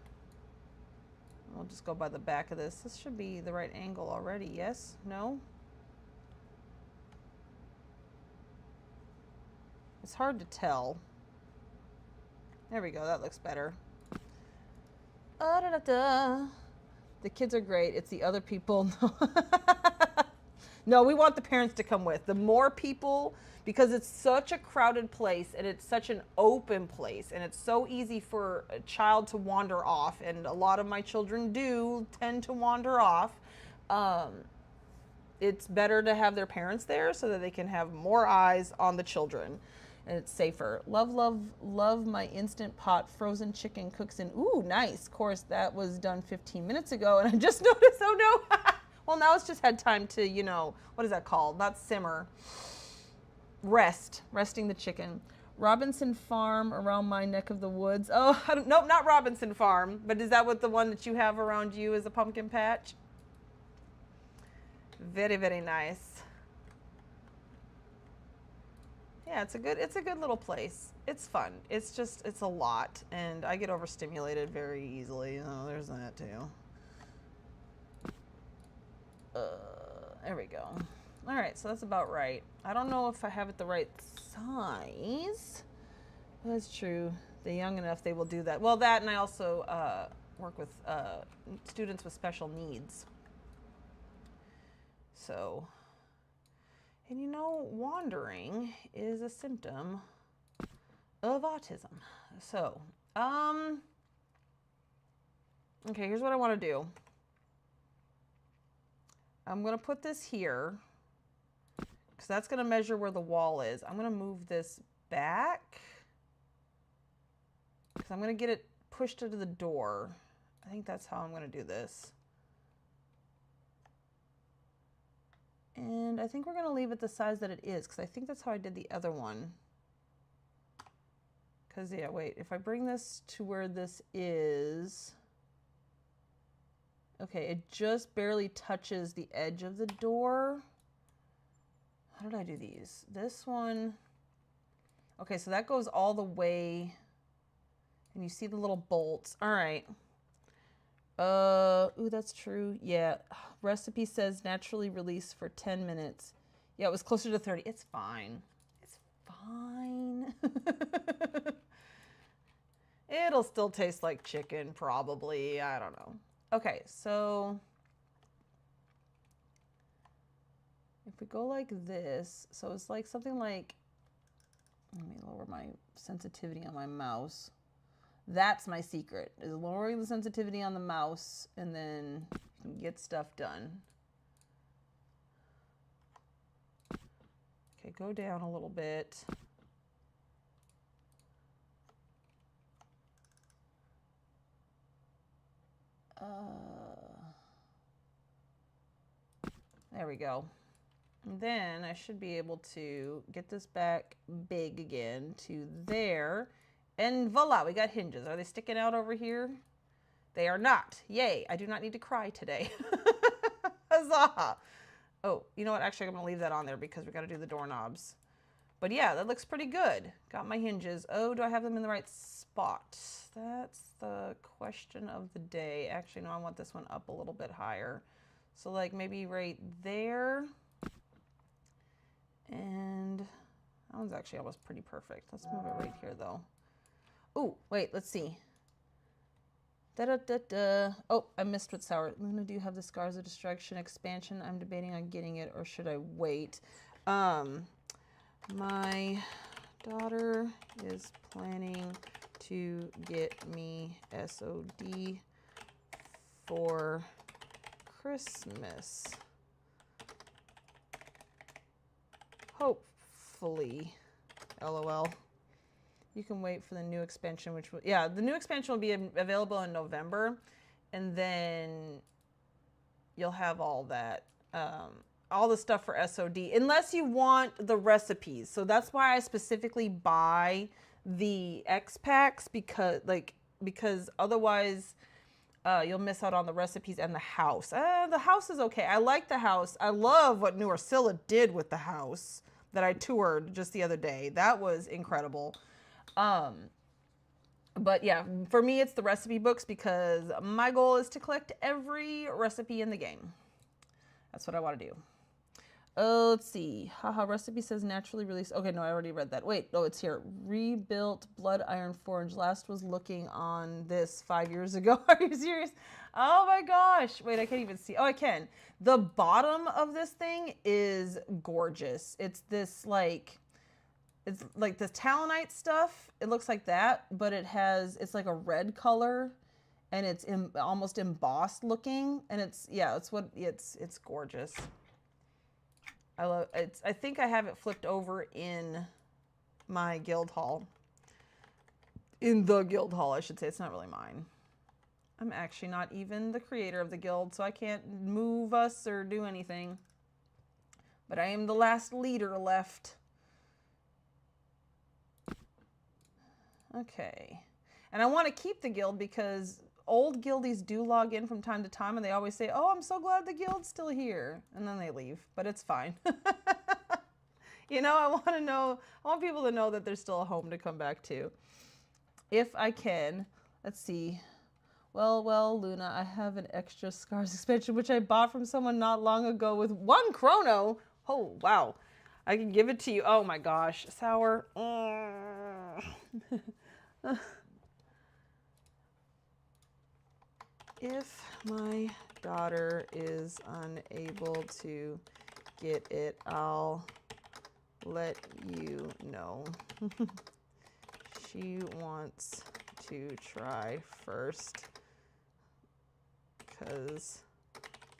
We'll just go by the back of this. This should be the right angle already. Yes? No? It's hard to tell. There we go. That looks better. The kids are great. It's the other people. No, we want the parents to come with. The more people, because it's such a crowded place and it's such an open place and it's so easy for a child to wander off, and a lot of my children do tend to wander off. It's better to have their parents there so that they can have more eyes on the children and it's safer. Love, love, love my Instant Pot frozen chicken cooks in. Ooh, nice. Of course, that was done 15 minutes ago and I just noticed, oh no. Well, now it's just had time to, you know, what is that called? Not simmer. Resting the chicken. Robinson Farm around my neck of the woods. Oh, nope, not Robinson Farm. But is that what the one that you have around you is a pumpkin patch? Very, very nice. Yeah, it's a good little place. It's fun. It's just, it's a lot. And I get overstimulated very easily. Oh, there's that too. There we go. All right, so that's about right. I don't know if I have it the right size. That's true. They're young enough, they will do that. Well, that, and I also work with students with special needs. So, and you know, wandering is a symptom of autism. So, okay, here's what I want to do. I'm going to put this here because that's going to measure where the wall is. I'm going to move this back because I'm going to get it pushed into the door. I think that's how I'm going to do this. And I think we're going to leave it the size that it is because I think that's how I did the other one. Because, yeah, wait, if I bring this to where this is... Okay, it just barely touches the edge of the door. How did I do these? This one. Okay, so that goes all the way. And you see the little bolts. All right. Ooh, that's true. Yeah. Recipe says naturally release for 10 minutes. Yeah, it was closer to 30. It's fine. It's fine. It'll still taste like chicken, probably. I don't know. Okay, so if we go like this, so it's like something like, let me lower my sensitivity on my mouse. That's my secret, is lowering the sensitivity on the mouse and then you can get stuff done. Okay, go down a little bit. There we go. And then I should be able to get this back big again to there. And voila, we got hinges. Are they sticking out over here? They are not. Yay, I do not need to cry today. Huzzah! Oh, you know what? Actually, I'm going to leave that on there because we got to do the doorknobs. But yeah, that looks pretty good. Got my hinges. Oh, do I have them in the right spot? That's the question of the day. Actually, no, I want this one up a little bit higher. So like maybe right there. And that one's actually almost pretty perfect. Let's move it right here though. Oh, wait, let's see. Da-da-da-da. Oh, I missed what Sour. Luna, do you have the Scars of Destruction expansion? I'm debating on getting it, or should I wait? My daughter is planning to get me SOD for Christmas. Hopefully. LOL. You can wait for the new expansion, which will, yeah, the new expansion will be available in November, and then you'll have all that, all the stuff for SOD, unless you want the recipes. So that's why I specifically buy the X packs, because otherwise you'll miss out on the recipes and the house. The house is okay. I like the house. I love what New Ursula did with the house that I toured just the other day. That was incredible. But yeah, for me, it's the recipe books because my goal is to collect every recipe in the game. That's what I want to do. Oh, let's see. Haha, recipe says naturally released. Okay, no, I already read that. Wait, oh, it's here. Rebuilt Blood Iron Forge. Last was looking on this 5 years ago. Are you serious? Oh my gosh. Wait, I can't even see. Oh, I can. The bottom of this thing is gorgeous. It's this like... It's like the Talonite stuff. It looks like that, but it's like a red color, and it's almost embossed looking, and it's gorgeous. I love it. I think I have it flipped over in my guild hall. In the guild hall, I should say. It's not really mine. I'm actually not even the creator of the guild, so I can't move us or do anything. But I am the last leader left. Okay. And I want to keep the guild because old guildies do log in from time to time, and they always say, oh, I'm so glad the guild's still here. And then they leave, but it's fine. You know, I want people to know that there's still a home to come back to. If I can. Let's see. Well, Luna, I have an extra Scars expansion, which I bought from someone not long ago with 1 chrono. Oh, wow. I can give it to you. Oh my gosh. Sour. If my daughter is unable to get it, I'll let you know. She wants to try first, because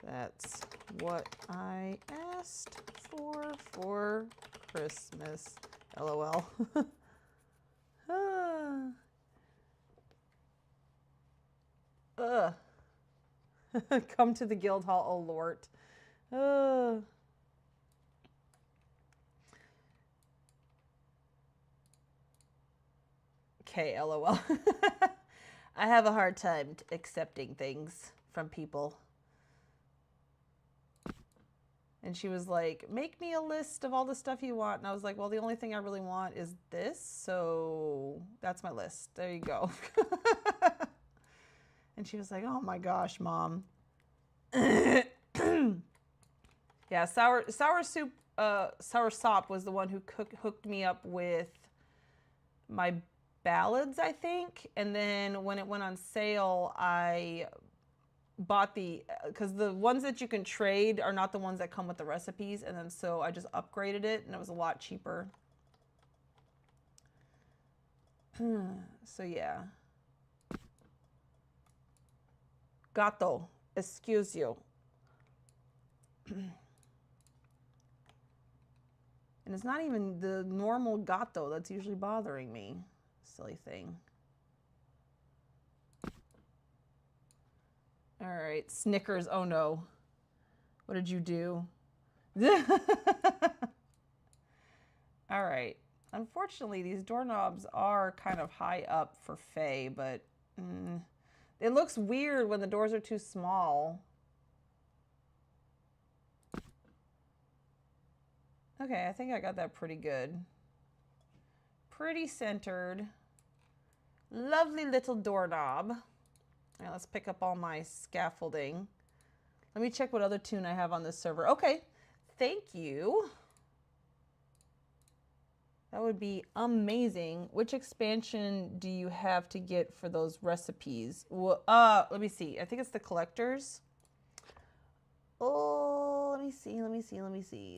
that's what I asked for Christmas. LOL. Come to the guild hall, oh Lord. Okay, LOL. I have a hard time accepting things from people. And she was like, make me a list of all the stuff you want. And I was like, well, the only thing I really want is this. So that's my list. There you go. And she was like, oh my gosh, Mom. Yeah, Sour Sop was the one who hooked me up with my ballads, I think. And then when it went on sale, I bought because the ones that you can trade are not the ones that come with the recipes, and then so I just upgraded it, and it was a lot cheaper. So yeah. Gato, excuse you. And it's not even the normal gato that's usually bothering me. Silly thing. All right, Snickers. Oh no. What did you do? All right. Unfortunately, these doorknobs are kind of high up for Faye, but it looks weird when the doors are too small. Okay, I think I got that pretty good. pretty centered. Lovely little doorknob. All right, let's pick up all my scaffolding. Let me check what other tune I have on this server. Okay, thank you. That would be amazing. Which expansion do you have to get for those recipes? Well, let me see. I think it's the collectors. Oh, let me see.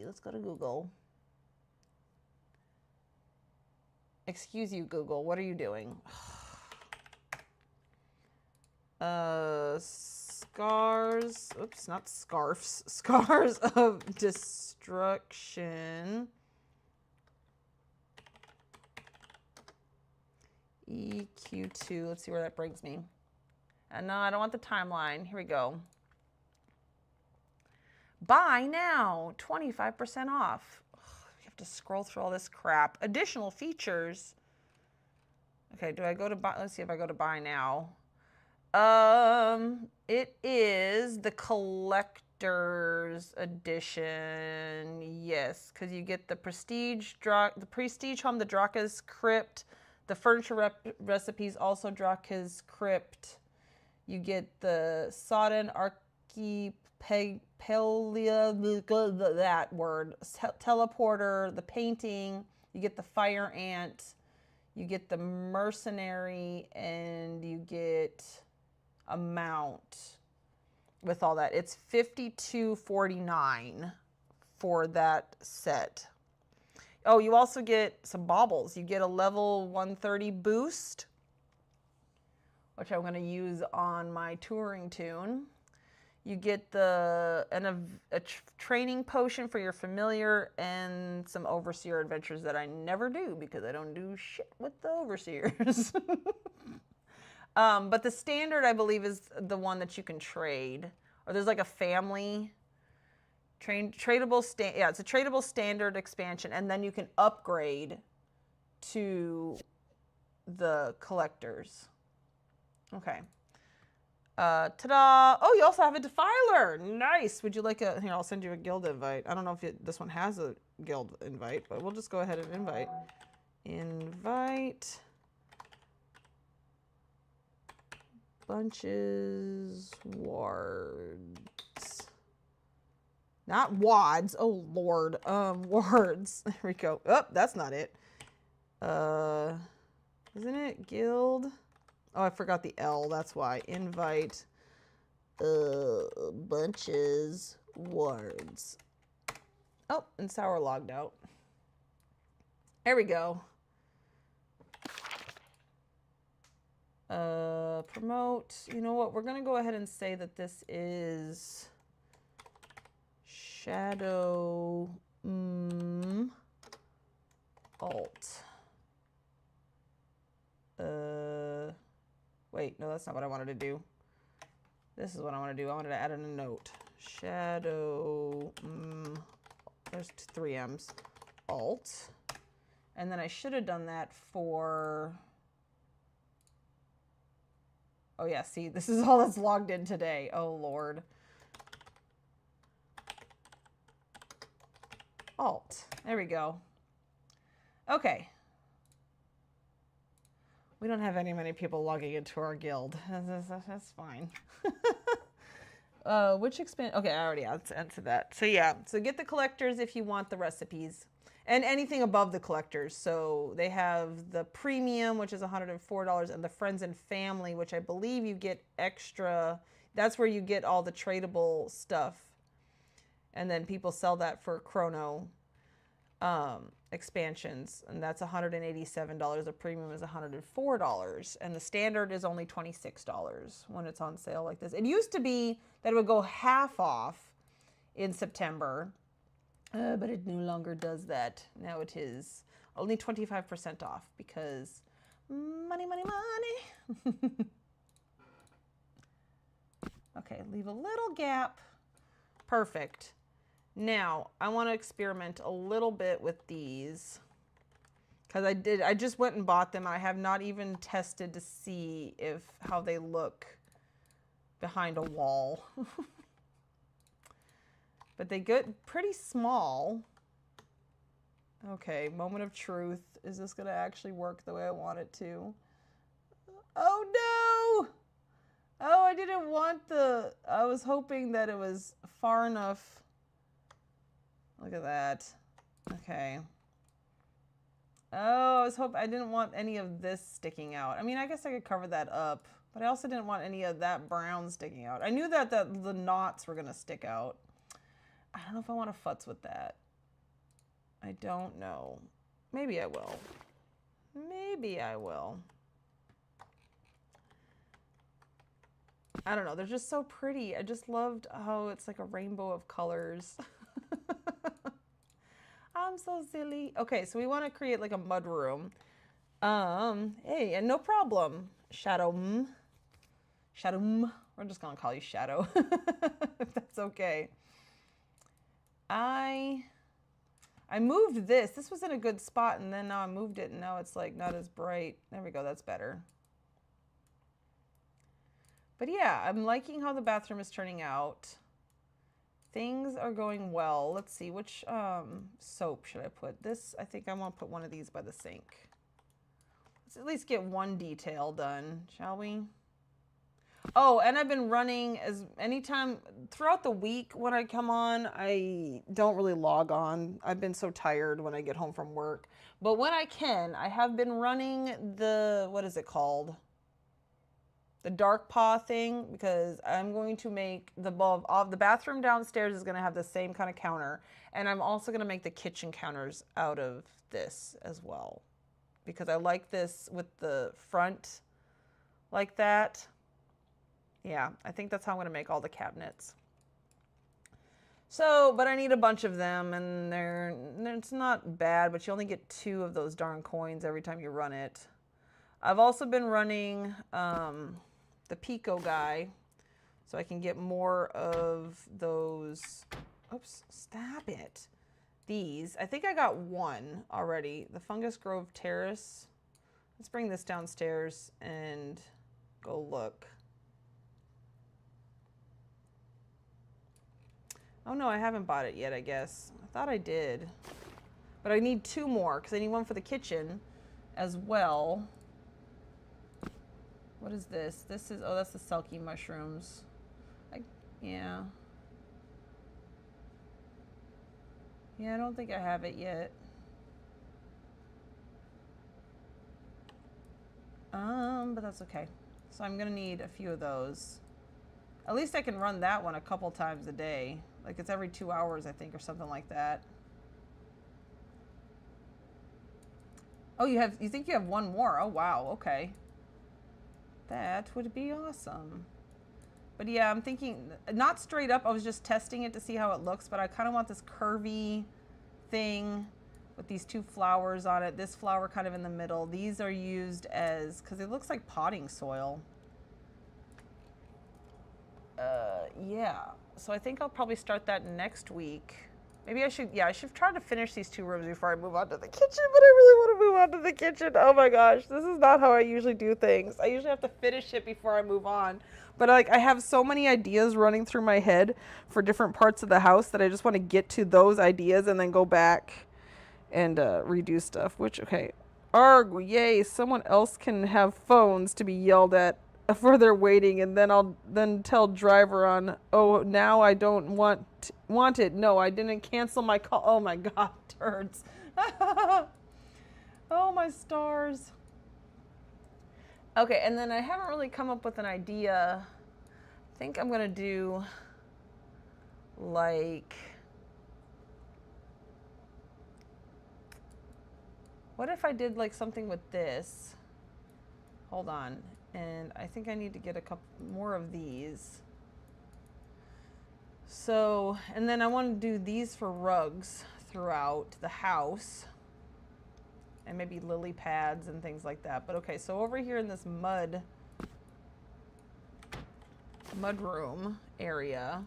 Let's go to Google. Excuse you, Google. What are you doing? Scars. Oops, not scarfs. Scars of destruction. EQ2. Let's see where that brings me. And no, I don't want the timeline. Here we go. Buy now. 25% off. We have to scroll through all this crap. Additional features. Okay, do I go to buy? Let's see if I go to buy now. It is the collector's edition. Yes, because you get the prestige home, the Draka's Crypt. The furniture recipes also Draka's Crypt. You get the Sodden Archipelia, that word, teleporter, the painting. You get the fire ant. You get the mercenary, and you get a mount with all that. It's $52.49 for that set. Oh, you also get some baubles. You get a level 130 boost, which I'm going to use on my touring tune. You get a training potion for your familiar and some overseer adventures that I never do because I don't do shit with the overseers. But the standard, I believe, is the one that you can trade. Or there's like a family tradable yeah, it's a tradable standard expansion, and then you can upgrade to the collectors. Okay. Ta-da! Oh, you also have a defiler. Nice. Would you like a? Here, I'll send you a guild invite. I don't know if this one has a guild invite, but we'll just go ahead and invite. Invite. Bunches. Wards. Not wads. Oh, Lord. Wards. There we go. Oh, that's not it. Isn't it guild? Oh, I forgot the L. That's why. Invite. Bunches. Wards. Oh, and Sour logged out. There we go. Promote. You know what? We're going to go ahead and say that this is Shadow Alt. Wait, no, that's not what I wanted to do. This is what I want to do. I wanted to add in a note. Shadow, there's 3 M's. Alt. And then I should have done that for... Oh yeah, see, this is all that's logged in today. Oh, Lord. Alt. There we go. Okay. We don't have many people logging into our guild. That's fine. Which expand? Okay, I already answered that. So yeah, so get the collectors if you want the recipes. And anything above the collectors. So they have the premium, which is $104, and the friends and family, which I believe you get extra. That's where you get all the tradable stuff. And then people sell that for chrono expansions. And that's $187. The premium is $104. And the standard is only $26 when it's on sale like this. It used to be that it would go half off in September. But it no longer does that. Now it is only 25% off because money, money, money. Okay, leave a little gap. Perfect. Now, I want to experiment a little bit with these because I just went and bought them. I have not even tested to see how they look behind a wall. But they get pretty small. Okay, moment of truth. Is this gonna actually work the way I want it to? Oh no! Oh, I didn't want the... I was hoping that it was far enough. Look at that. Okay. Oh, I didn't want any of this sticking out. I mean, I guess I could cover that up, but I also didn't want any of that brown sticking out. I knew that the knots were gonna stick out. I don't know if I want to futz with that. I don't know. Maybe I will. Maybe I will. I don't know. They're just so pretty. I just loved how it's like a rainbow of colors. I'm so silly. Okay, so we want to create like a mud room. Hey, and no problem. Shadow. Shadow. We're just gonna call you Shadow. If that's okay. I moved this. This was in a good spot, and then now I moved it, and now it's like not as bright. There we go. That's better. But yeah, I'm liking how the bathroom is turning out. Things are going well. Let's see, which soap should I put? This, I think I want to put one of these by the sink. Let's at least get one detail done, shall we? Oh, and I've been running anytime throughout the week when I come on, I don't really log on. I've been so tired when I get home from work. But when I can, I have been running the, what is it called? The dark paw thing, because I'm going to make the bathroom downstairs is going to have the same kind of counter, and I'm also going to make the kitchen counters out of this as well, because I like this with the front like that. Yeah, I think that's how I'm going to make all the cabinets. So, but I need a bunch of them, and it's not bad, but you only get 2 of those darn coins every time you run it. I've also been running the Pico guy, so I can get more of those. Oops, stop it. These, I think I got 1 already. The Fungus Grove Terrace. Let's bring this downstairs and go look. Oh no, I haven't bought it yet, I guess. I thought I did. But I need 2 more, because I need 1 for the kitchen as well. What is this? This is, oh, that's the Selkie mushrooms. Yeah. Yeah, I don't think I have it yet. But that's okay. So I'm gonna need a few of those. At least I can run that one a couple times a day. Like it's every 2 hours, I think, or something like that. Oh, you think you have 1 more? Oh, wow, okay. That would be awesome. But yeah, I'm thinking, not straight up, I was just testing it to see how it looks, but I kind of want this curvy thing with these 2 flowers on it. This flower kind of in the middle. These are used as, because it looks like potting soil. Yeah, so I think I'll probably start that next week. Maybe I should try to finish these 2 rooms before I move on to the kitchen, but I really want to move on to the kitchen. Oh my gosh, this is not how I usually do things. I usually have to finish it before I move on. But like, I have so many ideas running through my head for different parts of the house that I just want to get to those ideas and then go back and redo stuff, which, okay. Arg, yay, someone else can have phones to be yelled at for their waiting, and then I'll tell driver on, oh, now I don't want it. No, I didn't cancel my call. Oh my God, turds. Oh my stars. Okay, and then I haven't really come up with an idea. I think I'm gonna do like, what if I did like something with this? Hold on. And I think I need to get a couple more of these. So, and then I want to do these for rugs throughout the house. And maybe lily pads and things like that. But okay, so over here in this mud room area,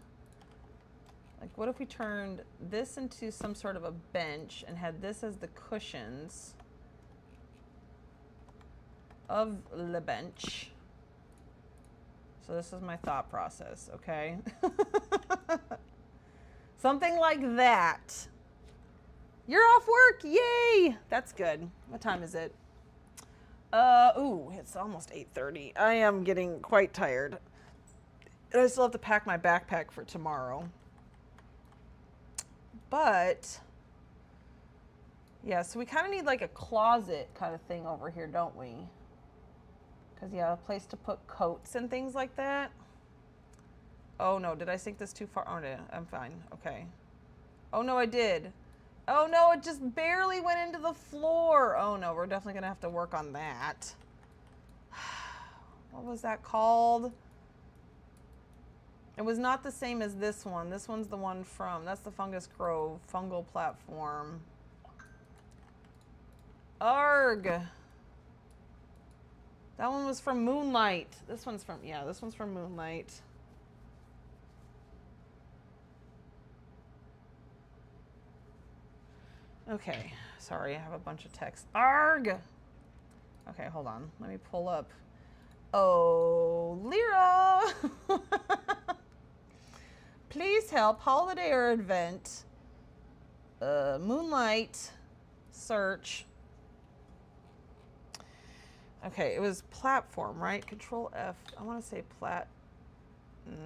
like what if we turned this into some sort of a bench and had this as the cushions of the bench. So this is my thought process, okay? Something like that. You're off work. Yay. That's good. What time is it? Ooh, it's almost 8:30. I am getting quite tired. And I still have to pack my backpack for tomorrow. But, yeah, so we kind of need like a closet kind of thing over here, don't we? Because, yeah, a place to put coats and things like that. Oh, no, did I sink this too far? Oh, no, I'm fine. Okay. Oh, no, I did. Oh, no, it just barely went into the floor. Oh, no, we're definitely going to have to work on that. What was that called? It was not the same as this one. This one's the one from, that's the Fungus Grove fungal platform. Arg. That one was from Moonlight. This one's from, yeah, this one's from Moonlight. Okay, sorry, I have a bunch of text. Arg! Okay, hold on. Let me pull up. Oh, Lyra! Please help. Holiday or event. Moonlight. Search. Okay, it was platform, right? Control F. I want to say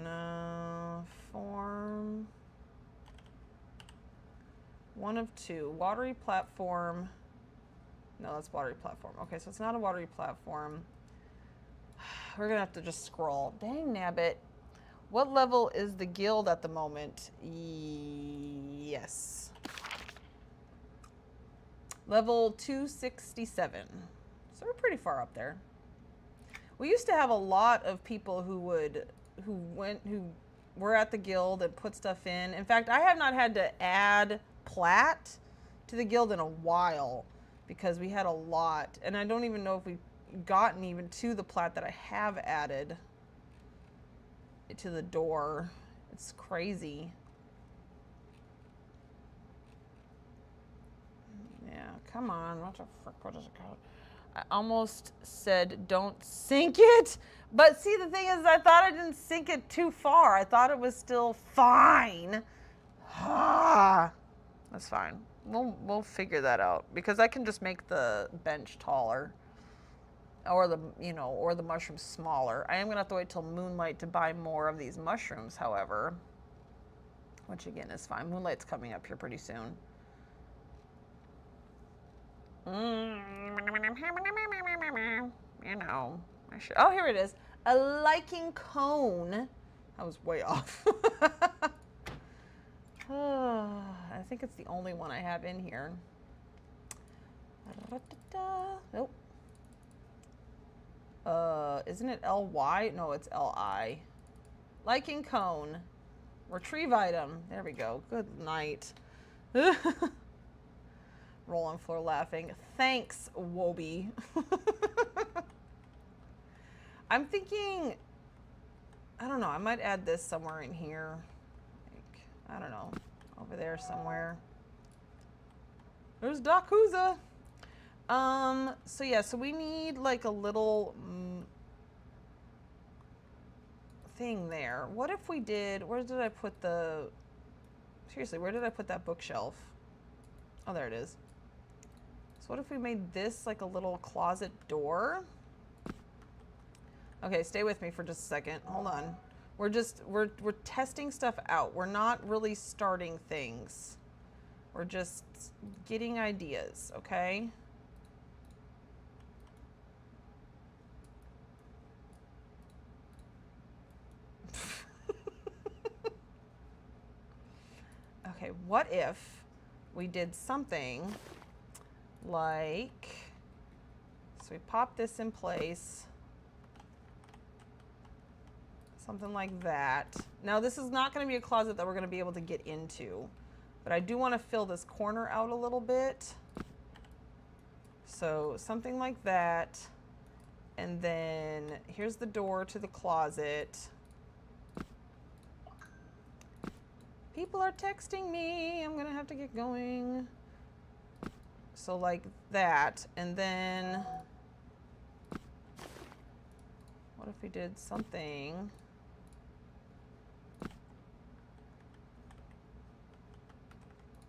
no, form. One of two. Watery platform. No, that's watery platform. Okay, so it's not a watery platform. We're going to have to just scroll. Dang nabbit. What level is the guild at the moment? Yes. Level 267. So we're pretty far up there. We used to have a lot of people who were at the guild and put stuff in. In fact, I have not had to add plat to the guild in a while because we had a lot. And I don't even know if we've gotten even to the plat that I have added to the door. It's crazy. Yeah, come on. What the frick? What is it called? I almost said don't sink it. But see, the thing is, I thought I didn't sink it too far. I thought it was still fine. Ah, that's fine. We'll figure that out because I can just make the bench taller. Or the mushrooms smaller. I am gonna have to wait till Moonlight to buy more of these mushrooms, however. Which again is fine. Moonlight's coming up here pretty soon. You know. Oh, here it is. A liking cone. I was way off. I think it's the only one I have in here. Nope. Isn't it LY? No, it's LI. Liking cone. Retrieve item. There we go. Good night. Roll on floor laughing. Thanks, Wobie. I'm thinking, I don't know, I might add this somewhere in here. Like, I don't know, over there somewhere. There's Dakuza. So yeah, so we need like a little thing there. What if we did, where did I put seriously, where did I put that bookshelf? Oh, there it is. So what if we made this like a little closet door? Okay, stay with me for just a second. Hold on. We're testing stuff out. We're not really starting things. We're just getting ideas, okay? Okay, what if we did something like, so we pop this in place, something like that. Now this is not going to be a closet that we're going to be able to get into, but I do want to fill this corner out a little bit. So something like that. And then here's the door to the closet. People are texting me. I'm gonna have to get going. So like that. And then what if we did something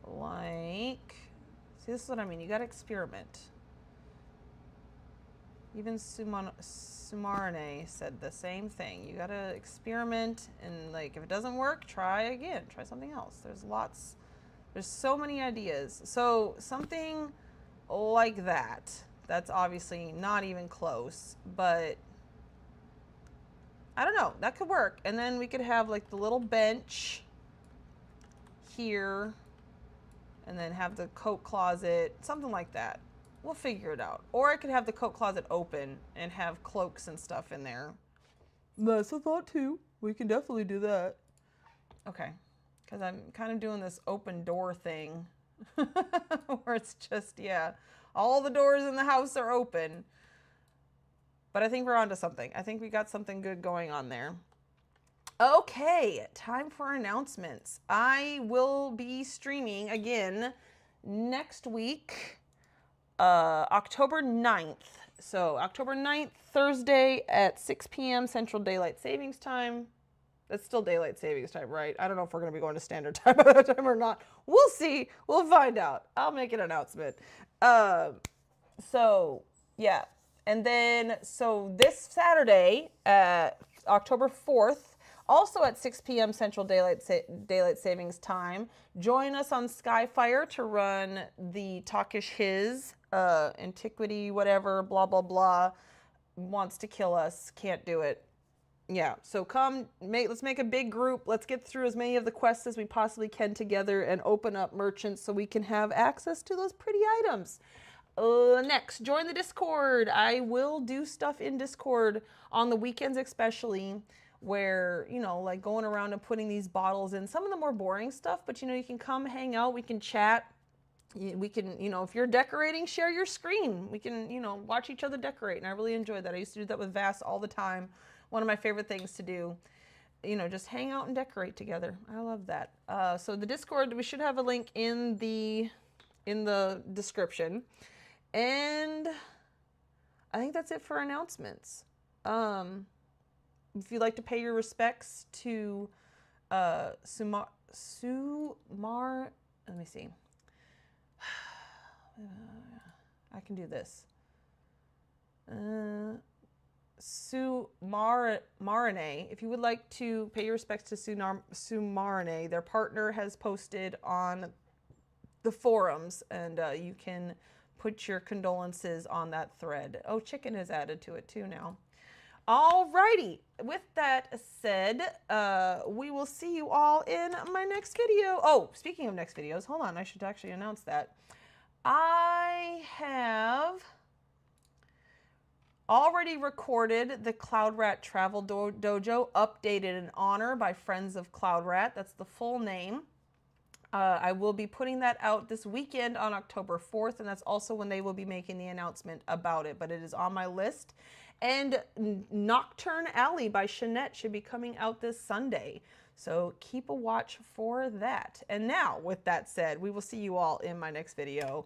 like See, this is what I mean. You got to experiment. Even Tsumaranai said the same thing. You got to experiment, and like if it doesn't work, try again. Try something else. There's so many ideas. So something like that. That's obviously not even close, but I don't know. That could work. And then we could have like the little bench here, and then have the coat closet, something like that. We'll figure it out. Or I could have the coat closet open and have cloaks and stuff in there. That's a thought too. We can definitely do that. Okay. Because I'm kind of doing this open door thing where it's just, yeah, all the doors in the house are open. But I think we're onto something. I think we got something good going on there. Okay, time for announcements. I will be streaming again next week. October 9th. So October 9th, Thursday at 6 p.m. Central Daylight Savings Time. That's still Daylight Savings Time, right? I don't know if we're going to be going to Standard Time by that time or not. We'll see. We'll find out. I'll make an announcement. So, yeah. And then, so this Saturday, October 4th, also at 6 p.m. Central Daylight Savings Time, join us on Skyfire to run the Talkish His, Antiquity, whatever, blah, blah, blah, wants to kill us, can't do it. Yeah, so come, let's make a big group. Let's get through as many of the quests as we possibly can together and open up merchants so we can have access to those pretty items. Next, join the Discord. I will do stuff in Discord on the weekends especially, where, you know, like going around and putting these bottles in. Some of the more boring stuff, but, you know, you can come hang out. We can chat. We can, you know, if you're decorating, share your screen. We can, you know, watch each other decorate, and I really enjoy that. I used to do that with Vass all the time. One of my favorite things to do, you know, just hang out and decorate together. I love that. So the Discord, we should have a link in the description. And I think that's it for announcements. If you'd like to pay your respects to Sumar, let me see. I can do this. Tsumaranai. If you would like to pay your respects to Tsumaranai, their partner has posted on the forums, and you can put your condolences on that thread. Oh, Chicken is added to it too now. Alrighty, with that said, we will see you all in my next video. Oh, speaking of next videos, hold on, I should actually announce that. I have already recorded the Cloud Rat Travel Dojo, updated in honor by Friends of Cloud Rat. That's the full name. I will be putting that out this weekend on October 4th, and that's also when they will be making the announcement about it, but it is on my list. And Nocturne Alley by Shanette should be coming out this Sunday. So keep a watch for that. And now, with that said, we will see you all in my next video.